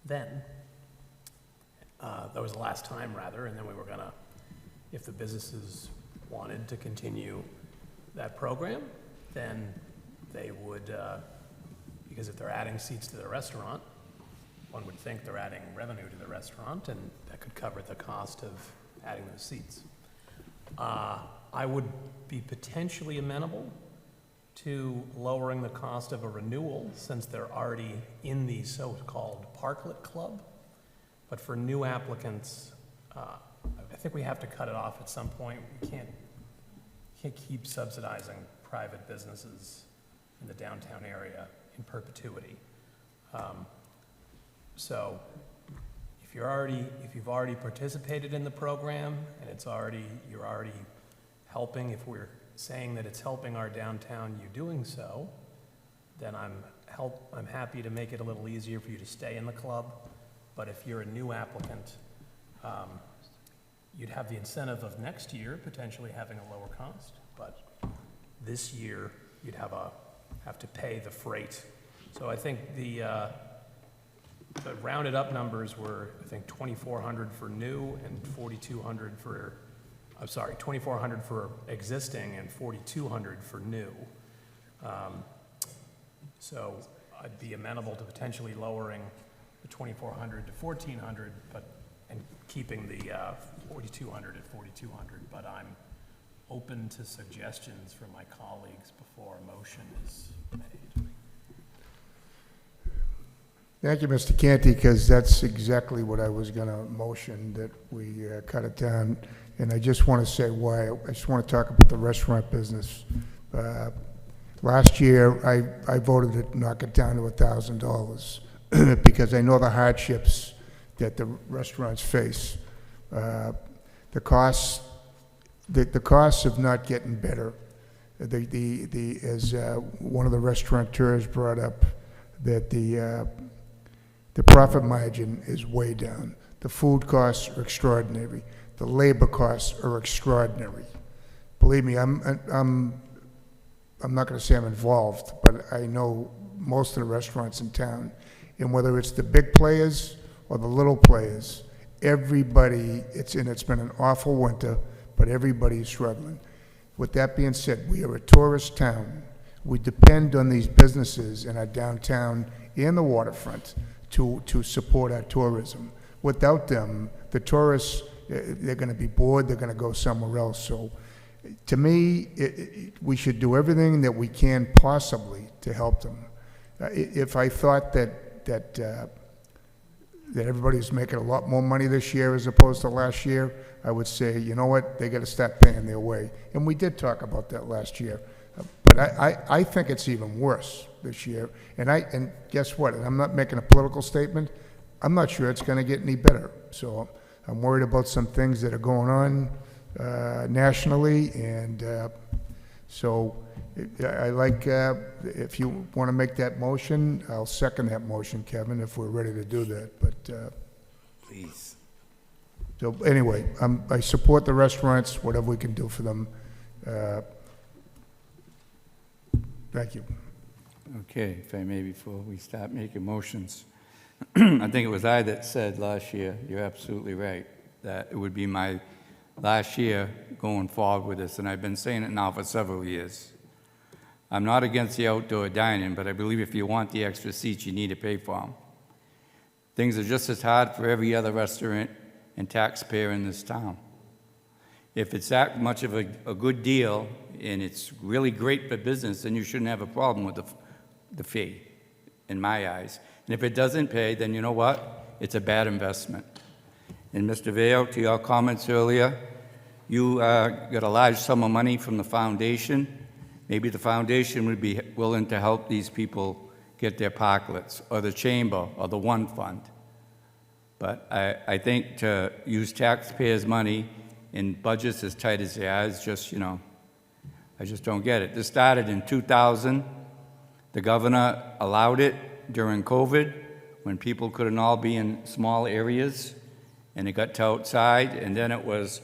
then. That was the last time, rather, and then we were going to, if the businesses wanted to continue that program, then they would, because if they're adding seats to the restaurant, one would think they're adding revenue to the restaurant, and that could cover the cost of adding those seats. I would be potentially amenable to lowering the cost of a renewal since they're already in the so-called Parklet Club. But for new applicants, I think we have to cut it off at some point. We can't keep subsidizing private businesses in the downtown area in perpetuity. So if you've already participated in the program and you're already helping, if we're saying that it's helping our downtown, you doing so, then I'm happy to make it a little easier for you to stay in the club. But if you're a new applicant, you'd have the incentive of next year potentially having a lower cost. But this year, you'd have to pay the freight. So I think the rounded up numbers were, I think, 2,400 for new and 4,200 for, I'm sorry, 2,400 for existing and 4,200 for new. So I'd be amenable to potentially lowering the 2,400 to 1,400, and keeping the 4,200 at 4,200. But I'm open to suggestions from my colleagues before a motion is made. Thank you, Mr. Canty, because that's exactly what I was going to motion, that we cut it down. And I just want to say why. I just want to talk about the restaurant business. Last year, I voted to knock it down to $1,000 because I know the hardships that the restaurants face. The costs of not getting better. As one of the restaurateurs brought up, that The profit margin is way down. The food costs are extraordinary. The labor costs are extraordinary. Believe me, I'm not going to say I'm involved, but I know most of the restaurants in town. And whether it's the big players or the little players, everybody, it's been an awful winter, but everybody is struggling. With that being said, we are a tourist town. We depend on these businesses in our downtown and the waterfront to support our tourism. Without them, the tourists, they're going to be bored, they're going to go somewhere else. So to me, we should do everything that we can possibly to help them. If I thought that everybody's making a lot more money this year as opposed to last year, I would say, you know what, they got to start paying their way. And we did talk about that last year. But I think it's even worse this year. And guess what? And I'm not making a political statement. I'm not sure it's going to get any better. So I'm worried about some things that are going on nationally. And so I like, if you want to make that motion, I'll second that motion, Kevin, if we're ready to do that. But Please. so anyway, I support the restaurants, whatever we can do for them. Thank you. Okay, if I may, before we start making motions. I think it was I that said last year, you're absolutely right, that it would be my last year going forward with this, and I've been saying it now for several years. I'm not against the outdoor dining, but I believe if you want the extra seats, you need to pay for them. Things are just as hard for every other restaurant and taxpayer in this town. If it's that much of a good deal and it's really great for business, then you shouldn't have a problem with the fee, in my eyes. And if it doesn't pay, then you know what? It's a bad investment. And Mr. Veo, to your comments earlier, you got a large sum of money from the foundation. Maybe the foundation would be willing to help these people get their parklets, or the chamber, or the One Fund. But I think to use taxpayers' money in budgets as tight as they are is just, I just don't get it. This started in 2000. The governor allowed it during COVID, when people couldn't all be in small areas, and it got to outside, and then it was,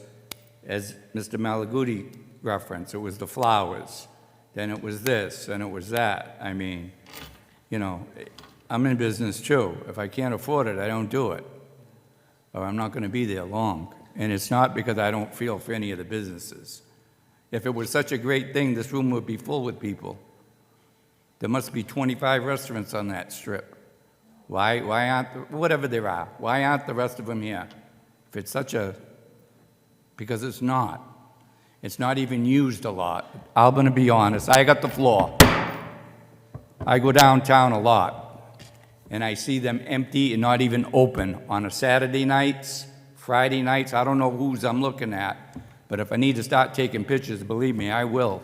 as Mr. Malaguti referenced, it was the flowers, then it was this, and it was that. I mean, I'm in business too. If I can't afford it, I don't do it, or I'm not going to be there long. And it's not because I don't feel for any of the businesses. If it was such a great thing, this room would be full with people. There must be 25 restaurants on that strip. Why aren't, whatever there are, why aren't the rest of them here? If it's such a, because it's not. It's not even used a lot. I'm going to be honest, I got the floor. I go downtown a lot, and I see them empty and not even open on a Saturday nights, Friday nights. I don't know whose I'm looking at, but if I need to start taking pictures, believe me, I will.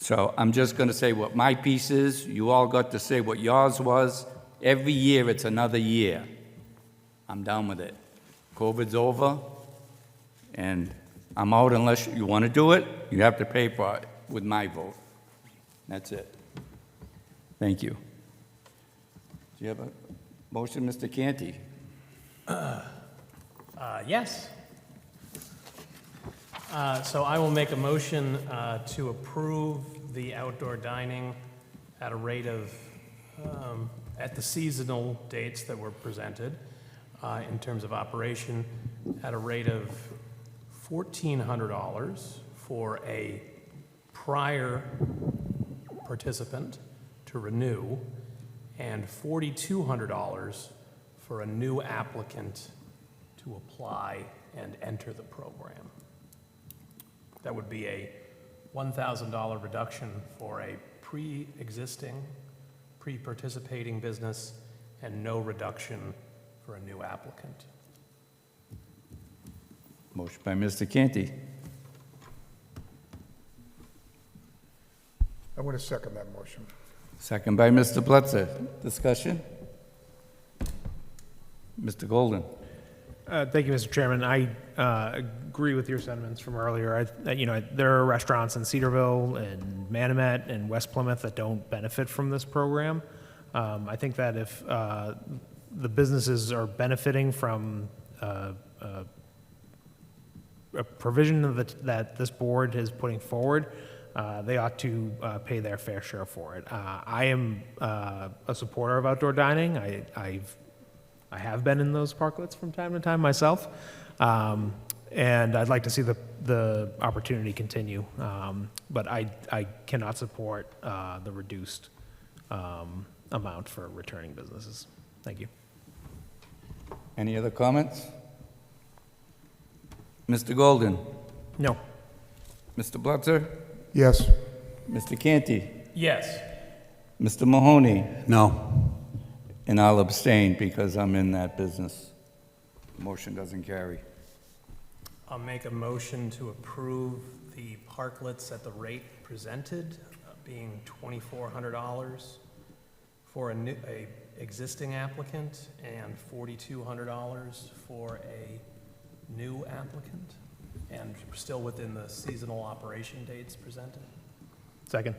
So I'm just going to say what my piece is. You all got to say what yours was. Every year, it's another year. I'm done with it. COVID's over, and I'm out unless you want to do it. You have to pay for it with my vote. That's it. Thank you. Do you have a motion, Mr. Canty? Yes. So I will make a motion to approve the outdoor dining at a rate of, at the seasonal dates that were presented in terms of operation, at a rate of $1,400 for a prior participant to renew, and $4,200 for a new applicant to apply and enter the program. That would be a $1,000 reduction for a pre-existing, pre-participating business, and no reduction for a new applicant. Motion by Mr. Canty. I want to second that motion. Second by Mr. Blitzer. Discussion? Mr. Golden. Thank you, Mr. Chairman. I agree with your sentiments from earlier. There are restaurants in Cedarville and Manamet and West Plymouth that don't benefit from this program. I think that if the businesses are benefiting from a provision that this board is putting forward, they ought to pay their fair share for it. I am a supporter of outdoor dining. I have been in those parklets from time to time myself, and I'd like to see the opportunity continue. But I cannot support the reduced amount for returning businesses. Thank you. Any other comments? Mr. Golden? No. Mr. Blutzer? Yes. Mr. Canty? Yes. Mr. Mahoney? No. And I'll abstain because I'm in that business. Motion doesn't carry. I'll make a motion to approve the parklets at the rate presented, being $2,400 for a existing applicant and $4,200 for a new applicant, and still within the seasonal operation dates presented. Second.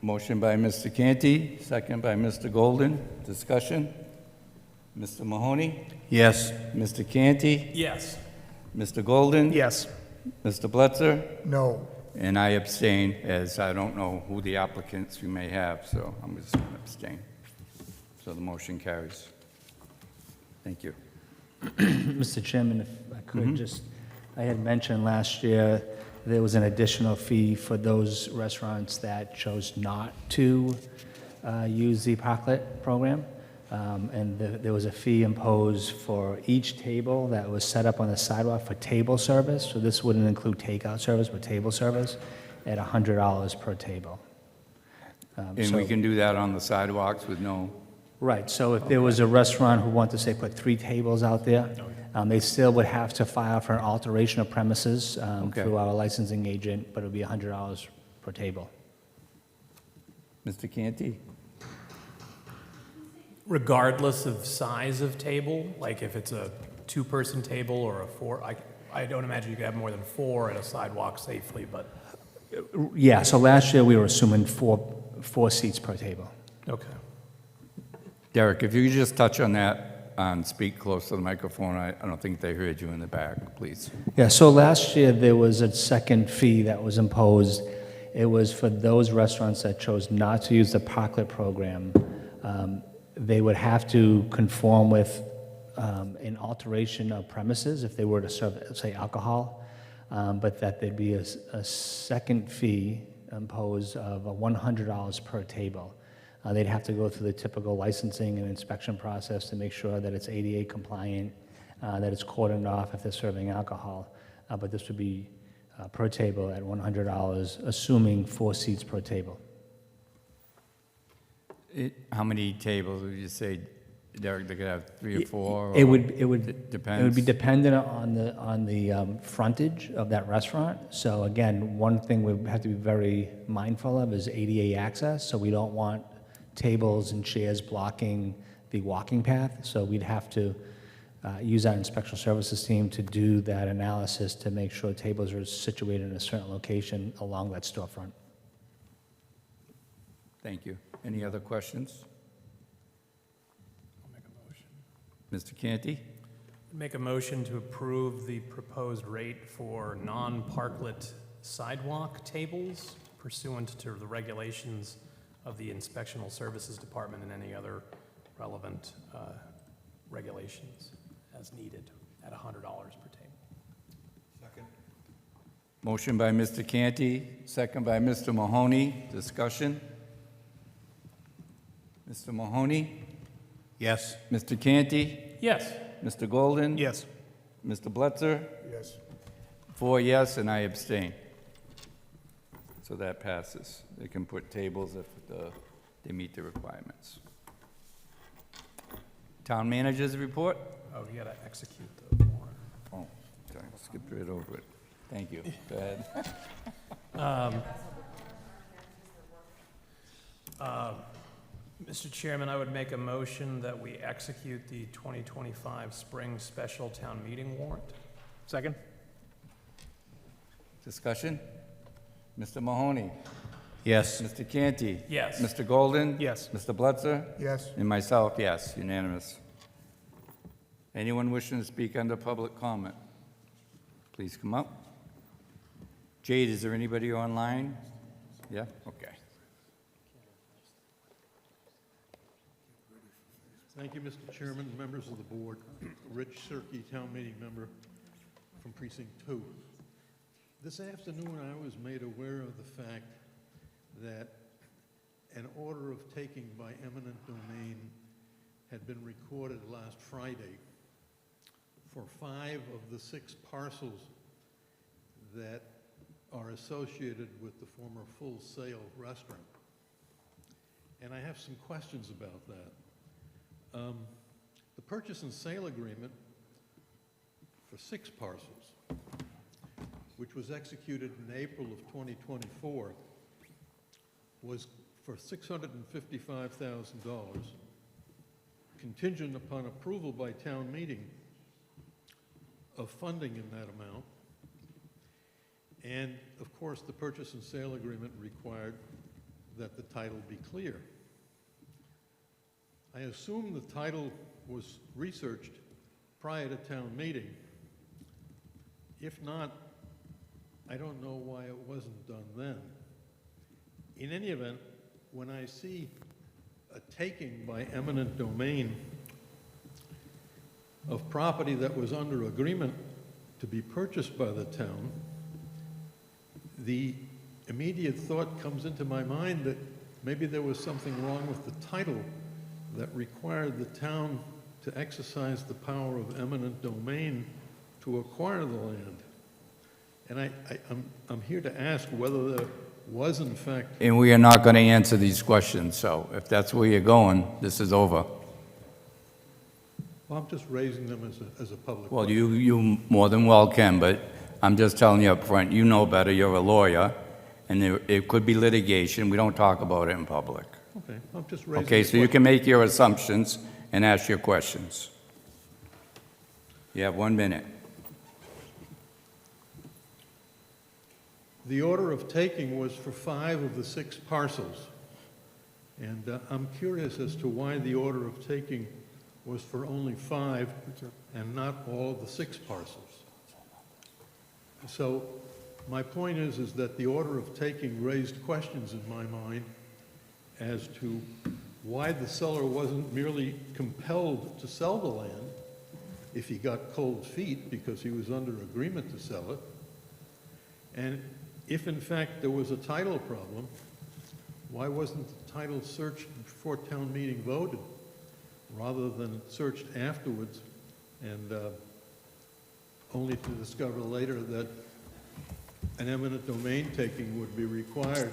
Motion by Mr. Canty, second by Mr. Golden. Discussion? Mr. Mahoney? Yes. Mr. Canty? Yes. Mr. Golden? Yes. Mr. Blutzer? No. And I abstain, as I don't know who the applicants you may have, so I'm just going to abstain. So the motion carries. Thank you. Mr. Chairman, if I could I had mentioned last year there was an additional fee for those restaurants that chose not to use the parklet program. And there was a fee imposed for each table that was set up on the sidewalk for table service. So this wouldn't include takeout service, but table service at $100 per table. And we can do that on the sidewalks with no... Right, so if there was a restaurant who wanted to, say, put 3 tables out there, they still would have to file for an alteration of premises through our licensing agent, but it would be $100 per table. Mr. Canty? Regardless of size of table, like if it's a 2-person table or a 4, I don't imagine you could have more than 4 at a sidewalk safely, but... Yeah, so last year we were assuming 4 seats per table. Okay. Derek, if you could just touch on that and speak close to the microphone. I don't think they heard you in the back, please. Yeah, so last year there was a second fee that was imposed. It was for those restaurants that chose not to use the parklet program. They would have to conform with an alteration of premises if they were to serve, say, alcohol, but that there'd be a second fee imposed of $100 per table. They'd have to go through the typical licensing and inspection process to make sure that it's ADA compliant, that it's cordoned off if they're serving alcohol. But this would be per table at $100, assuming 4 seats per table. How many tables would you say, Derek? They could have 3 or 4? It would depends. It would be dependent on the frontage of that restaurant. So again, one thing we have to be very mindful of is ADA access. So we don't want tables and chairs blocking the walking path. So we'd have to use our inspection services team to do that analysis to make sure tables are situated in a certain location along that storefront. Thank you. Any other questions? I'll make a motion. Mr. Canty? Make a motion to approve the proposed rate for non-parklet sidewalk tables pursuant to the regulations of the Inspectional Services Department and any other relevant regulations as needed at $100 per table. Second. Motion by Mr. Canty, second by Mr. Mahoney. Discussion? Mr. Mahoney? Yes. Mr. Canty? Yes. Mr. Golden? Yes. Mr. Blutzer? Yes. 4 yes, and I abstain. So that passes. They can put tables if they meet the requirements. Town managers report? Oh, you gotta execute the warrant. Oh, sorry, skipped right over it. Thank you. Go ahead. Mr. Chairman, I would make a motion that we execute the 2025 Spring Special Town Meeting warrant. Second. Discussion? Mr. Mahoney? Yes. Mr. Canty? Yes. Mr. Golden? Yes. Mr. Blitzer? Yes. And myself, yes, unanimous. Anyone wishing to speak under public comment? Please come up. Jade, is there anybody online? Yeah, okay. Thank you, Mr. Chairman, members of the board. Rich Cirque, town meeting member from Precinct 2. This afternoon, I was made aware of the fact that an order of taking by eminent domain had been recorded last Friday for 5 of the 6 parcels that are associated with the former Full Sail restaurant. And I have some questions about that. The purchase and sale agreement for 6 parcels, which was executed in April of 2024, was for $655,000, contingent upon approval by town meeting of funding in that amount. And of course, the purchase and sale agreement required that the title be clear. I assume the title was researched prior to town meeting. If not, I don't know why it wasn't done then. In any event, when I see a taking by eminent domain of property that was under agreement to be purchased by the town, the immediate thought comes into my mind that maybe there was something wrong with the title that required the town to exercise the power of eminent domain to acquire the land. And I'm here to ask whether there was in fact... And we are not going to answer these questions, so if that's where you're going, this is over. Well, I'm just raising them as a public... Well, you more than well can, but I'm just telling you up front, you know better, you're a lawyer, and it could be litigation. We don't talk about it in public. Okay, I'm just raising... Okay, so you can make your assumptions and ask your questions. You have 1 minute. The order of taking was for 5 of the 6 parcels. And I'm curious as to why the order of taking was for only 5 and not all of the 6 parcels. So my point is that the order of taking raised questions in my mind as to why the seller wasn't merely compelled to sell the land if he got cold feet because he was under agreement to sell it. And if in fact there was a title problem, why wasn't the title searched before town meeting voted rather than searched afterwards and only to discover later that an eminent domain taking would be required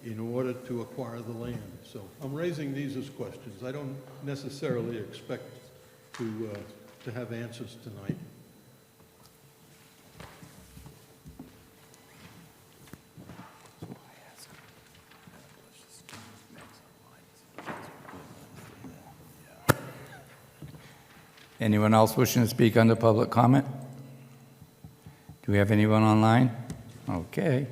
in order to acquire the land? So I'm raising these as questions. I don't necessarily expect to have answers tonight. Anyone else wishing to speak under public comment? Do we have anyone online? Okay.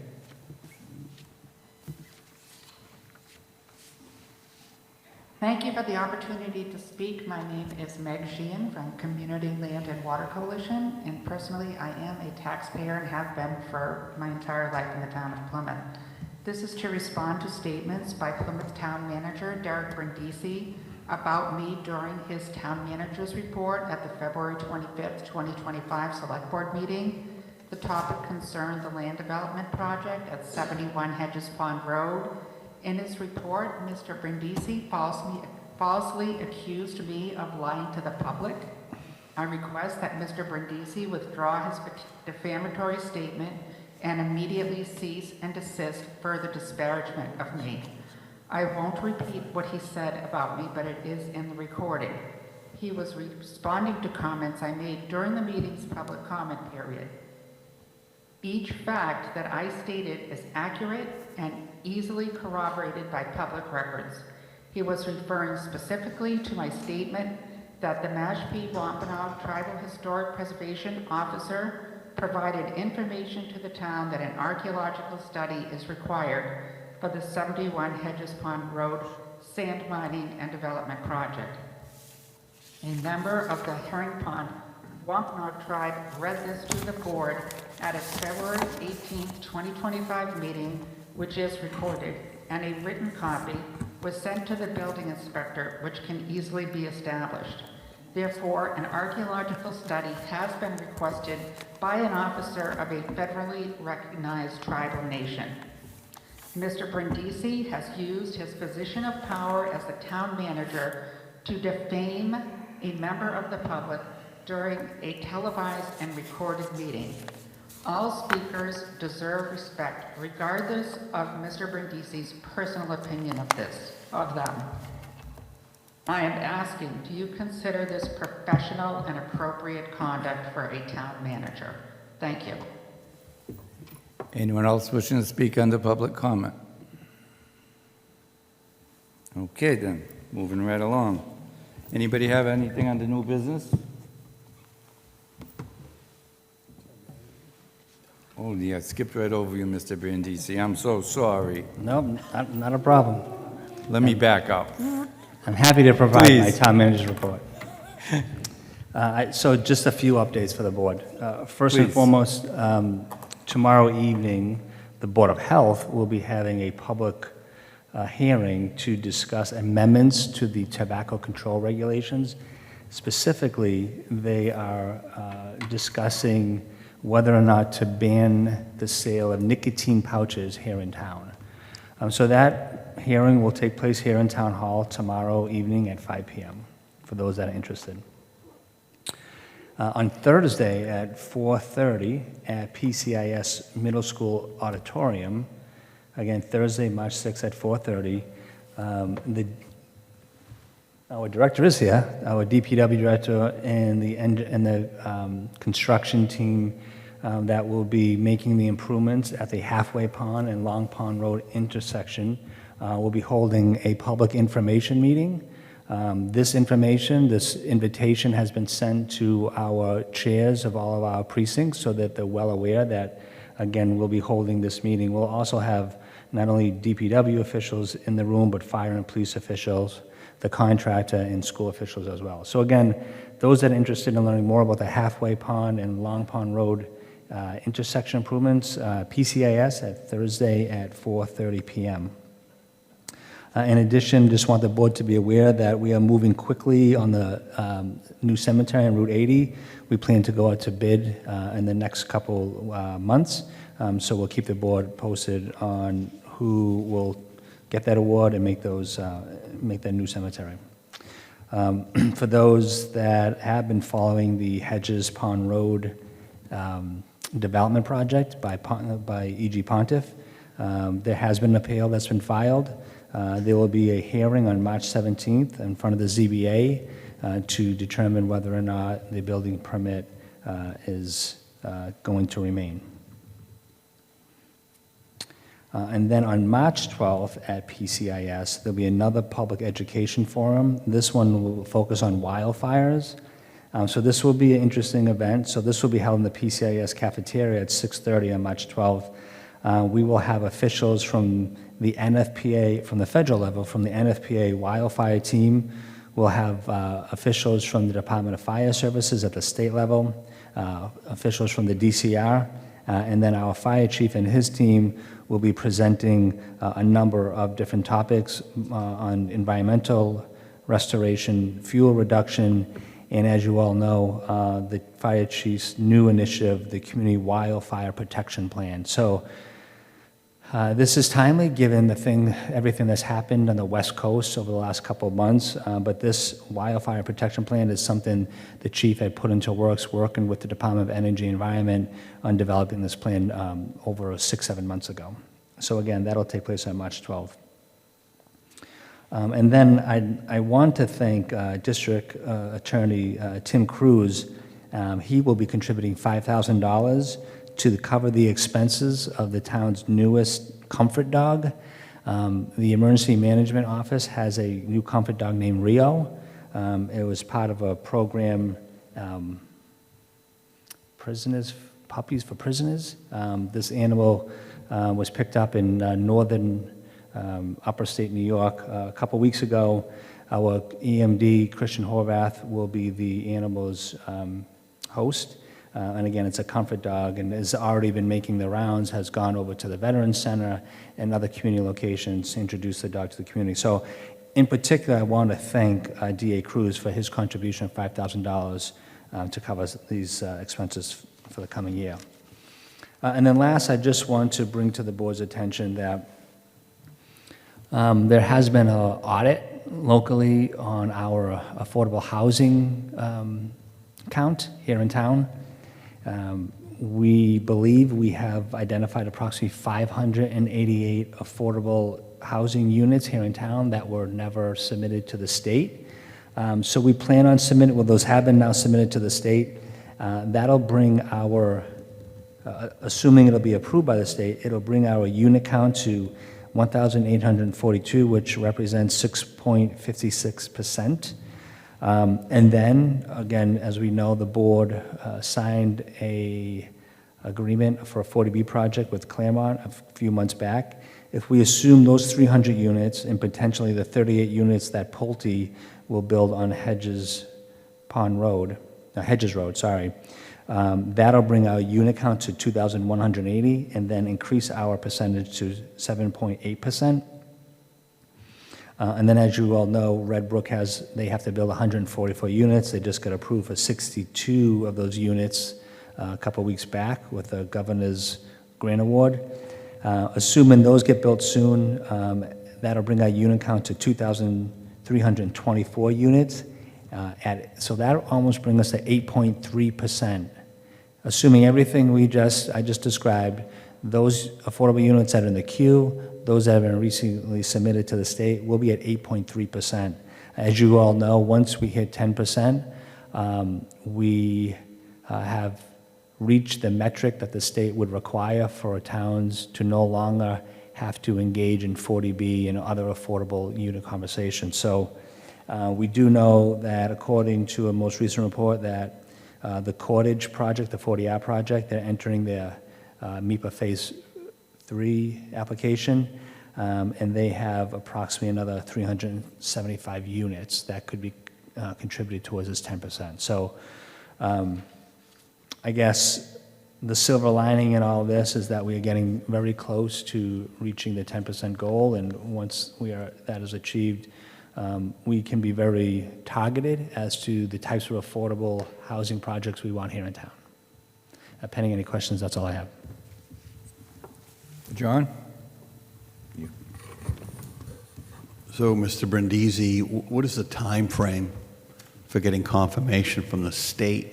Thank you for the opportunity to speak. My name is Meg Sheehan from Community Land and Water Coalition, and personally I am a taxpayer and have been for my entire life in the town of Plymouth. This is to respond to statements by Plymouth Town Manager Derek Brindisi about me during his town manager's report at the February 25th, 2025 Select Board meeting. The topic concerned the land development project at 71 Hedges Pond Road. In his report, Mr. Brindisi falsely accused me of lying to the public. I request that Mr. Brindisi withdraw his defamatory statement and immediately cease and desist further disparagement of me. I won't repeat what he said about me, but it is in the recording. He was responding to comments I made during the meeting's public comment period. Each fact that I stated is accurate and easily corroborated by public records. He was referring specifically to my statement that the Mashpee Wampanoag Tribal Historic Preservation Officer provided information to the town that an archaeological study is required. for the 71 Hedges Pond Road Sand Mining and Development Project. A member of the Herring Pond Wampanoag Tribe read this to the board at its February 18, 2025 meeting, which is recorded, and a written copy was sent to the building inspector, which can easily be established. Therefore, an archaeological study has been requested by an officer of a federally recognized tribal nation. Mr. Brindisi has used his position of power as the town manager to defame a member of the public during a televised and recorded meeting. All speakers deserve respect, regardless of Mr. Brindisi's personal opinion of them. I am asking, do you consider this professional and appropriate conduct for a town manager? Thank you. Anyone else wishing to speak under public comment? Okay, then, moving right along. Anybody have anything under new business? Oh, yeah, I skipped right over you, Mr. Brandisi. I'm so sorry. No, not a problem. Let me back up. I'm happy to provide my Please. town manager's report. So just a few updates for the board. First and Please. foremost, tomorrow evening, the Board of Health will be having a public hearing to discuss amendments to the tobacco control regulations. Specifically, they are discussing whether or not to ban the sale of nicotine pouches here in town. So that hearing will take place here in Town Hall tomorrow evening at 5 p.m. for those that are interested. On Thursday at 4:30 at PCIS Middle School Auditorium, again, Thursday, March 6th at 4:30, our director is here, our DPW director and the construction team that will be making the improvements at the Halfway Pond and Long Pond Road intersection will be holding a public information meeting. This invitation has been sent to our chairs of all of our precincts so that they're well aware that, again, we'll be holding this meeting. We'll also have not only DPW officials in the room, but fire and police officials, the contractor, and school officials as well. So again, those that are interested in learning more about the Halfway Pond and Long Pond Road intersection improvements, PCIS at Thursday at 4:30 p.m. In addition, just want the board to be aware that we are moving quickly on the new cemetery on Route 80. We plan to go out to bid in the next couple months, so we'll keep the board posted on who will get that award and make that new cemetery. For those that have been following the Hedges Pond Road development project by E.G. Pontiff, there has been an appeal that's been filed. There will be a hearing on March 17th in front of the ZBA to determine whether or not the building permit is going to remain. And then on March 12th at PCIS, there'll be another public education forum. This one will focus on wildfires. So this will be an interesting event. So this will be held in the PCIS cafeteria at 6:30 on March 12th. We will have officials from the NFPA, from the federal level, from the NFPA wildfire team. We'll have officials from the Department of Fire Services at the state level, officials from the DCR, and then our fire chief and his team will be presenting a number of different topics on environmental restoration, fuel reduction, and as you all know, the fire chief's new initiative, the Community Wildfire Protection Plan. So this is timely given everything that's happened on the West Coast over the last couple of months, but this wildfire protection plan is something the chief had put into works, working with the Department of Energy and Environment on developing this plan over 6-7 months ago. So again, that'll take place on March 12th. And then I want to thank District Attorney Tim Cruz. He will be contributing $5,000 to cover the expenses of the town's newest comfort dog. The Emergency Management Office has a new comfort dog named Rio. It was part of a program, Puppies for Prisoners. This animal was picked up in northern Upper State New York. A couple weeks ago, our EMD, Christian Horvath, will be the animal's host. And again, it's a comfort dog and has already been making the rounds, has gone over to the Veterans Center and other community locations to introduce the dog to the community. So in particular, I want to thank DA Cruz for his contribution of $5,000 to cover these expenses for the coming year. And then last, I just want to bring to the board's attention that there has been an audit locally on our affordable housing count here in town. We believe we have identified approximately 588 affordable housing units here in town that were never submitted to the state. So we plan on submitting, well, those have been now submitted to the state. That'll bring our, assuming it'll be approved by the state, it'll bring our unit count to 1,842, which represents 6.56%. And then, again, as we know, the board signed a agreement for a 40B project with Claremont a few months back. If we assume those 300 units and potentially the 38 units that Pulte will build on Hedges Road, that'll bring our unit count to 2,180 and then increase our percentage to 7.8%. And then, as you all know, Red Brook they have to build 144 units. They just got approved for 62 of those units a couple weeks back with the governor's grant award. Assuming those get built soon, that'll bring our unit count to 2,324 units. So that'll almost bring us to 8.3%. Assuming everything I just described, those affordable units that are in the queue, those that have been recently submitted to the state, will be at 8.3%. As you all know, once we hit 10%, we have reached the metric that the state would require for towns to no longer have to engage in 40B and other affordable unit conversations. So we do know that according to a most recent report that the Cottage project, the 40R project, they're entering their MIPA Phase 3 application, and they have approximately another 375 units that could be contributed towards this 10%. So I guess the silver lining in all of this is that we are getting very close to reaching the 10% goal, and once that is achieved, we can be very targeted as to the types of affordable housing projects we want here in town. Pending any questions, that's all I have. John? So, Mr. Brindisi, what is the time frame for getting confirmation from the state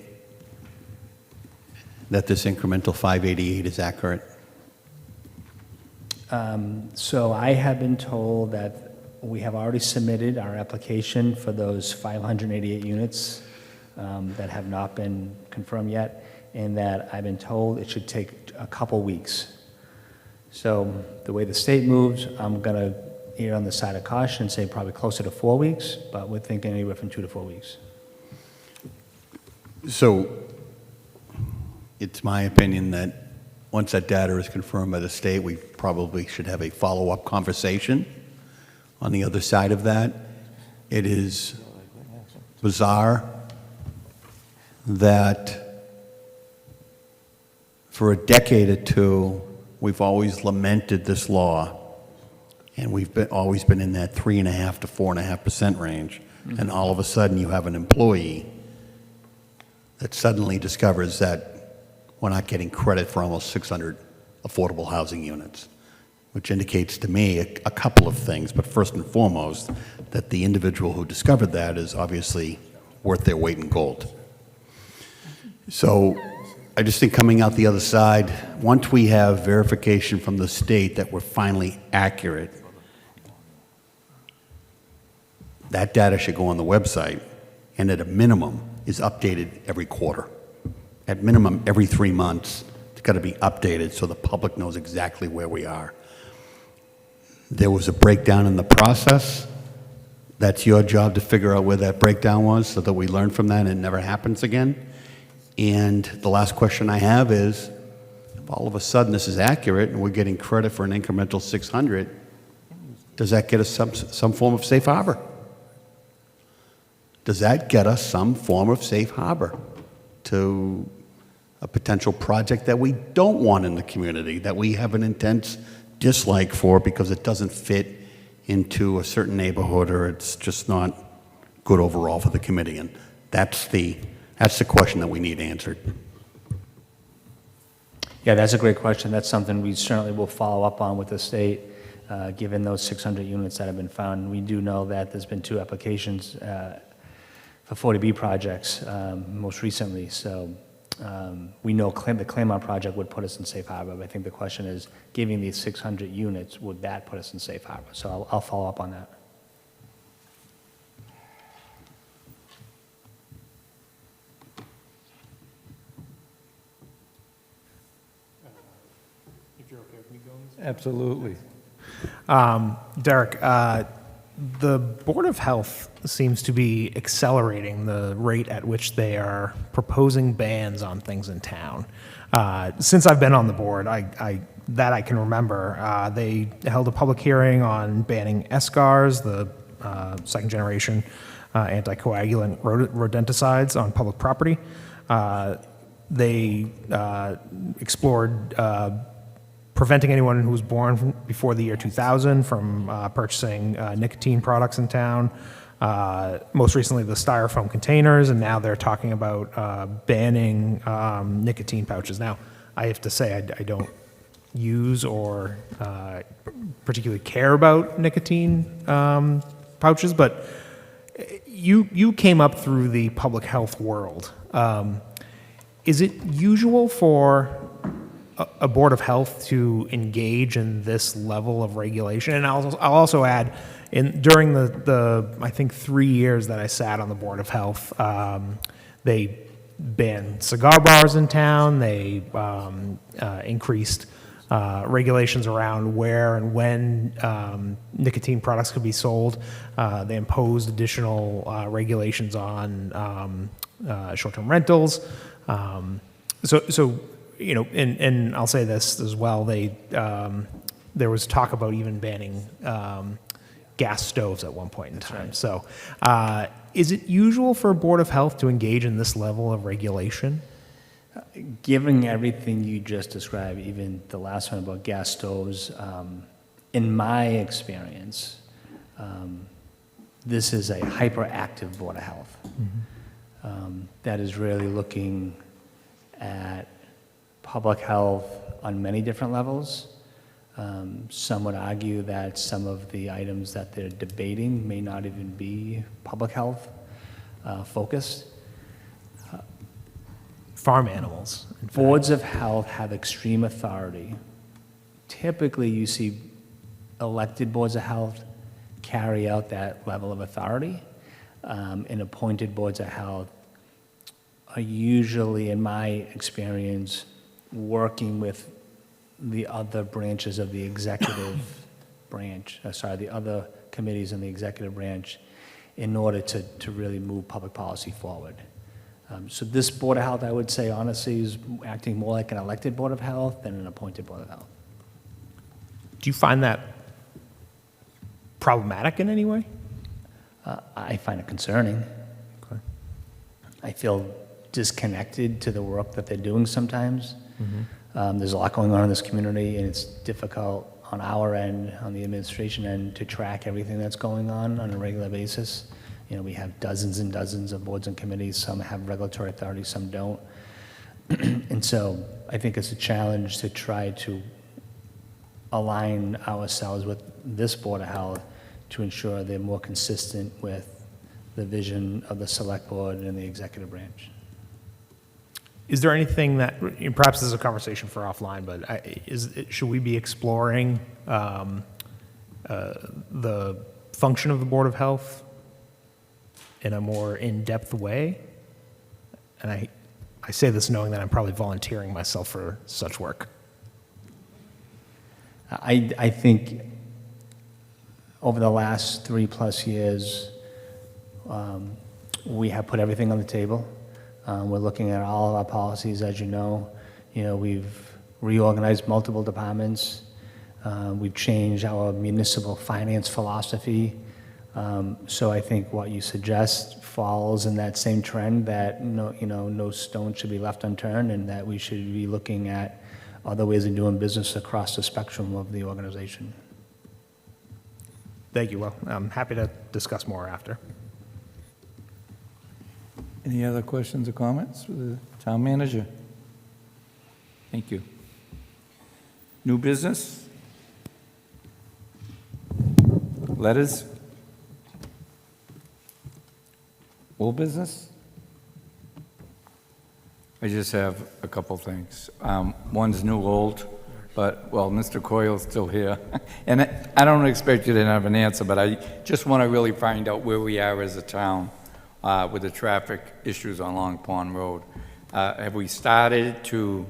that this incremental 588 is accurate? So I have been told that we have already submitted our application for those 588 units that have not been confirmed yet, and that I've been told it should take a couple weeks. So the way the state moves, I'm going to err on the side of caution and say probably closer to 4 weeks, but we're thinking anywhere from 2 to 4 weeks. So it's my opinion that once that data is confirmed by the state, we probably should have a follow-up conversation. On the other side of that, it is bizarre that for a decade or two, we've always lamented this law, and we've always been in that 3.5% to 4.5% range. Mm-hmm. And all of a sudden, you have an employee that suddenly discovers that we're not getting credit for almost 600 affordable housing units, which indicates to me a couple of things. But first and foremost, that the individual who discovered that is obviously worth their weight in gold. So I just think coming out the other side, once we have verification from the state that we're finally accurate, that data should go on the website, and at a minimum is updated every quarter. At minimum, every 3 months, it's got to be updated so the public knows exactly where we are. There was a breakdown in the process. That's your job to figure out where that breakdown was so that we learn from that and it never happens again. And the last question I have is, if all of a sudden this is accurate and we're getting credit for an incremental 600, Does that get us some form of safe harbor? Does that get us some form of safe harbor to a potential project that we don't want in the community, that we have an intense dislike for because it doesn't fit into a certain neighborhood or it's just not good overall for the committee? And that's the question that we need answered. Yeah, that's a great question. That's something we certainly will follow up on with the state, given those 600 units that have been found. We do know that there's been 2 applications for 40B projects most recently. So we know the Claremont project would put us in safe harbor. But I think the question is, giving these 600 units, would that put us in safe harbor? So I'll follow up on that. Absolutely. Derek, the Board of Health seems to be accelerating the rate at which they are proposing bans on things in town. Since I've been on the board, I can remember, they held a public hearing on banning SCARs, the second generation anticoagulant rodenticides on public property. They explored preventing anyone who was born before the year 2000 from purchasing nicotine products in town. Most recently, the styrofoam containers, and now they're talking about banning nicotine pouches. Now, I have to say, I don't use or particularly care about nicotine pouches, but you came up through the public health world. Is it usual for a Board of Health to engage in this level of regulation? And I'll also add, during the I think 3 years that I sat on the Board of Health, they banned cigar bars in town. They increased regulations around where and when nicotine products could be sold. They imposed additional regulations on short-term rentals. So you know, and I'll say this as well, there was talk about even banning gas stoves at one point in time. Right. So is it usual for a Board of Health to engage in this level of regulation? Given everything you just described, even the last one about gas stoves, in my experience, this is a hyperactive Board of Health that is really looking at public health on many different levels. Some would argue that some of the items that they're debating may not even be public health focused. Farm animals. Boards of health have extreme authority. Typically, you see elected boards of health carry out that level of authority, and appointed boards of health are usually, in my experience, working with the other branches of the executive branch, the other committees in the executive branch, in order to really move public policy forward. So this Board of Health, I would say, honestly, is acting more like an elected Board of Health than an appointed Board of Health. Do you find that problematic in any way? I find it concerning. Okay. I feel disconnected to the work that they're doing sometimes. Mm-hmm. There's a lot going on in this community, and it's difficult on our end, on the administration end, to track everything that's going on a regular basis. You know, we have dozens and dozens of boards and committees. Some have regulatory authority, some don't. And so I think it's a challenge to try to align ourselves with this Board of Health to ensure they're more consistent with the vision of the Select Board and the executive branch. Is there anything that, perhaps this is a conversation for offline, but should we be exploring the function of the Board of Health in a more in-depth way? And I say this knowing that I'm probably volunteering myself for such work. I think over the last 3+ years, we have put everything on the table. We're looking at all of our policies, as you know. We've reorganized multiple departments. We've changed our municipal finance philosophy. So I think what you suggest falls in that same trend, that no stone should be left unturned, and that we should be looking at other ways of doing business across the spectrum of the organization. Thank you, Will. I'm happy to discuss more after. Any other questions or comments for the town manager? Thank you. New business? Letters? Old business? I just have a couple things. One's new old, but, well, Mr. Coyle's still here. And I don't expect you to have an answer, but I just want to really find out where we are as a town with the traffic issues on Long Pond Road. Have we started to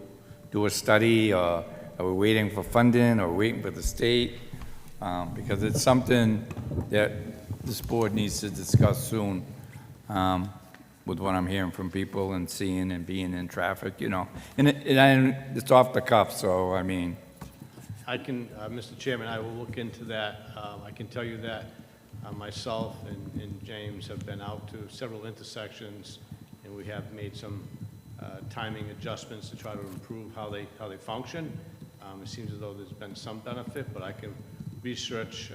do a study, or are we waiting for funding, or waiting for the state? Because it's something that this board needs to discuss soon, with what I'm hearing from people and seeing and being in traffic, And it's off the cuff, so, I mean. I can, Mr. Chairman, I will look into that. I can tell you that myself and James have been out to several intersections, and we have made some timing adjustments to try to improve how they function. It seems as though there's been some benefit, but I can research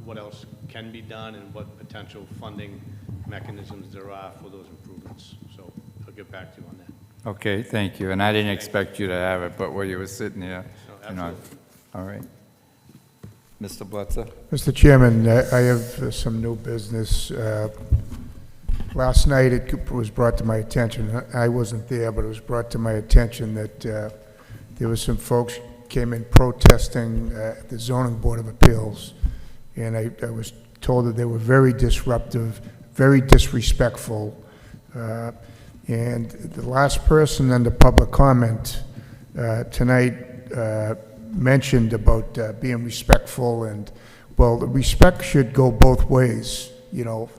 what else can be done and what potential funding mechanisms there are for those improvements. So I'll get back to you on that. Okay, thank you. And I didn't expect you to have it, but while you were sitting here. No, absolutely. All right. Mr. Blitzer? Mr. Chairman, I have some new business. Last night, it was brought to my attention, I wasn't there, but it was brought to my attention that there were some folks came in protesting at the Zoning Board of Appeals, and I was told that they were very disruptive, very disrespectful, and the last person under public comment tonight mentioned about being respectful, and, well, the respect should go both ways.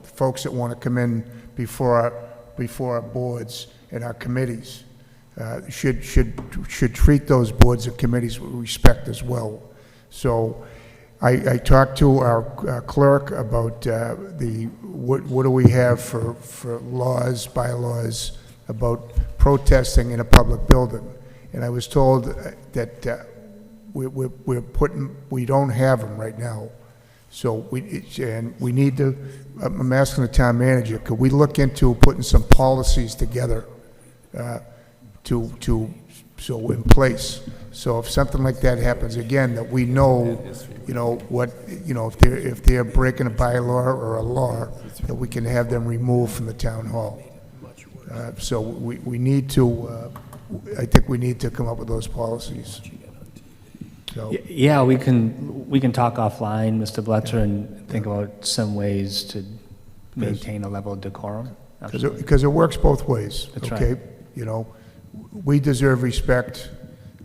Folks that want to come in before our boards and our committees should treat those boards and committees with respect as well. So I talked to our clerk about what do we have for laws, bylaws about protesting in a public building, and I was told that we don't have them right now. So we need to. I'm asking the town manager, could we look into putting some policies together so in place? So if something like that happens again, that we know, if they're breaking a bylaw or a law, that we can have them removed from the town hall. So we need to. I think we need to come up with those policies. So. Yeah, we can talk offline, Mr. Blitzer, and think about some ways to maintain a level of decorum. Because it works both ways. That's okay? right. We deserve respect,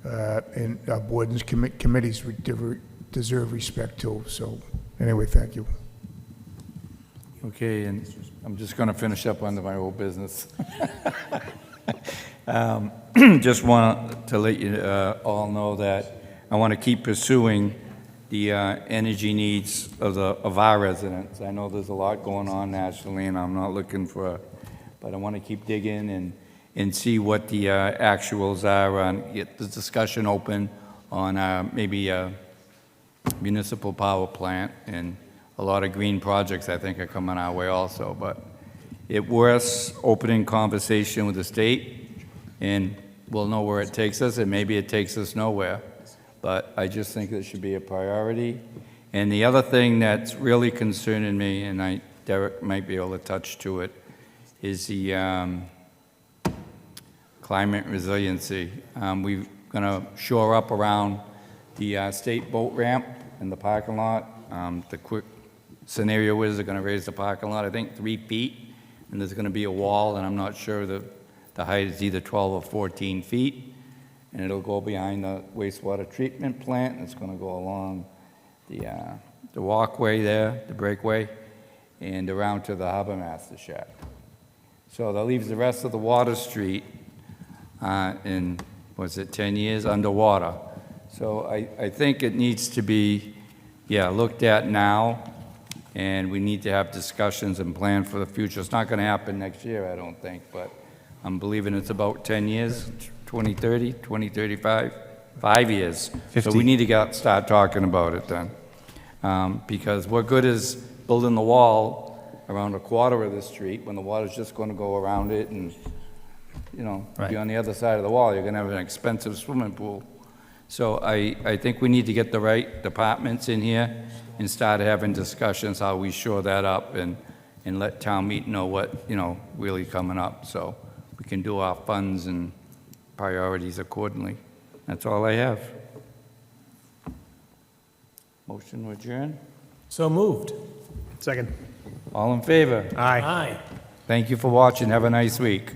and our boards and committees deserve respect too. So anyway, thank you. Okay, and I'm just going to finish up under my old business. Just want to let you all know that I want to keep pursuing the energy needs of our residents. I know there's a lot going on nationally, and I'm not looking for, but I want to keep digging and see what the actuals are, and get the discussion open on maybe a municipal power plant, and a lot of green projects I think are coming our way also. But it worth opening conversation with the state, and we'll know where it takes us, and maybe it takes us nowhere. But I just think it should be a priority. And the other thing that's really concerning me, and Derek might be able to touch to it, is the climate resiliency. We're going to shore up around the state boat ramp in the parking lot. The quick scenario is they're going to raise the parking lot, I think, 3 feet, and there's going to be a wall, and I'm not sure the height is either 12 or 14 feet. And it'll go behind the wastewater treatment plant, and it's going to go along the walkway there, the breakway, and around to the harbor master shack. So that leaves the rest of the Water Street in, was it 10 years, underwater. So I think it needs to be, looked at now, and we need to have discussions and plan for the future. It's not gonna happen next year, I don't think, but I'm believing it's about 10 years, 2030, 2035, 5 years. So 50. we need to start talking about it then. Because what good is building the wall around a quarter of the street when the water's just gonna go around it and, be on the other side of the wall, you're gonna have an expensive swimming pool. So I think we need to get the right departments in here and start having discussions how we shore that up and let town meet know what, really coming up, so we can do our funds and priorities accordingly. That's all I have. Motion to adjourn? So moved. Second. All in favor? Aye. Aye. Thank you for watching. Have a nice week.